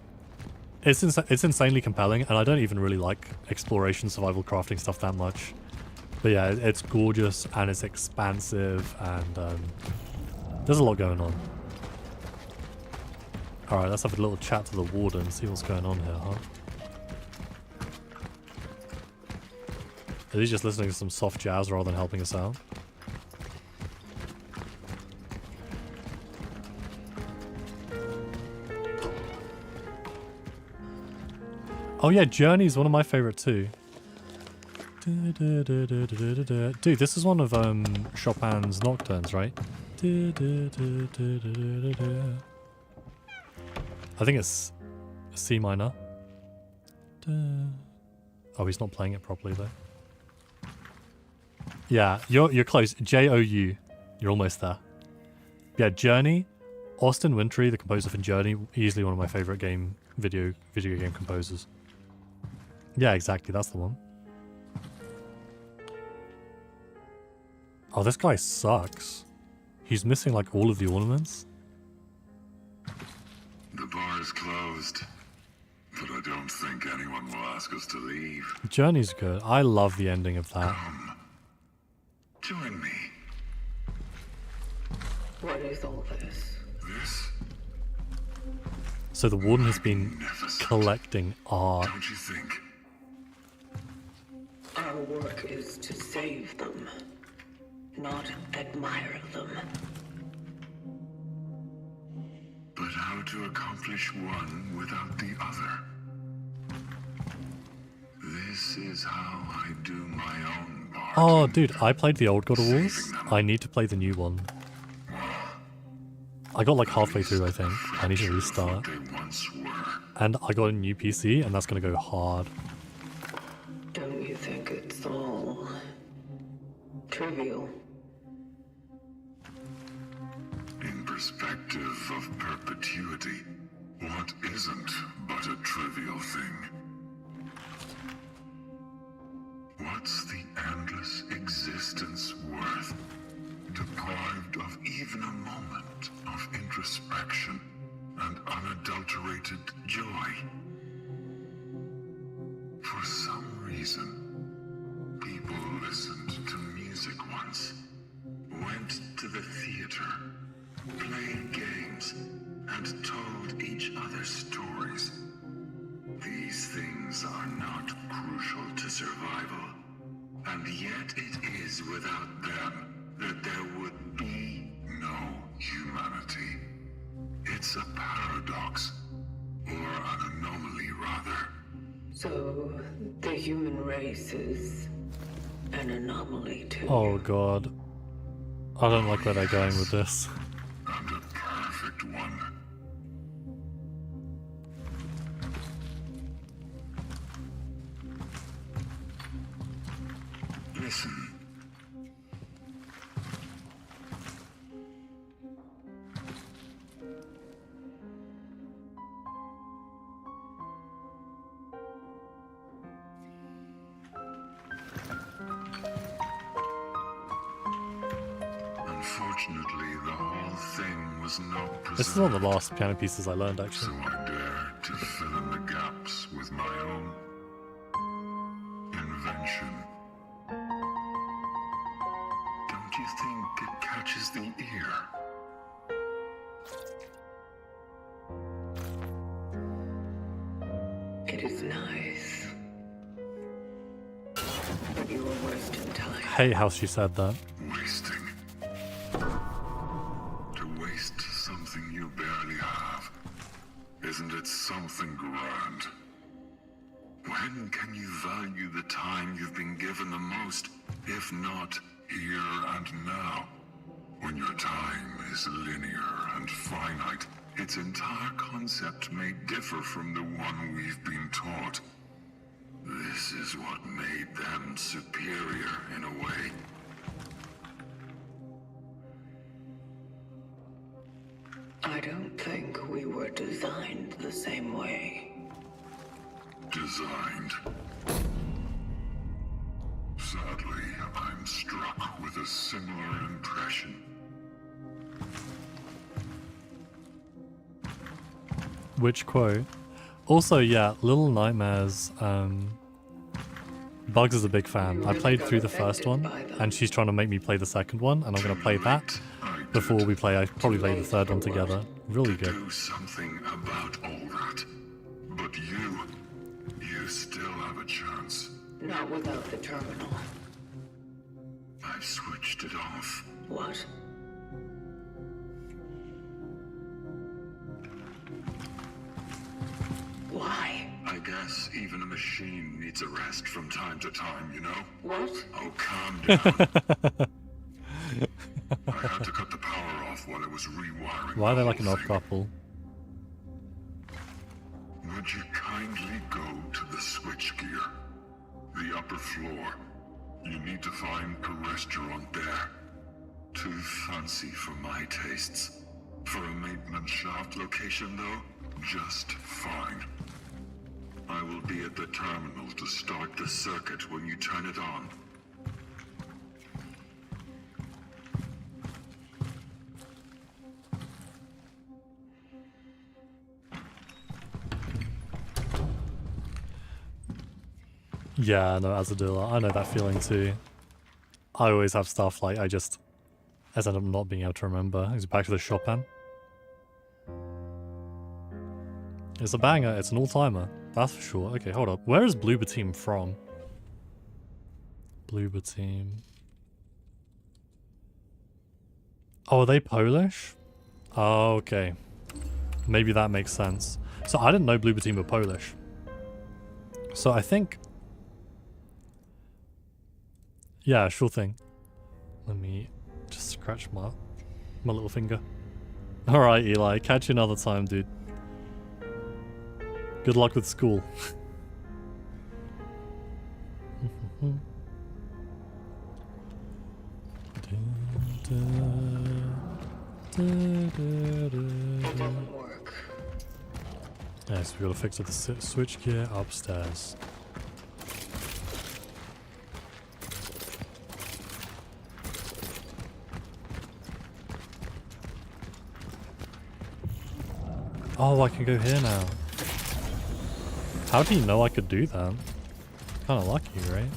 it's insanely compelling, and I don't even really like exploration, survival, crafting stuff that much. But yeah, it's gorgeous and it's expansive, and there's a lot going on. Alright, let's have a little chat to the warden, see what's going on here, huh? Is he just listening to some soft jazz rather than helping us out? Oh yeah, Journey's one of my favorite too. Dude, this is one of Chopin's nocturnes, right? I think it's C minor. Oh, he's not playing it properly though. Yeah, you're close. J-O-U. You're almost there. Yeah, Journey. Austin Wintory, the composer for Journey, easily one of my favorite video game composers. Yeah, exactly. That's the one. Oh, this guy sucks. He's missing like all of the ornaments. The bar is closed, but I don't think anyone will ask us to leave. Journey's good. I love the ending of that. Come, join me. What is all this? This, So the warden has been collecting art. don't you think? Our work is to save them, not admire them. But how to accomplish one without the other? This is how I do my own part. Oh, dude, I played the old God of Wars. I need to play the new one. I got like halfway through, I think. I need to restart. They once were. And I got a new PC, and that's gonna go hard. Don't you think it's all trivial? In perspective of perpetuity, what isn't but a trivial thing? What's the endless existence worth, deprived of even a moment of introspection and unadulterated joy? For some reason, people listened to music once, went to the theater, played games, and told each other stories. These things are not crucial to survival, and yet it is without them that there would be no humanity. It's a paradox, or an anomaly rather. So, the human race is an anomaly too. Oh god. I don't like where they're going with this. And a perfect one. Listen, Unfortunately, the whole thing was not preserved. This is one of the last piano pieces I learned, So actually. I dare to fill in the gaps with my own invention. Don't you think it catches the ear? It is nice. But you are wasting time. Hate how she said that. Wasting. To waste something you barely have. Isn't it something grand? When can you value the time you've been given the most, if not here and now? When your time is linear and finite, its entire concept may differ from the one we've been taught. This is what made them superior in a way. I don't think we were designed the same way. Designed. Sadly, I'm struck with a similar impression. Which quote? Also, yeah, Little Nightmares, Bugs is a big fan. I played through the first one, and she's trying to make me play the second one, and I'm going to play that before we play. I probably play the third one together. Really good. Do something about all that. But you still have a chance. Not without the terminal. I've switched it off. What? Why? I guess even a machine needs a rest from time to time, you know? What? Oh, calm down. I had to cut the power off while I was rewiring. Why are they the like an whole odd thing. couple? Would you kindly go to the switchgear? The upper floor. You need to find a restaurant there. Too fancy for my tastes. For a maintenance shaft location, though, just fine. I will be at the terminal to start the circuit when you turn it on. Yeah, no, as a dealer, I know that feeling too. I always have stuff like I just end up not being able to remember. Is it back to the Chopin? It's a banger, it's an all-timer, that's for sure. Okay, hold up. Where is Bloober Team from? Bloober Team. Oh, are they Polish? Oh, okay. Maybe that makes sense. So I didn't know Bloober Team were Polish. So I think... Yeah, sure thing. Let me just scratch my little finger. Alright, Eli. Catch you another time, dude. Good luck with school. It doesn't work. Yes, we gotta fix it. The switch gear upstairs. Oh, I can go here now. How do you know I could do that? Kinda lucky, right?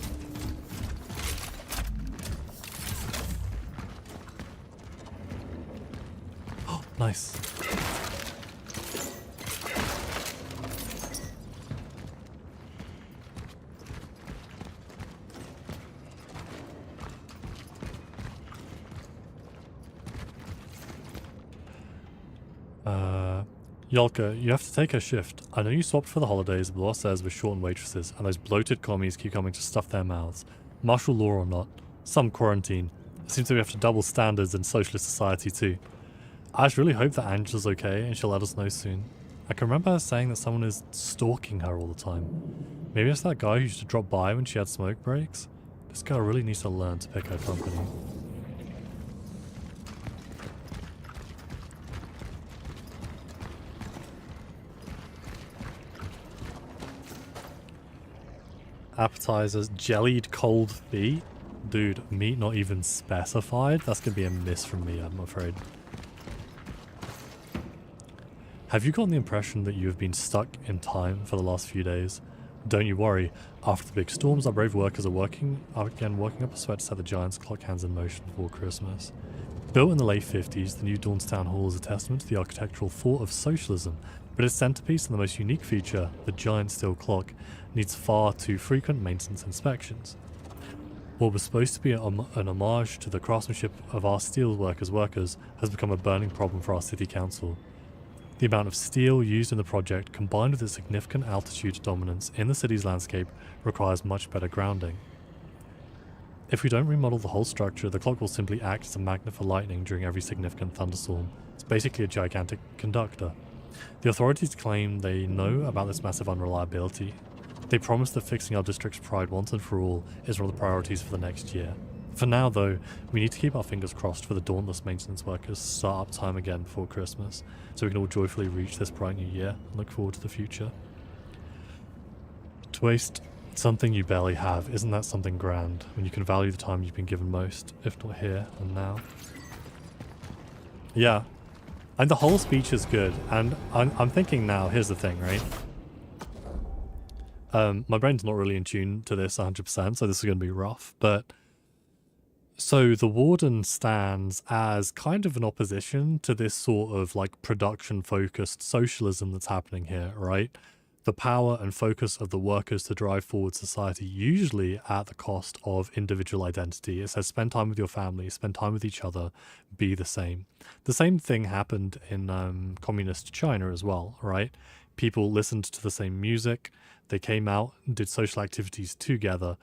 Oh, nice. Yolka, you have to take a shift. I know you swapped for the holidays, but the boss says we're short on waitresses, and those bloated commies keep coming to stuff their mouths. Martial law or not, some quarantine. It seems that we have to double standards in socialist society too. I just really hope that Angela's okay and she'll let us know soon. I can remember her saying that someone is stalking her all the time. Maybe it's that guy who used to drop by when she had smoke breaks? This girl really needs to learn to pick her company. Appetizers, jellied cold feet. Dude, meat not even specified? That's gonna be a miss from me, I'm afraid. Have you gotten the impression that you have been stuck in time for the last few days? Don't you worry. After the big storms, our brave workers are working up a sweat to set the Giants' clock hands in motion before Christmas. Built in the late 50s, the new Dawn's Town Hall is a testament to the architectural thought of socialism, but its centerpiece and the most unique feature, the giant steel clock, needs far too frequent maintenance inspections. What was supposed to be an homage to the craftsmanship of our steelworkers' workers has become a burning problem for our city council. The amount of steel used in the project, combined with its significant altitude dominance in the city's landscape, requires much better grounding. If we don't remodel the whole structure, the clock will simply act as a magnet for lightning during every significant thunderstorm. It's basically a gigantic conductor. The authorities claim they know about this massive unreliability. They promise that fixing our district's pride once and for all is one of the priorities for the next year. For now, though, we need to keep our fingers crossed for the dauntless maintenance workers to start up time again before Christmas, so we can all joyfully reach this bright new year and look forward to the future. To waste something you barely have, isn't that something grand, when you can value the time you've been given most, if not here and now? Yeah, and the whole speech is good, and I'm thinking now, here's the thing, right? My brain's not really in tune to this 100%, so this is going to be rough, but... So the Warden stands as kind of an opposition to this sort of like production-focused socialism that's happening here, right? The power and focus of the workers to drive forward society, usually at the cost of individual identity. It says spend time with your family, spend time with each other, be the same. The same thing happened in communist China as well, right? People listened to the same music, they came out and did social activities together,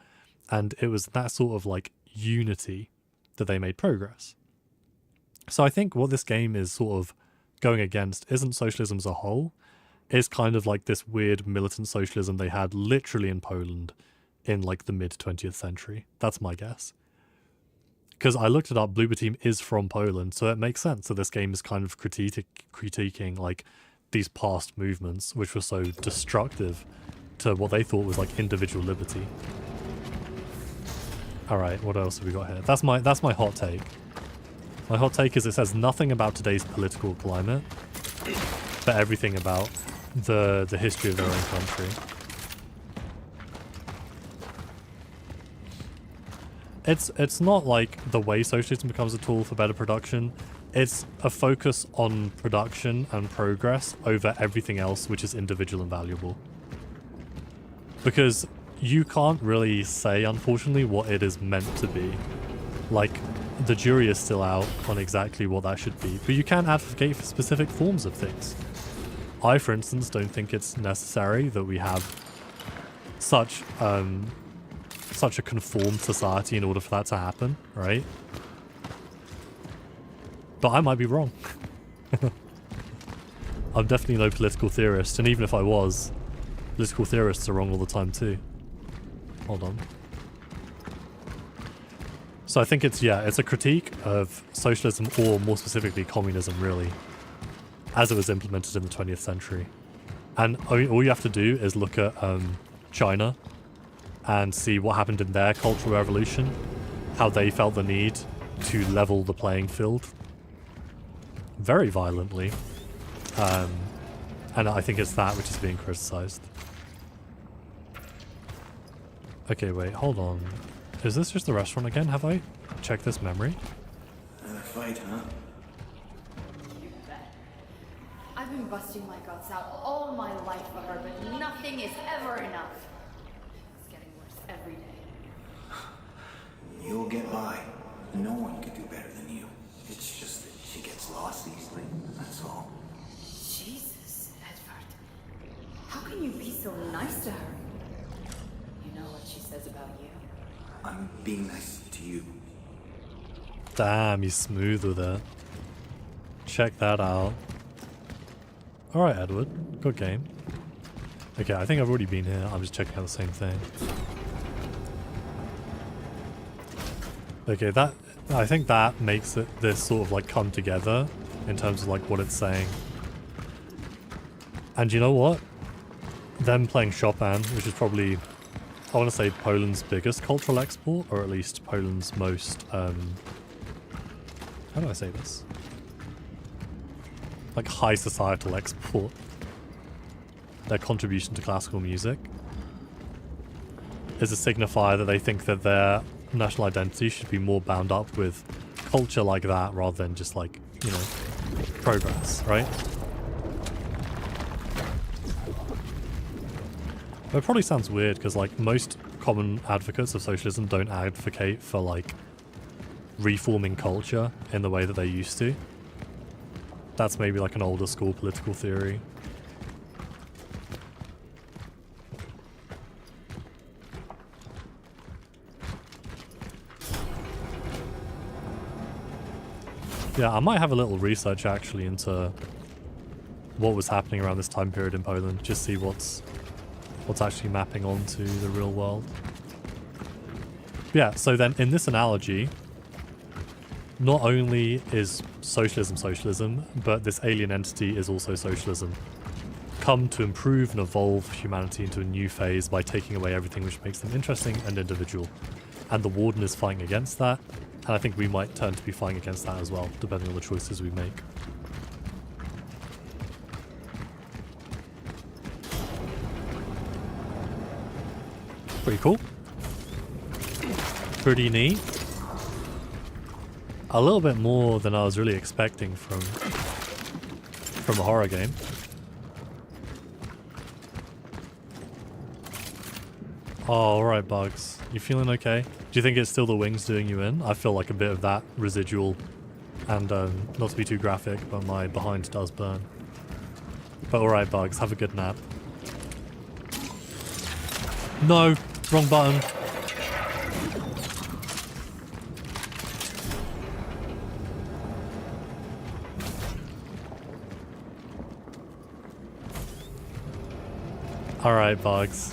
and it was that sort of like unity that they made progress. So I think what this game is sort of going against isn't socialism as a whole. It's kind of like this weird militant socialism they had literally in Poland in like the mid-20th century. That's my guess. Because I looked it up, Bloober Team is from Poland, so it makes sense that this game is kind of critiquing like these past movements which were so destructive to what they thought was like individual liberty. Alright, what else have we got here? That's my hot take. My hot take is it says nothing about today's political climate, but everything about the history of their own country. It's not like the way socialism becomes a tool for better production. It's a focus on production and progress over everything else which is individual and valuable. Because you can't really say, unfortunately, what it is meant to be. Like, the jury is still out on exactly what that should be, but you can advocate for specific forms of things. I, for instance, don't think it's necessary that we have such a conformed society in order for that to happen, right? But I might be wrong. I'm definitely no political theorist, and even if I was, political theorists are wrong all the time too. Hold on. So I think it's a critique of socialism, or more specifically communism, really, as it was implemented in the 20th century. And I mean, all you have to do is look at China and see what happened in their cultural revolution, how they felt the need to level the playing field very violently. And I think it's that which is being criticized. Okay, wait, hold on. Is this just the restaurant again? Have I checked this memory? Another fight, huh? You bet. I've been busting my guts out all my life for her, but nothing is ever enough. It's getting worse every day. You'll get by. No one can do better than you. It's just that she gets lost easily, that's all. Jesus, Edward. How can you be so nice to her? You know what she says about you? I'm being nice to you. Damn, he's smooth with it. Check that out. Alright, Edward. Good game. Okay, I think I've already been here. I'm just checking out the same thing. Okay, I think that makes this sort of like come together in terms of like what it's saying. And you know what? Them playing Chopin, which is probably I want to say Poland's biggest cultural export, or at least Poland's most, how do I say this? Like high societal export. Their contribution to classical music is a signifier that they think that their national identity should be more bound up with culture like that rather than just like, you know, progress, right? It probably sounds weird because like most common advocates of socialism don't advocate for like reforming culture in the way that they used to. That's maybe like an older school political theory. Yeah, I might have a little research actually into what was happening around this time period in Poland, just see what's actually mapping onto the real world. Yeah, so then in this analogy, not only is socialism, but this alien entity is also socialism. Come to improve and evolve humanity into a new phase by taking away everything which makes them interesting and individual. And the Warden is fighting against that, and I think we might turn to be fighting against that as well, depending on the choices we make. Pretty cool. Pretty neat. A little bit more than I was really expecting from a horror game. Oh, alright, Bugs. You feeling okay? Do you think it's still the wings doing you in? I feel like a bit of that residual. And not to be too graphic, but my behind does burn. But alright, Bugs. Have a good nap. No! Wrong button. Alright, Bugs.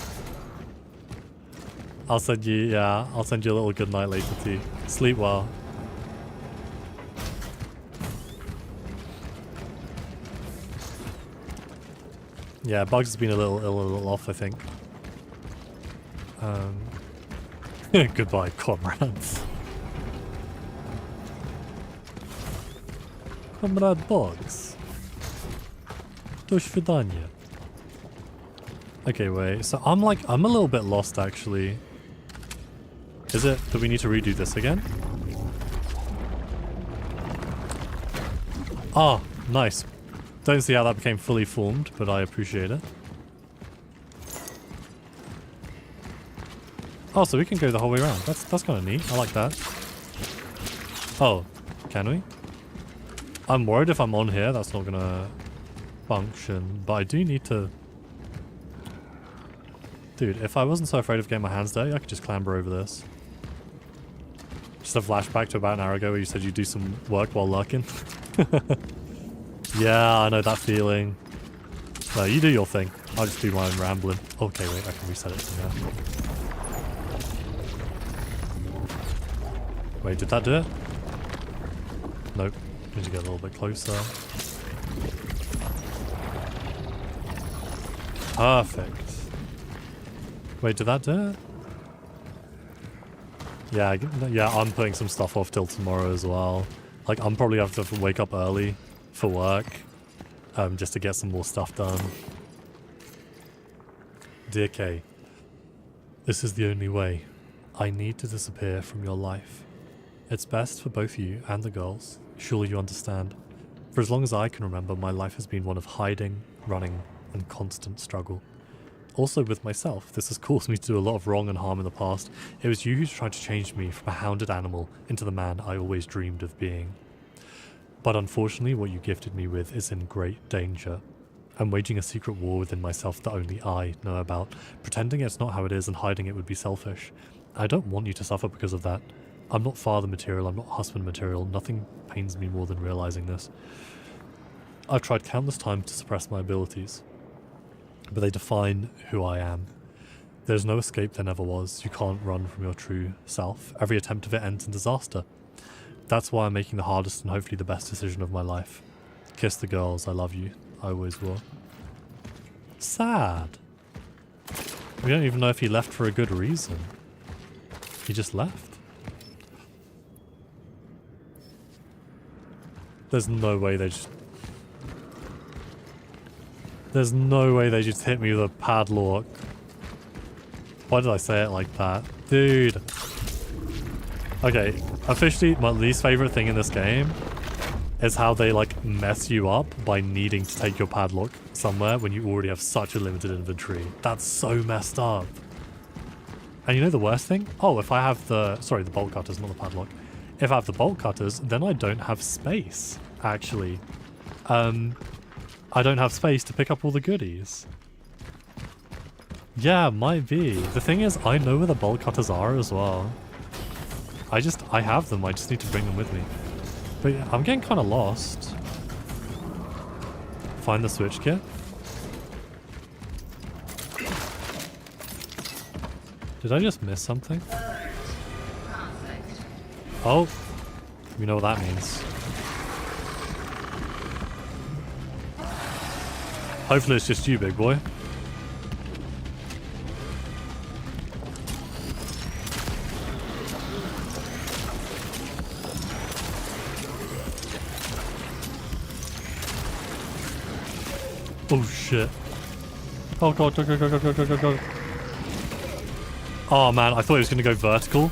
I'll send you a little good night later too. Sleep well. Yeah, Bugs has been a little off, I think. Goodbye, comrades. Comrade Bugs. Do świdania. Okay, wait. So I'm a little bit lost actually. Is it that we need to redo this again? Ah, nice. Don't see how that became fully formed, but I appreciate it. Oh, so we can go the whole way around. That's kind of neat. I like that. Oh, can we? I'm worried if I'm on here, that's not gonna function. But I do need to... Dude, if I wasn't so afraid of getting my hands dirty, I could just clamber over this. Just a flashback to about an hour ago where you said you'd do some work while lurking. Yeah, I know that feeling. No, you do your thing. I'll just do my own rambling. Okay, wait, I can reset it from here. Wait, did that do it? Nope. Need to get a little bit closer. Perfect. Wait, did that do it? Yeah, I'm putting some stuff off till tomorrow as well. Like, I'm probably have to wake up early for work, just to get some more stuff done. Dear Kay, this is the only way. I need to disappear from your life. It's best for both you and the girls. Surely you understand. For as long as I can remember, my life has been one of hiding, running, and constant struggle. Also with myself, this has caused me to do a lot of wrong and harm in the past. It was you who tried to change me from a hounded animal into the man I always dreamed of being. But unfortunately, what you gifted me with is in great danger. I'm waging a secret war within myself that only I know about. Pretending it's not how it is and hiding it would be selfish. I don't want you to suffer because of that. I'm not father material, I'm not husband material. Nothing pains me more than realizing this. I've tried countless times to suppress my abilities, but they define who I am. There's no escape there never was. You can't run from your true self. Every attempt of it ends in disaster. That's why I'm making the hardest and hopefully the best decision of my life. Kiss the girls, I love you. I always will. Sad. We don't even know if he left for a good reason. He just left. There's no way they just... There's no way they just hit me with a padlock. Why did I say it like that? Dude. Okay, officially my least favorite thing in this game is how they like mess you up by needing to take your padlock somewhere when you already have such a limited inventory. That's so messed up. And you know the worst thing? Oh, if I have the... Sorry, the bolt cutters, not the padlock. If I have the bolt cutters, then I don't have space, actually. I don't have space to pick up all the goodies. Yeah, might be. The thing is, I know where the bolt cutters are as well. I have them, I just need to bring them with me. But yeah, I'm getting kind of lost. Find the switch kit. Did I just miss something? Oh, you know what that means. Hopefully it's just you, big boy. Oh shit. Oh god, go, go, go, go, go, go, go, go. Oh man, I thought it was gonna go vertical.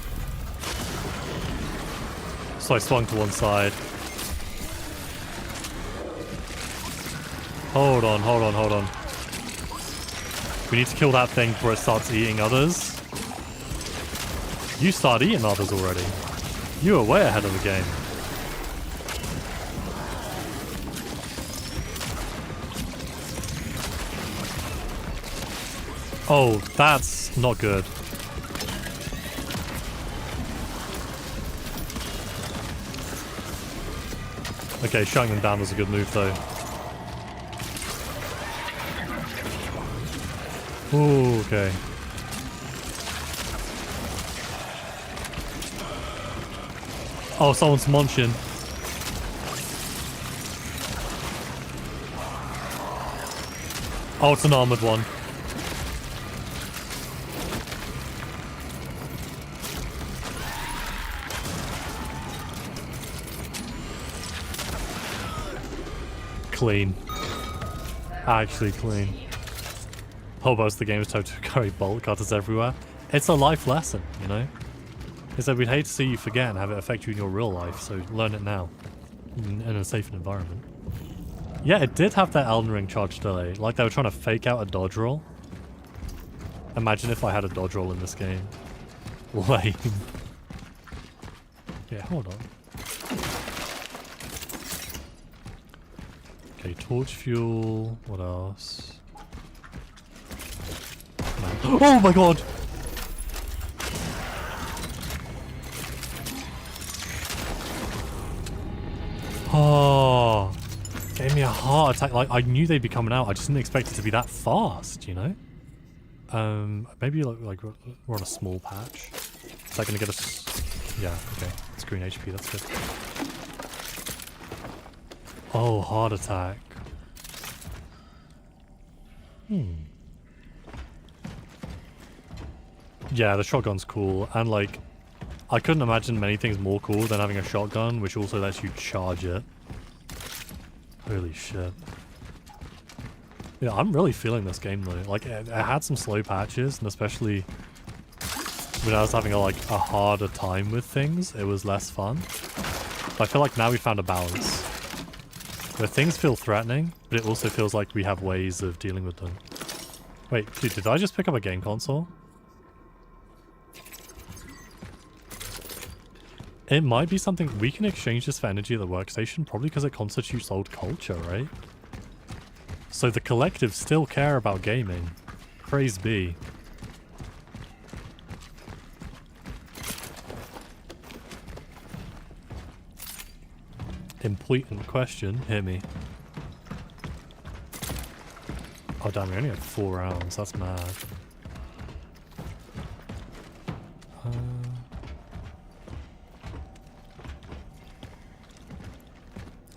So I swung to one side. Hold on, hold on, hold on. We need to kill that thing before it starts eating others. You start eating others already. You are way ahead of the game. Oh, that's not good. Okay, shutting them down was a good move though. Ooh, okay. Oh, someone's munching. Oh, it's an armored one. Clean. Actually clean. Whole most of the game is told to carry bolt cutters everywhere. It's a life lesson, you know? Is that we'd hate to see you forget and have it affect you in your real life, so learn it now. In a safe environment. Yeah, it did have that Elden Ring charge delay. Like they were trying to fake out a dodge roll. Imagine if I had a dodge roll in this game. Lame. Yeah, hold on. Okay, torch fuel. What else? No. Oh my god! Oh, gave me a heart attack. Like, I knew they'd be coming out. I just didn't expect it to be that fast, you know? Maybe like we're on a small patch. Is that gonna get us? Yeah, okay. It's green HP, that's good. Oh, heart attack. Yeah, the shotgun's cool, and like, I couldn't imagine many things more cool than having a shotgun, which also lets you charge it. Holy shit. Yeah, I'm really feeling this game though. Like, it had some slow patches, and especially when I was having a harder time with things, it was less fun. But I feel like now we found a balance. Where things feel threatening, but it also feels like we have ways of dealing with them. Wait, dude, did I just pick up a game console? It might be something we can exchange this for energy at the workstation, probably because it constitutes old culture, right? So the collective still care about gaming. Praise be. Important question, hit me. Oh damn, we only had 4 rounds, that's mad.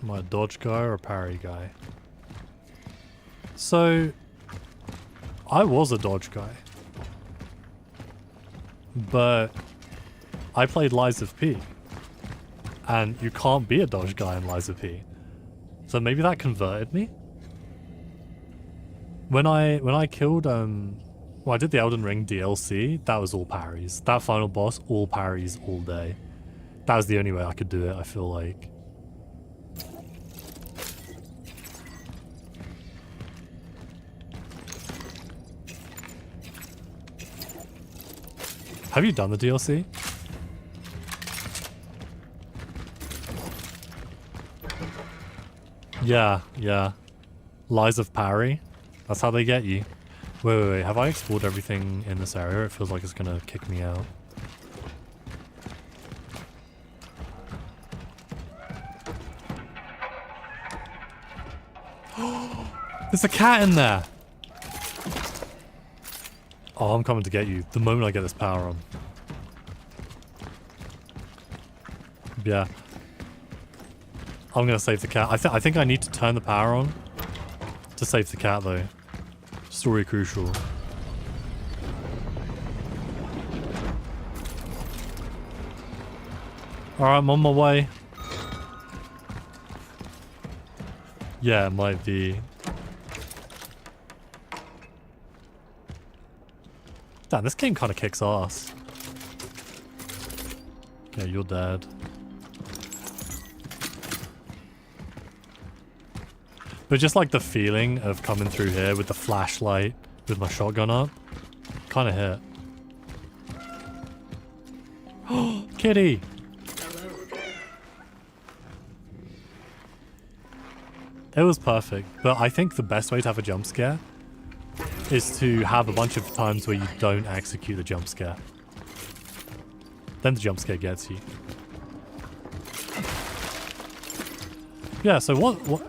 Am I a dodge guy or a parry guy? So, I was a dodge guy. but I played Lies of P. And you can't be a dodge guy in Lies of P. So maybe that converted me? When I killed well, I did the Elden Ring DLC, that was all parries. That final boss, all parries all day. That was the only way I could do it, I feel like. Have you done the DLC? Yeah, yeah. Lies of Parry. That's how they get you. Wait. Have I explored everything in this area? It feels like it's gonna kick me out. There's a cat in there! Oh, I'm coming to get you the moment I get this power on. Yeah. I'm gonna save the cat. I think I need to turn the power on to save the cat though. Story crucial. Alright, I'm on my way. Yeah, it might be. Damn, this game kind of kicks ass. Okay, you're dead. But just like the feeling of coming through here with the flashlight, with my shotgun up, kind of hit. Oh, kitty! It was perfect, but I think the best way to have a jump scare is to have a bunch of times where you don't execute the jump scare. Then the jump scare gets you. Yeah, so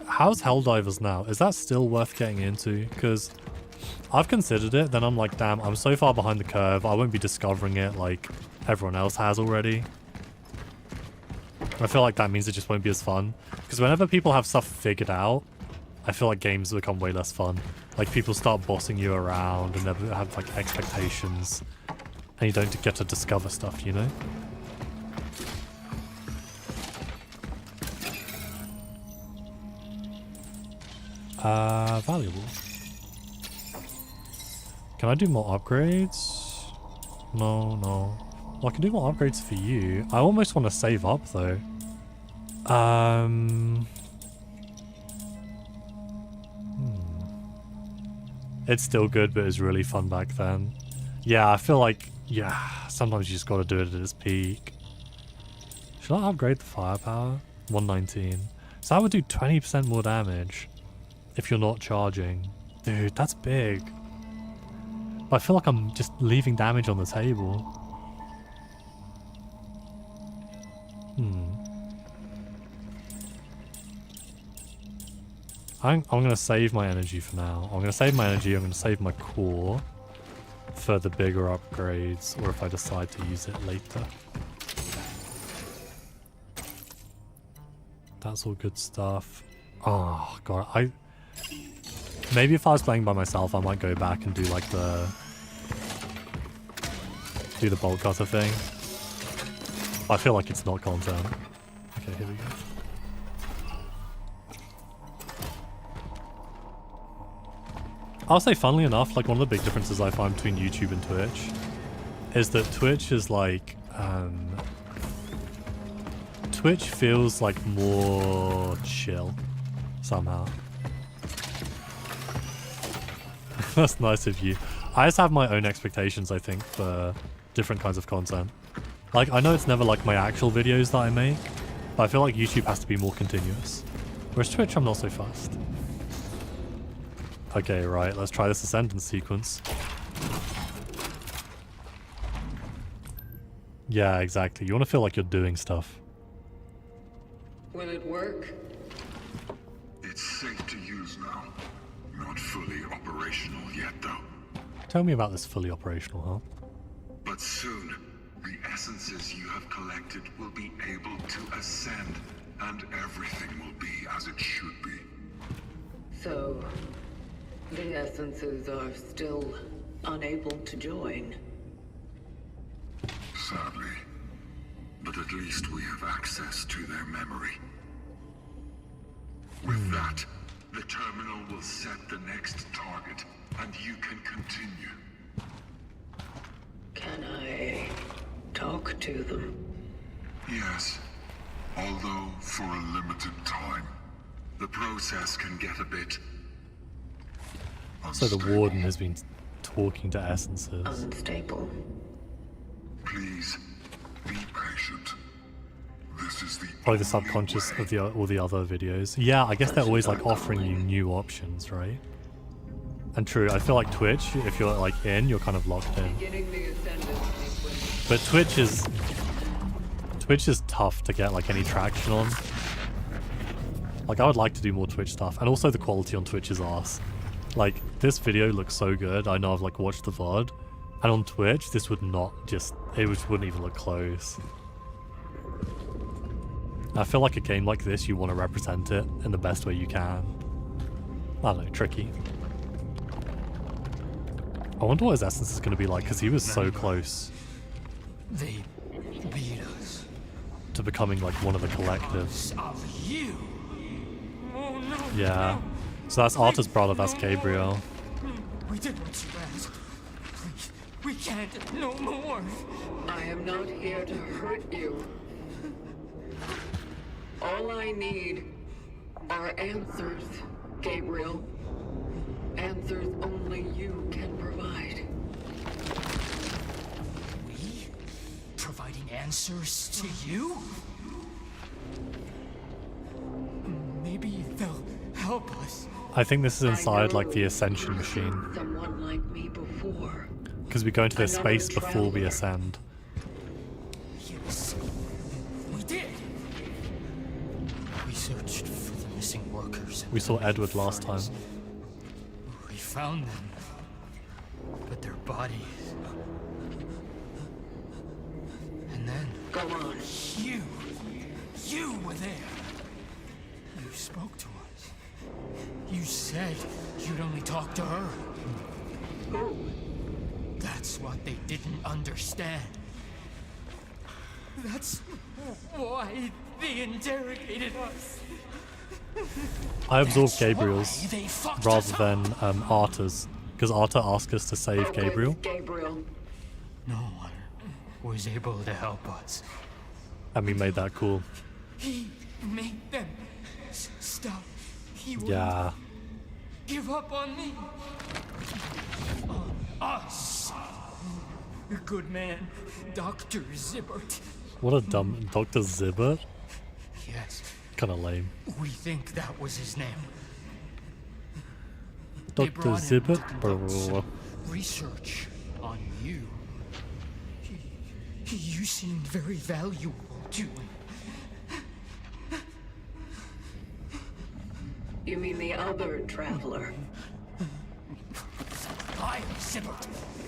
how's Helldivers now? Is that still worth getting into? Because I've considered it, then I'm like, damn, I'm so far behind the curve, I won't be discovering it like everyone else has already. I feel like that means it just won't be as fun. Because whenever people have stuff figured out, I feel like games become way less fun. Like people start bossing you around and never have like expectations. And you don't get to discover stuff, you know? Valuable. Can I do more upgrades? No. Well, I can do more upgrades for you. I almost want to save up though. It's still good, but it was really fun back then. Yeah, I feel like, yeah, sometimes you just gotta do it at its peak. Should I upgrade the firepower? 119. So that would do 20% more damage if you're not charging. Dude, that's big. But I feel like I'm just leaving damage on the table. I'm going to save my energy for now. I'm going to save my energy, I'm going to save my core for the bigger upgrades, or if I decide to use it later. That's all good stuff. Oh god, maybe if I was playing by myself, I might go back and do like the bolt cutter thing. I feel like it's not content. Okay, here we go. I'll say, funnily enough, like one of the big differences I find between YouTube and Twitch is that Twitch is like, Twitch feels like more chill somehow. That's nice of you. I just have my own expectations, I think, for different kinds of content. Like, I know it's never like my actual videos that I make, but I feel like YouTube has to be more continuous. Whereas Twitch, I'm not so fast. Okay, right, let's try this ascendance sequence. Yeah, exactly. You want to feel like you're doing stuff. Will it work? It's safe to use now. Not fully operational yet, though. Tell me about this fully operational, huh? But soon, the essences you have collected will be able to ascend, and everything will be as it should be. So, the essences are still unable to join. sadly. But at least we have access to their memory. With that, the terminal will set the next target, and you can continue. Can I talk to them? Yes, although for a limited time. The process can get a bit So the warden has been talking to essences. Unstable. Please, be patient. This is the Probably the only subconscious way. of all the other videos. Yeah, I guess they're always like offering you new options, right? And true, I feel like Twitch, if you're like in, you're kind of locked in. But Twitch is tough to get like any traction on. Like I would like to do more Twitch stuff, and also the quality on Twitch is arse. Like this video looks so good. I know I've like watched the VOD, and on Twitch this would not just, wouldn't even look close. I feel like a game like this, you want to represent it in the best way you can. I don't know, tricky. I wonder what his essence is going to be like, because he was so close They beat us. to becoming like one of the collective. Of you. Oh no. Yeah. So that's Arta's brother, that's Gabriel. We did what you asked. Please, we can't no more. I am not here to hurt you. All I need are answers, Gabriel. Answers only you can provide. We? Providing answers to you? Maybe they'll help us. I think this is inside I like the know ascension you've machine. seen someone like me before. Because we go into this Another space before we traveler. ascend. Yes, we did. We searched for the missing workers. We saw Edward last time. We found them, but their bodies. And then Go on. you were there. You spoke to us. You said you'd only talk to her. Who? That's what they didn't understand. That's why they interrogated us. I absorbed That's Gabriel's why they fucked rather us up. than Arta's. Because Arta asked us to save Focus, Gabriel. Gabriel. No one was able to help us. And we made that cool. He made them stop. He would Yeah. give up on me. On us. A good man, Dr. Zibbert. What a dumb Dr. Zibbert. Yes, Kind of lame. we think that was his name. They Dr. brought him to Zibbert? conduct Brr. research on you. You seemed very valuable to him. You mean the other traveler? I am Zibbert.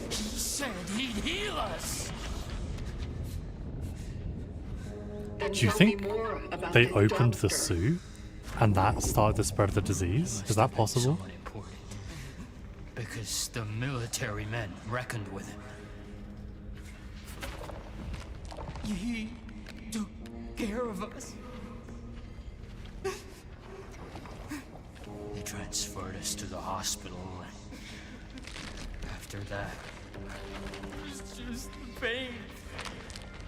He said he'd heal us. Then Do you tell me think more about they this opened the doctor. zoo and that started the spread of the disease? Is that possible? Someone important. Because the military men reckoned with him. He took care of us. They transferred us to the hospital, and after that, it was just pain.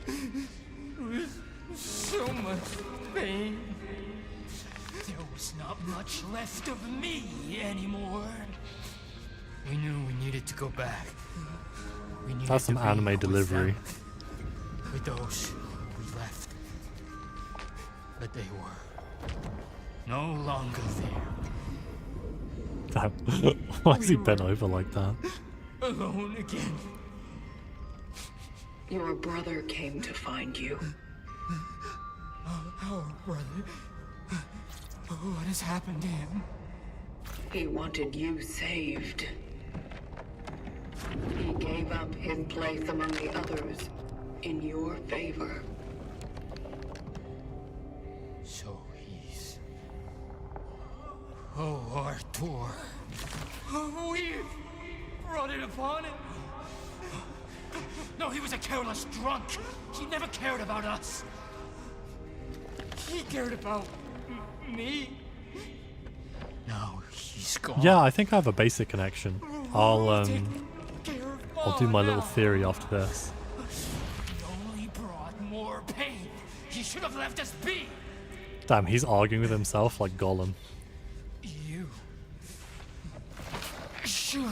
It was so much pain. There was not much left of me anymore. We knew we needed to go back. We needed That's some to be anime with delivery. them, with those we left. But they were no longer there. Damn. Why is he bent over like that? Alone again. Your brother came to find you. Our brother. What has happened to him? He wanted you saved. He gave up his place among the others in your favor. So he's... Oh, Arthur. Oh, we brought it upon him. No, he was a careless drunk. He never cared about us. He cared about me. Now he's gone. Yeah, I think I have a basic connection. I'll Take care of I'll do my Mom little now. theory after this. He only brought more pain. He should have left us be. Damn, he's arguing with himself like Gollum. You should.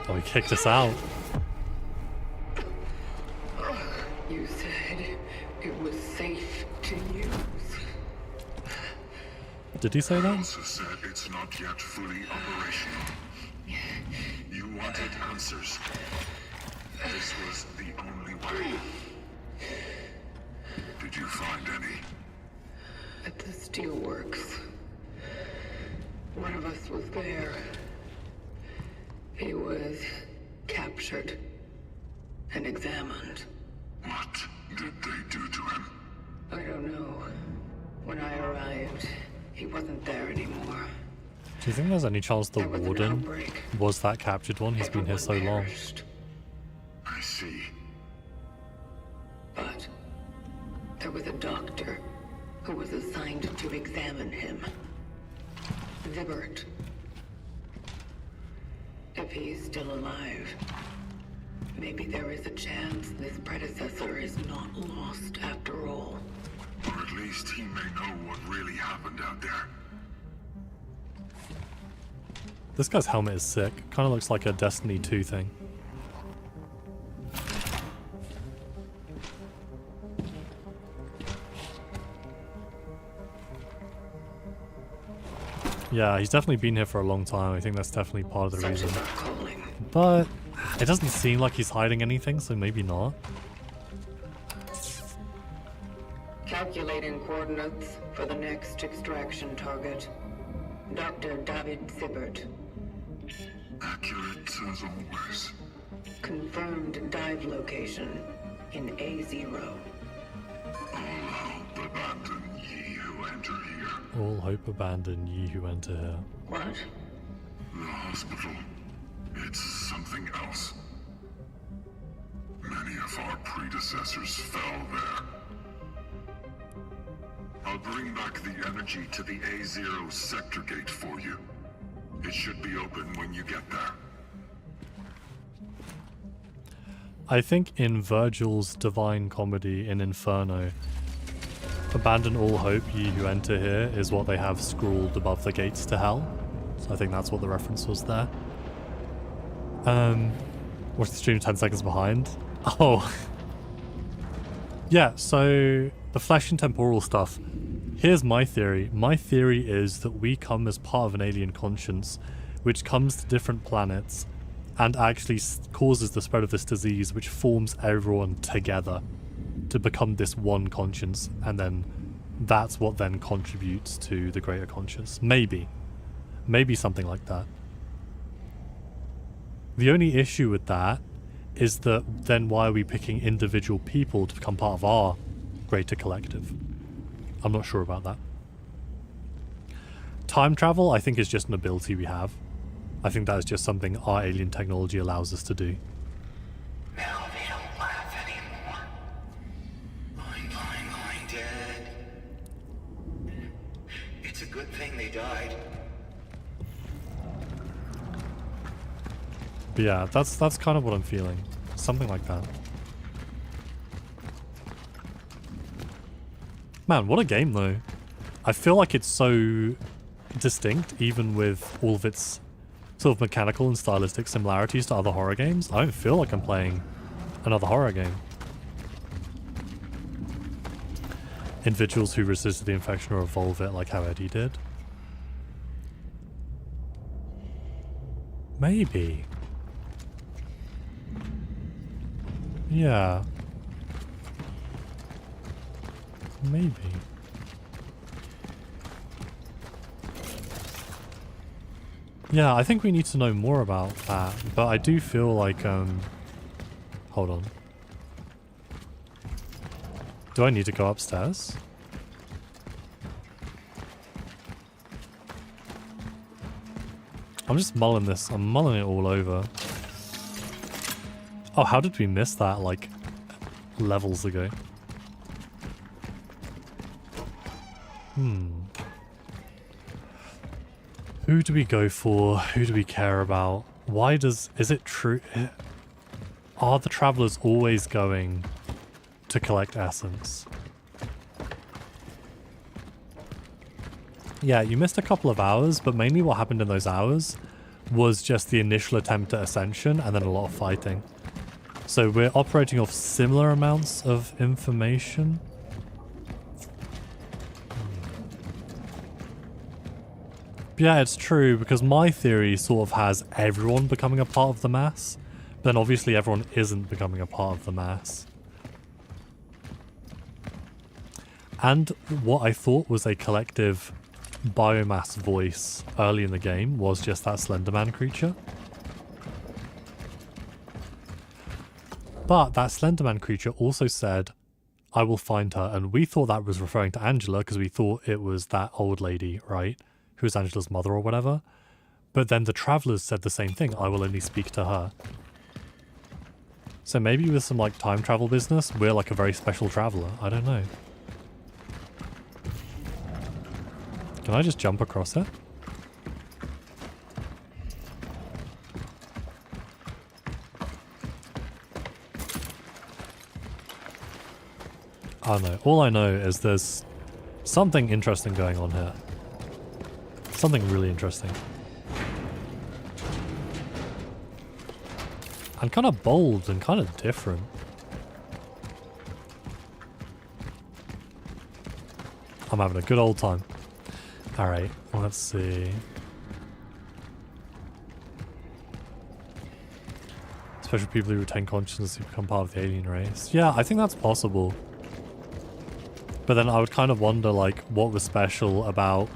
Oh, he kicked us out. You said it was safe to use. Did he say that? Also said it's not yet fully operational. You wanted answers. This was the only way. Did you find any? At the steelworks. One of us was there. He was captured and examined. What did they do to him? I don't know. When I arrived, he wasn't there anymore. Do you think there's any chance the There was an warden outbreak. was that captured one? He's been here so Everyone long. perished. I see. But there was a doctor who was assigned to examine him. Zibbert. If he's still alive, maybe there is a chance this predecessor is not lost after all. Or at least he may know what really happened out there. This guy's helmet is sick. Kind of looks like a Destiny 2 thing. Yeah, he's definitely been here for a long time. I think that's definitely part of the Such reason. is our calling. But it doesn't seem like he's hiding anything, so maybe not. Calculating coordinates for the next extraction target. Dr. David Zibbert. Accurate as always. Confirmed dive location in A0. All hope abandon ye who enter here. All hope abandon, ye who enter here. What? The hospital. It's something else. Many of our predecessors fell there. I'll bring back the energy to the A0 sector gate for you. It should be open when you get there. I think in Virgil's Divine Comedy in Inferno, abandon all hope, ye who enter here, is what they have scrawled above the gates to hell. So I think that's what the reference was there. Watch the stream 10 seconds behind. Oh. Yeah, so the flesh and temporal stuff. Here's my theory. My theory is that we come as part of an alien conscience, which comes to different planets and actually causes the spread of this disease, which forms everyone together to become this one conscience, and then that's what then contributes to the greater conscience. Maybe something like that. The only issue with that is that then why are we picking individual people to become part of our greater collective? I'm not sure about that. Time travel, I think, is just an ability we have. I think that is just something our alien technology allows us to do. Now they don't laugh anymore. Mine, dead. It's a good thing they died. But yeah, that's kind of what I'm feeling. Something like that. Man, what a game though. I feel like it's so distinct, even with all of its sort of mechanical and stylistic similarities to other horror games. I don't feel like I'm playing another horror game. Individuals who resisted the infection or evolve it like how Eddie did. Maybe. Yeah. Maybe. Yeah, I think we need to know more about that, but I do feel like, hold on. Do I need to go upstairs? I'm just mulling this. I'm mulling it all over. Oh, how did we miss that, like, levels ago? Who do we go for? Who do we care about? Why does... Is it true? Are the travelers always going to collect essence? Yeah, you missed a couple of hours, but mainly what happened in those hours was just the initial attempt at ascension and then a lot of fighting. So we're operating off similar amounts of information. Yeah, it's true, because my theory sort of has everyone becoming a part of the mass, but then obviously everyone isn't becoming a part of the mass. And what I thought was a collective biomass voice early in the game was just that Slenderman creature. But that Slenderman creature also said, I will find her, and we thought that was referring to Angela because we thought it was that old lady, right? Who was Angela's mother or whatever. But then the travelers said the same thing, I will only speak to her. So maybe with some like time travel business, we're like a very special traveler. I don't know. Can I just jump across it? Oh no, all I know is there's something interesting going on here. Something really interesting. And kind of bold and kind of different. I'm having a good old time. Alright, let's see. Especially people who retain consciousness who become part of the alien race. Yeah, I think that's possible. But then I would kind of wonder, like, what was special about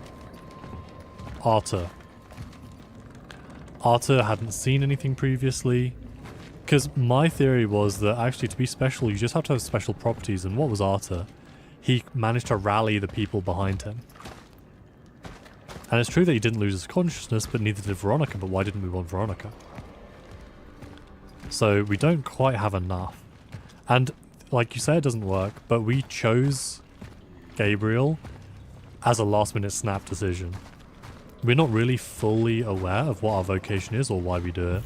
Arthur. Arthur hadn't seen anything previously. Because my theory was that actually to be special, you just have to have special properties. And what was Arthur? He managed to rally the people behind him. And it's true that he didn't lose his consciousness, but neither did Veronica. But why didn't we want Veronica? So we don't quite have enough. And like you say, it doesn't work, but we chose Gabriel as a last-minute snap decision. We're not really fully aware of what our vocation is or why we do it.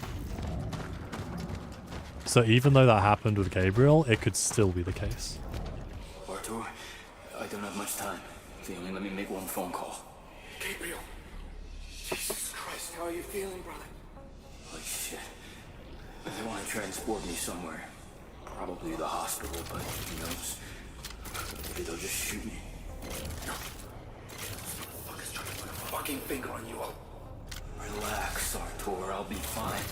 So even though that happened with Gabriel, it could still be the case. Arthur, I don't have much time. They only let me make one phone call. Gabriel. Jesus Christ, how are you feeling, brother? Like shit. They want to transport me somewhere. Probably the hospital, but who knows? Maybe they'll just shoot me. No. The fuck is trying to put a fucking finger on you all? Relax, Arthur. I'll be fine.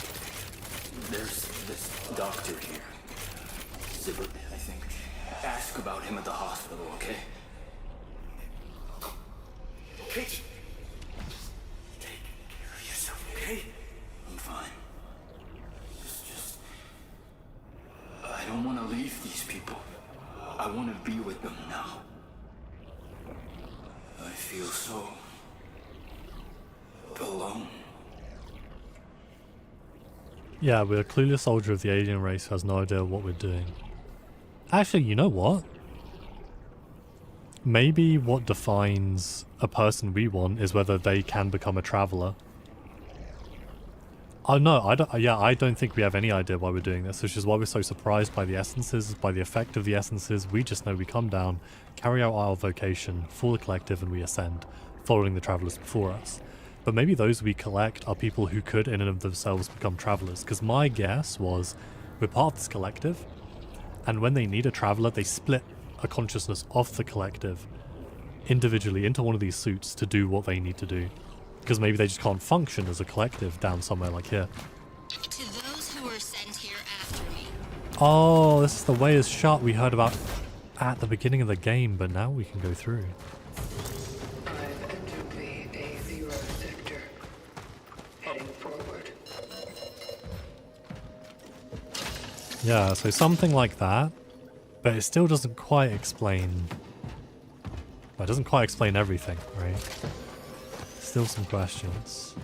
There's this doctor here. Zibbert, I think. Ask about him at the hospital, okay? Kate! Take care of yourself, okay? I'm fine. Just... I don't want to leave these people. I want to be with them now. I feel so... alone. Yeah, we're a clueless soldier of the alien race who has no idea what we're doing. Actually, you know what? Maybe what defines a person we want is whether they can become a traveler. Oh no, I don't think we have any idea why we're doing this, which is why we're so surprised by the essences, by the effect of the essences. We just know we come down, carry out our vocation for the collective, and we ascend, following the travelers before us. But maybe those we collect are people who could in and of themselves become travelers, because my guess was we're part of this collective, and when they need a traveler, they split a consciousness of the collective individually into one of these suits to do what they need to do. Because maybe they just can't function as a collective down somewhere like here. To those who were sent here after me. Oh, this is the way is shut we heard about at the beginning of the game, but now we can go through. I've entered the A0 sector. Heading forward. Yeah, so something like that, but it still doesn't quite explain... Well, it doesn't quite explain everything, right? Still some questions.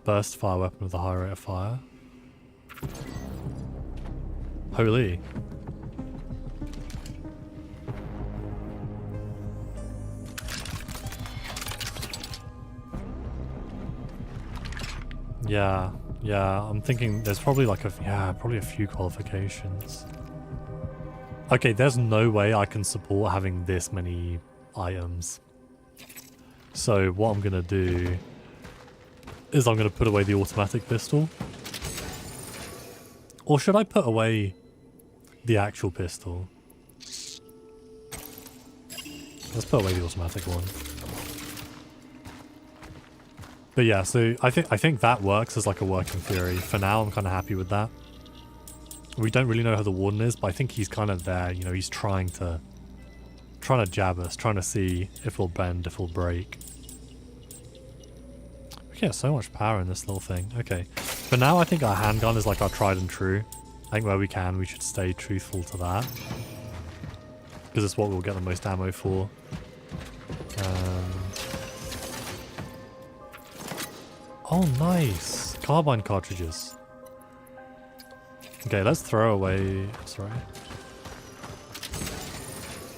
Burst fire weapon with a high rate of fire. Holy. Yeah, I'm thinking there's probably like probably a few qualifications. Okay, there's no way I can support having this many items. So what I'm gonna do is I'm gonna put away the automatic pistol. Or should I put away the actual pistol? Let's put away the automatic one. But yeah, so I think that works as like a working theory. For now, I'm kind of happy with that. We don't really know how the warden is, but I think he's kind of there. You know, he's trying to jab us, trying to see if we'll bend, if we'll break. We get so much power in this little thing. Okay, for now, I think our handgun is like our tried and true. I think where we can, we should stay truthful to that, because it's what we'll get the most ammo for. Oh, nice. Carbine cartridges. Okay, let's throw away... Sorry.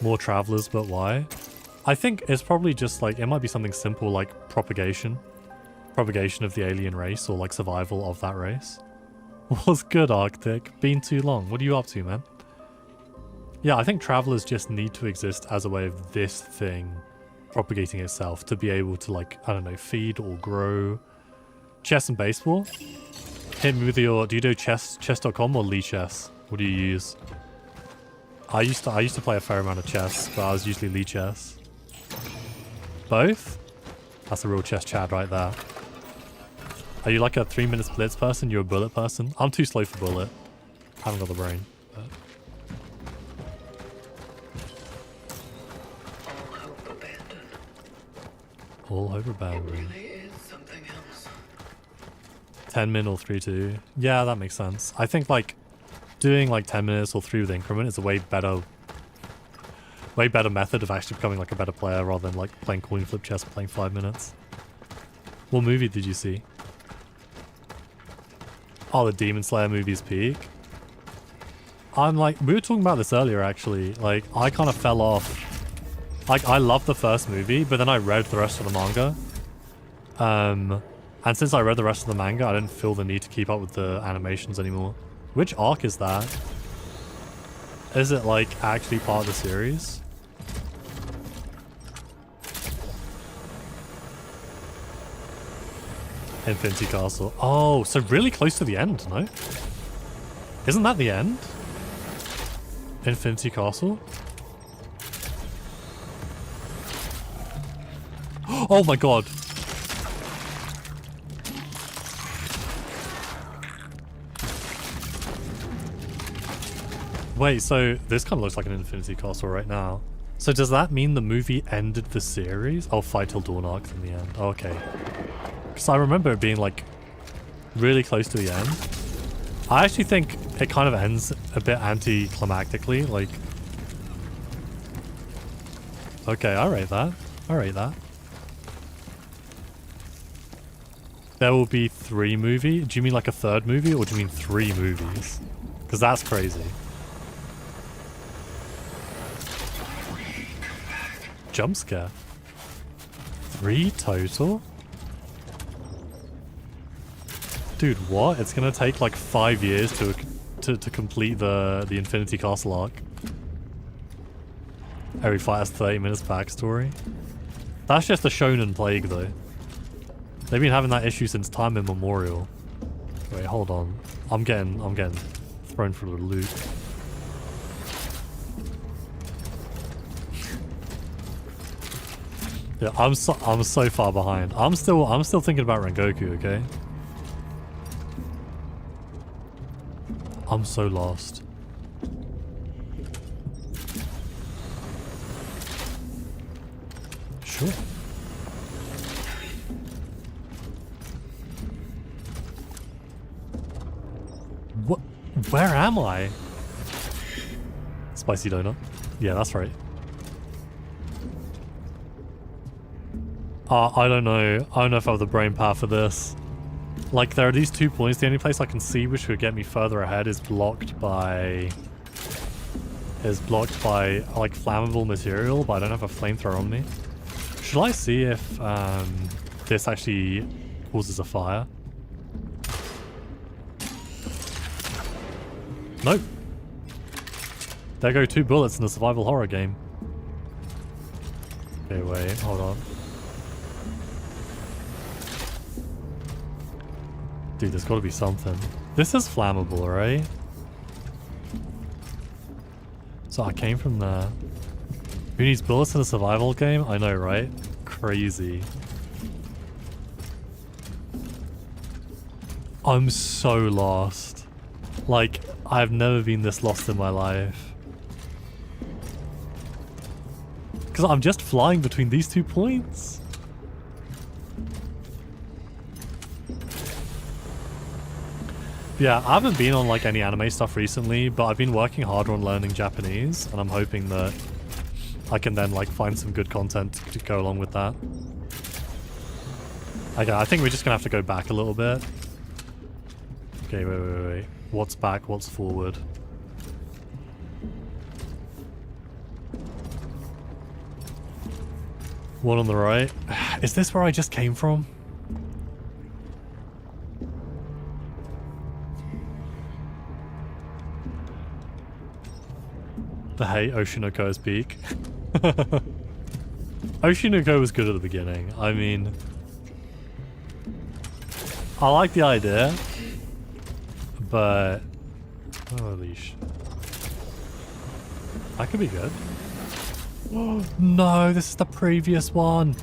More travelers, but why? I think it's probably just like... It might be something simple like propagation. Propagation of the alien race, or like survival of that race. What's good, Arctic? Been too long. What are you up to, man? Yeah, I think travelers just need to exist as a way of this thing propagating itself to be able to, like, I don't know, feed or grow. Chess and baseball? Hit me with your... Do you do chess.com or Lee Chess? What do you use? I used to play a fair amount of chess, but I was usually Lee Chess. Both? That's a real chess chat right there. Are you like a 3-minute blitz person? You're a bullet person? I'm too slow for bullet. I haven't got the brain. But... All hope abandoned. All hope It abandoned. really is something else. 10 min or 3-2. Yeah, that makes sense. I think like doing like 10 minutes or 3 with increment is a way better method of actually becoming like a better player rather than like playing coin flip chess playing 5 minutes. What movie did you see? Oh, the Demon Slayer movie's peak. I'm like, we were talking about this earlier actually. Like, I kind of fell off. Like, I loved the first movie, but then I read the rest of the manga. And since I read the rest of the manga, I didn't feel the need to keep up with the animations anymore. Which arc is that? Is it like actually part of the series? Infinity Castle. Oh, so really close to the end, no? Isn't that the end? Infinity Castle? Oh my god. Wait, so this kind of looks like an Infinity Castle right now. So does that mean the movie ended the series? Oh, Fight Till Dawn arc in the end. Oh, okay. Because I remember it being like really close to the end. I actually think it kind of ends a bit anticlimactically. Like, okay, I rate that. I rate that. There will be 3 movies. Do you mean like a 3rd movie, or do you mean 3 movies? Because that's crazy. Jump scare. 3 total? Dude, what? It's gonna take like 5 years to complete the Infinity Castle arc. Every fight has 30 minutes backstory. That's just the Shonen plague though. They've been having that issue since time immemorial. Wait, hold on. I'm getting thrown for the loop. Yeah, I'm so far behind. I'm still thinking about Rengoku, okay? I'm so lost. Sure. What? Where am I? Spicy donut. Yeah, that's right. I don't know. I don't know if I have the brain power for this. Like, there are these 2 points. The only place I can see which would get me further ahead is blocked by... like, flammable material, but I don't have a flamethrower on me. Should I see if, this actually causes a fire? Nope. There go 2 bullets in a survival horror game. Okay, wait, hold on. Dude, there's got to be something. This is flammable, right? So I came from there. Who needs bullets in a survival game? I know, right? Crazy. I'm so lost. Like, I've never been this lost in my life. Because I'm just flying between these 2 points. Yeah, I haven't been on like any anime stuff recently, but I've been working hard on learning Japanese, and I'm hoping that I can then like find some good content to go along with that. Okay, I think we're just gonna have to go back a little bit. Okay, wait. What's back? What's forward? One on the right. Is this where I just came from? The hate Oshinoko peak. Oshinoko was good at the beginning. I mean, I like the idea, but holy sh... That could be good. Oh no, this is the previous one.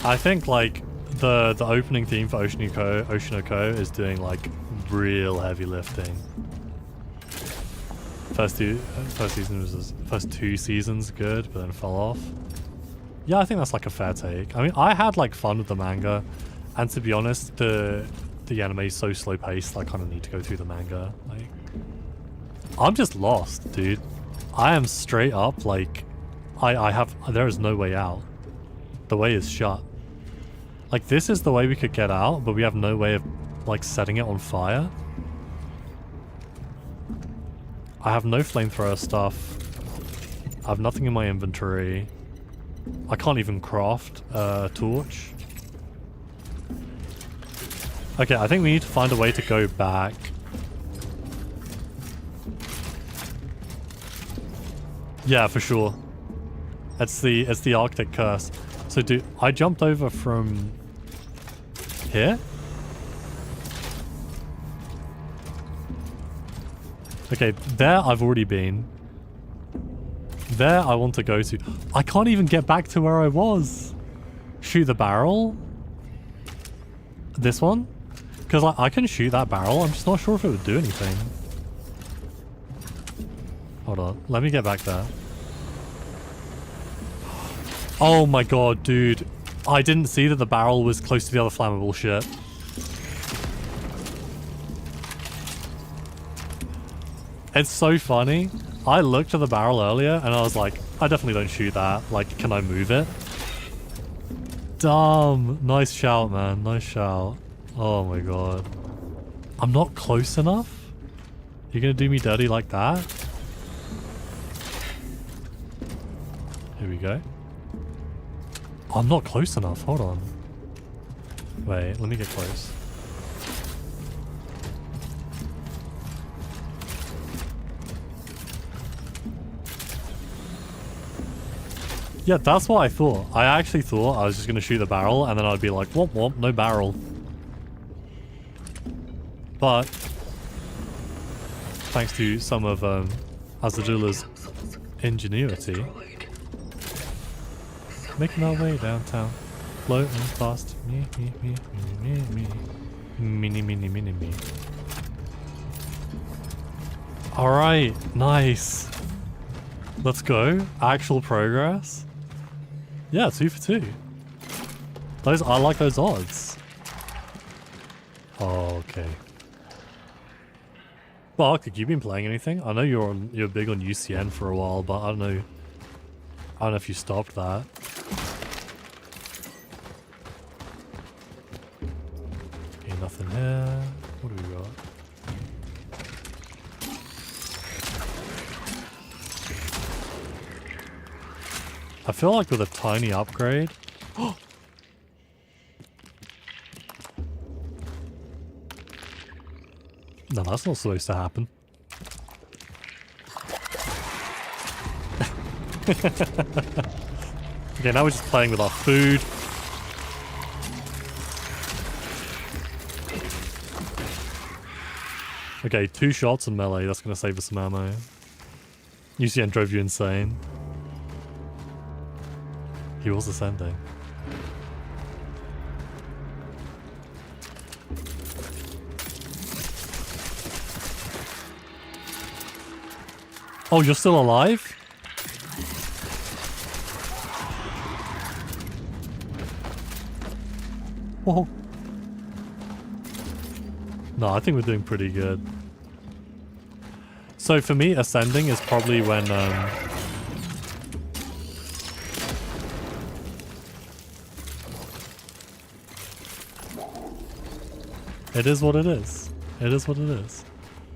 I think like the opening theme for Oshinoko is doing like real heavy lifting. First 2 seasons good, but then fell off. Yeah, I think that's like a fair take. I mean, I had like fun with the manga, and to be honest, the anime is so slow paced. I kind of need to go through the manga. Like, I'm just lost, dude. I am straight up like, there is no way out. The way is shut. Like, this is the way we could get out, but we have no way of like setting it on fire. I have no flamethrower stuff. I have nothing in my inventory. I can't even craft a torch. Okay, I think we need to find a way to go back. Yeah, for sure. It's the Arctic curse. So dude, I jumped over from here? Okay, there I've already been. There I want to go to. I can't even get back to where I was. Shoot the barrel? This one? Because I can shoot that barrel. I'm just not sure if it would do anything. Hold on. Let me get back there. Oh my god, dude. I didn't see that the barrel was close to the other flammable shit. It's so funny. I looked at the barrel earlier and I was like, I definitely don't shoot that. Like, can I move it? Dumb. Nice shout, man. Nice shout. Oh my god. I'm not close enough? You're gonna do me dirty like that? Here we go. I'm not close enough. Hold on. Wait, let me get close. Yeah, that's what I thought. I actually thought I was just going to shoot the barrel and then I'd be like, womp womp, no barrel. But thanks to some of Azadula's ingenuity, making our way downtown, floating fast, me, me. Alright, nice. Let's go. Actual progress. Yeah, 2 for 2. Those, I like those odds. Oh, okay. Well, Arctic, you been playing anything? I know you're big on UCN for a while, but I don't know if you stopped that. here. What do we got? I feel like with a tiny upgrade... No, that's not supposed to happen. Okay, now we're just playing with our food. Okay, 2 shots and melee. That's going to save us some ammo. UCN drove you insane. He was ascending. Oh, you're still alive? Whoa. No, I think we're doing pretty good. So for me, ascending is probably when it is what it is. It is what it is.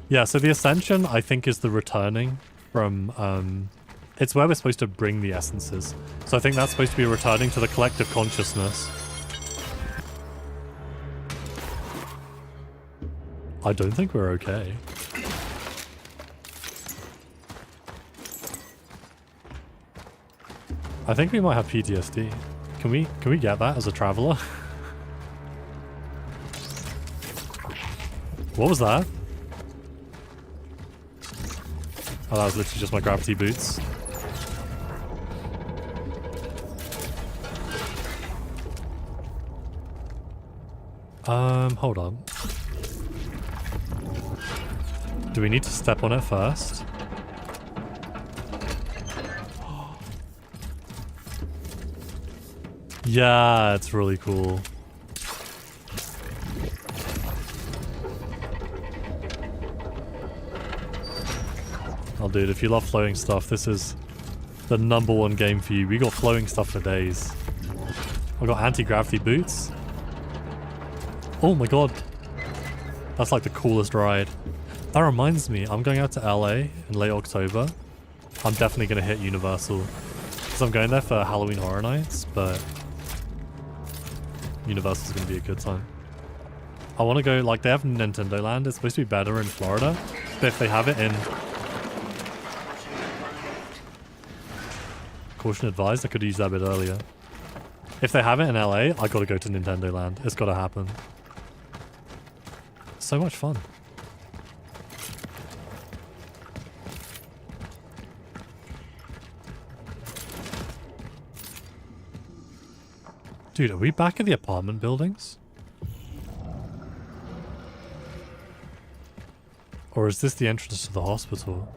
Yeah, so the ascension, I think, is the returning from... it's where we're supposed to bring the essences. So I think that's supposed to be returning to the collective consciousness. I don't think we're okay. I think we might have PTSD. Can we get that as a traveler? What was that? Oh, that was literally just my gravity boots. Hold on. Do we need to step on it first? Yeah, it's really cool. Oh, dude, if you love flowing stuff, this is the #1 game for you. We got flowing stuff for days. I got anti-gravity boots. Oh my god. That's like the coolest ride. That reminds me, I'm going out to LA in late October. I'm definitely going to hit Universal. Because I'm going there for Halloween Horror Nights, but Universal's going to be a good time. I want to go, like, they have Nintendo Land. It's supposed to be better in Florida. But if they have it in... Caution advised, I could use that a bit earlier. If they have it in LA, I got to go to Nintendo Land. It's got to happen. So much fun. Dude, are we back at the apartment buildings? Or is this the entrance to the hospital?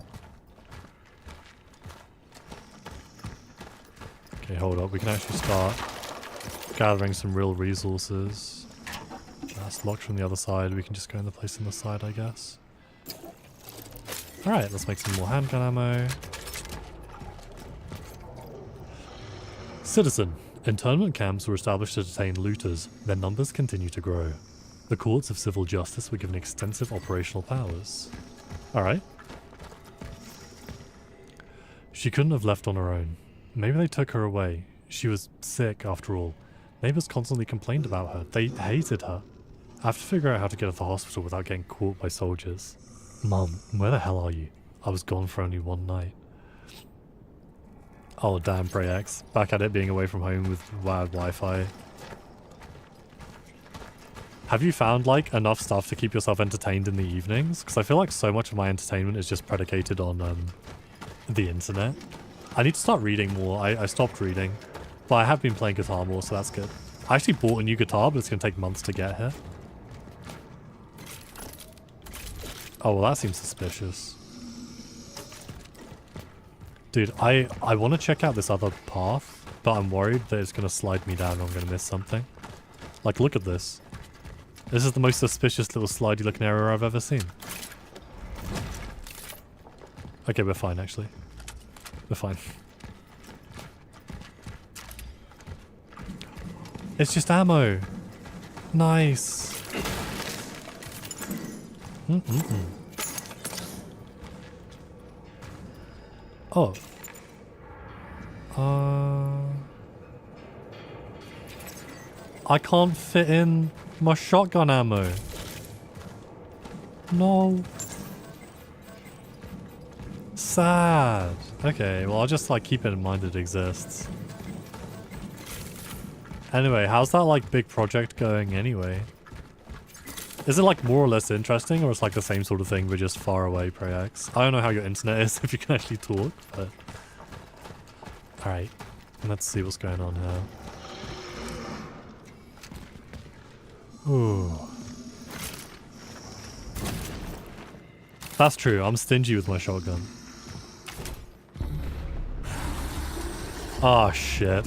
Okay, hold up. We can actually start gathering some real resources. That's locked from the other side. We can just go in the place on the side, I guess. Alright, let's make some more handgun ammo. Citizen. Internment camps were established to detain looters. Their numbers continue to grow. The courts of civil justice were given extensive operational powers. Alright. She couldn't have left on her own. Maybe they took her away. She was sick, after all. Neighbors constantly complained about her. They hated her. I have to figure out how to get to the hospital without getting caught by soldiers. Mum, where the hell are you? I was gone for only one night. Oh damn, Prey X. Back at it, being away from home with wired Wi-Fi. Have you found, like, enough stuff to keep yourself entertained in the evenings? Because I feel like so much of my entertainment is just predicated on the internet. I need to start reading more. I stopped reading. But I have been playing guitar more, so that's good. I actually bought a new guitar, but it's going to take months to get here. Oh, well, that seems suspicious. Dude, I want to check out this other path, but I'm worried that it's going to slide me down and I'm going to miss something. Like, look at this. This is the most suspicious little slidey looking area I've ever seen. Okay, we're fine, actually. We're fine. It's just ammo. Nice. Oh. I can't fit in my shotgun ammo. No. Sad. Okay, well I'll just like keep it in mind it exists. Anyway, how's that like big project going anyway? Is it like more or less interesting, or it's like the same sort of thing but just far away, Prex? I don't know how your internet is if you can actually talk, but... Alright, let's see what's going on here. Ooh. That's true, I'm stingy with my shotgun. Ah, shit.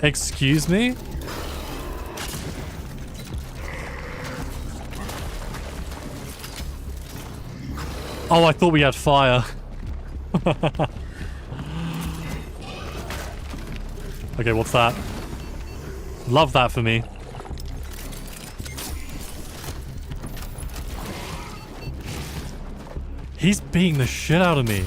Excuse me? Oh, I thought we had fire. Okay, what's that? Love that for me. He's beating the shit out of me.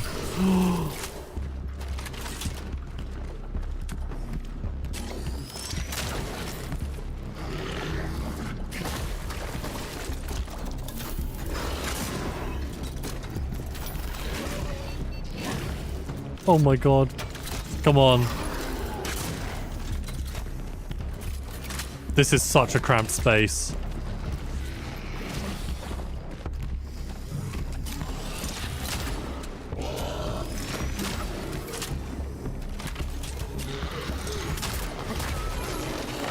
Oh my god. Come on. This is such a cramped space.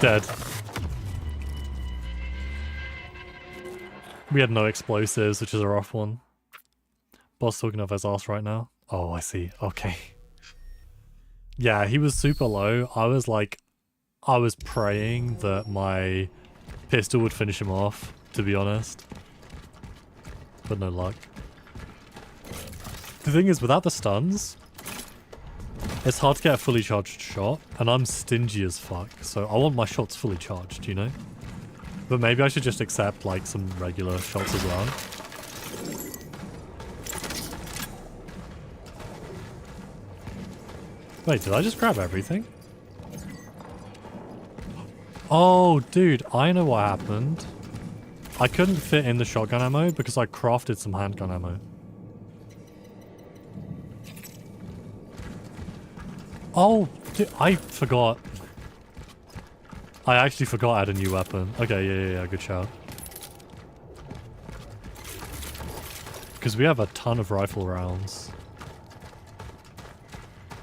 Dead. We had no explosives, which is a rough one. Boss talking of his ass right now. Oh, I see. Okay. Yeah, he was super low. I was praying that my pistol would finish him off, to be honest. But no luck. The thing is, without the stuns, it's hard to get a fully charged shot, and I'm stingy as fuck, so I want my shots fully charged, you know? But maybe I should just accept, like, some regular shots as well. Wait, did I just grab everything? Oh, dude, I know what happened. I couldn't fit in the shotgun ammo because I crafted some handgun ammo. Oh, dude, I forgot. I actually forgot I had a new weapon. Okay, yeah, good shout. Because we have a ton of rifle rounds.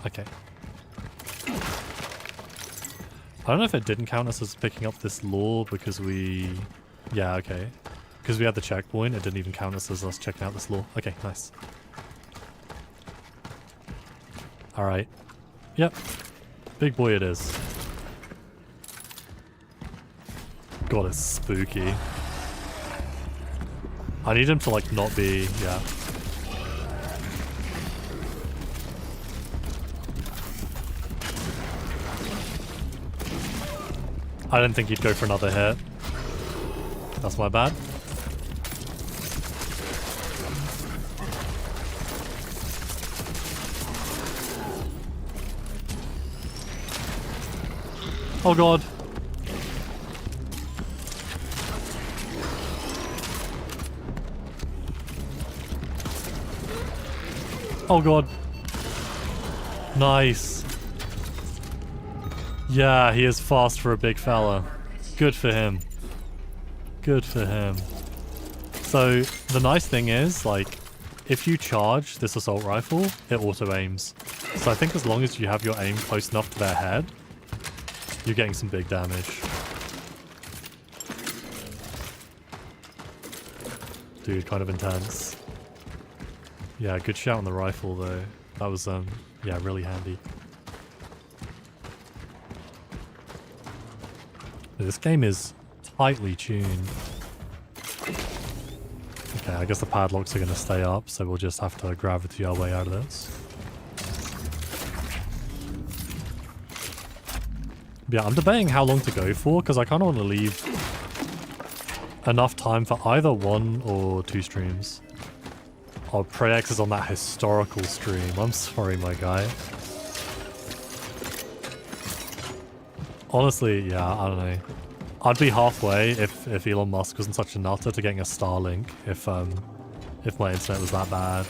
Okay. I don't know if it didn't count us as picking up this lore because we... Yeah, okay. Because we had the checkpoint, it didn't even count us as us checking out this lore. Okay, nice. Alright. Yep. Big boy it is. God, it's spooky. I need him to, like, not be... Yeah. I didn't think he'd go for another hit. That's my bad. Oh god. Oh god. Nice. Yeah, he is fast for a big fella. Good for him. Good for him. So, the nice thing is, like, if you charge this assault rifle, it auto-aims. So I think as long as you have your aim close enough to their head, you're getting some big damage. Dude, kind of intense. Yeah, good shot on the rifle though. That was, yeah, really handy. This game is tightly tuned. Okay, I guess the padlocks are going to stay up, so we'll just have to gravity our way out of this. Yeah, I'm debating how long to go for, because I kind of want to leave enough time for either 1 or 2 streams. Oh, Prex is on that historical stream. I'm sorry, my guy. Honestly, yeah, I don't know. I'd be halfway if Elon Musk wasn't such a nutter to getting a Starlink if my internet was that bad.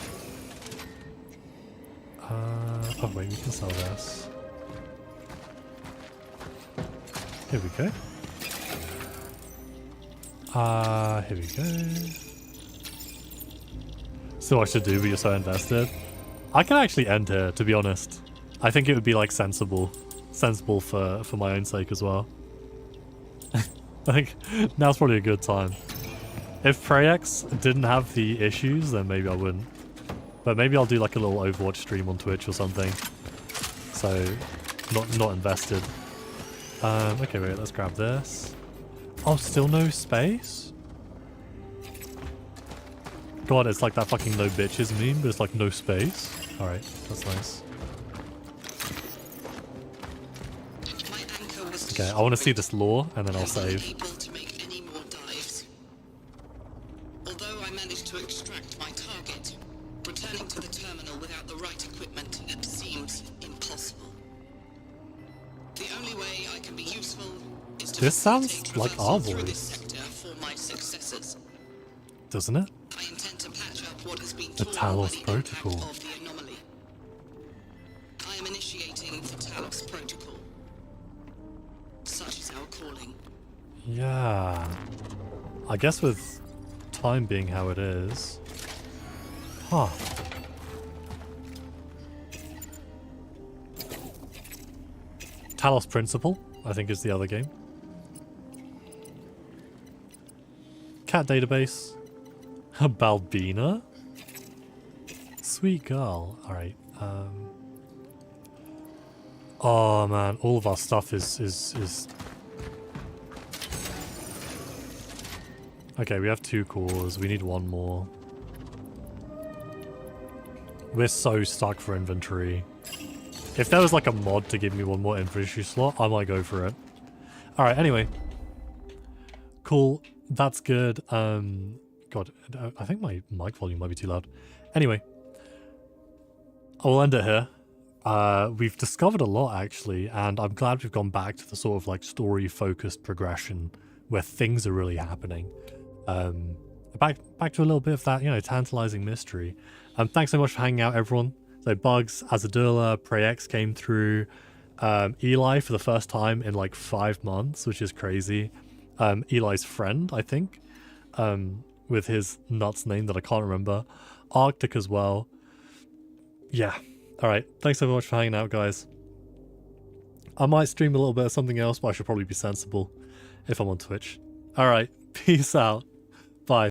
Oh wait, we can sell this. Here we go. Here we go. So what I should do, but you're so invested. I can actually end here, to be honest. I think it would be like sensible for my own sake as well. I think now's probably a good time. If Prex didn't have the issues, then maybe I wouldn't. But maybe I'll do like a little Overwatch stream on Twitch or something. So, not invested. Okay, wait, let's grab this. Oh, still no space? God, it's like that fucking no bitches meme, but it's like no space. Alright, that's nice. Okay, I want to see this lore, and then I'll save. Although I managed to extract my target, returning to the terminal without the right equipment, it seems impossible. The only way I can be useful is to This sounds like our through this voice. sector for my successors. Doesn't it? I intend to patch up what has been The torn Talos by the Protocol. impact of the anomaly. I am initiating the Talos Protocol. Such is our calling. Yeah. I guess with time being how it is. Huh. Talos Principle, I think is the other game. Cat database. Balbina? Sweet girl. Alright. Oh man, all of our stuff is... Okay, we have 2 cores. We need 1 more. We're so stuck for inventory. If there was like a mod to give me 1 more inventory slot, I might go for it. Alright, anyway. Cool. That's good. God, I think my mic volume might be too loud. Anyway. I will end it here. We've discovered a lot actually, and I'm glad we've gone back to the sort of like story-focused progression where things are really happening. Back to a little bit of that, you know, tantalizing mystery. Thanks so much for hanging out, everyone. So Bugs, Azadula, Prex came through. Eli for the first time in like 5 months, which is crazy. Eli's friend, I think, with his nuts name that I can't remember. Arctic as well. Yeah. Alright, thanks so much for hanging out, guys. I might stream a little bit of something else, but I should probably be sensible if I'm on Twitch. Alright, peace out.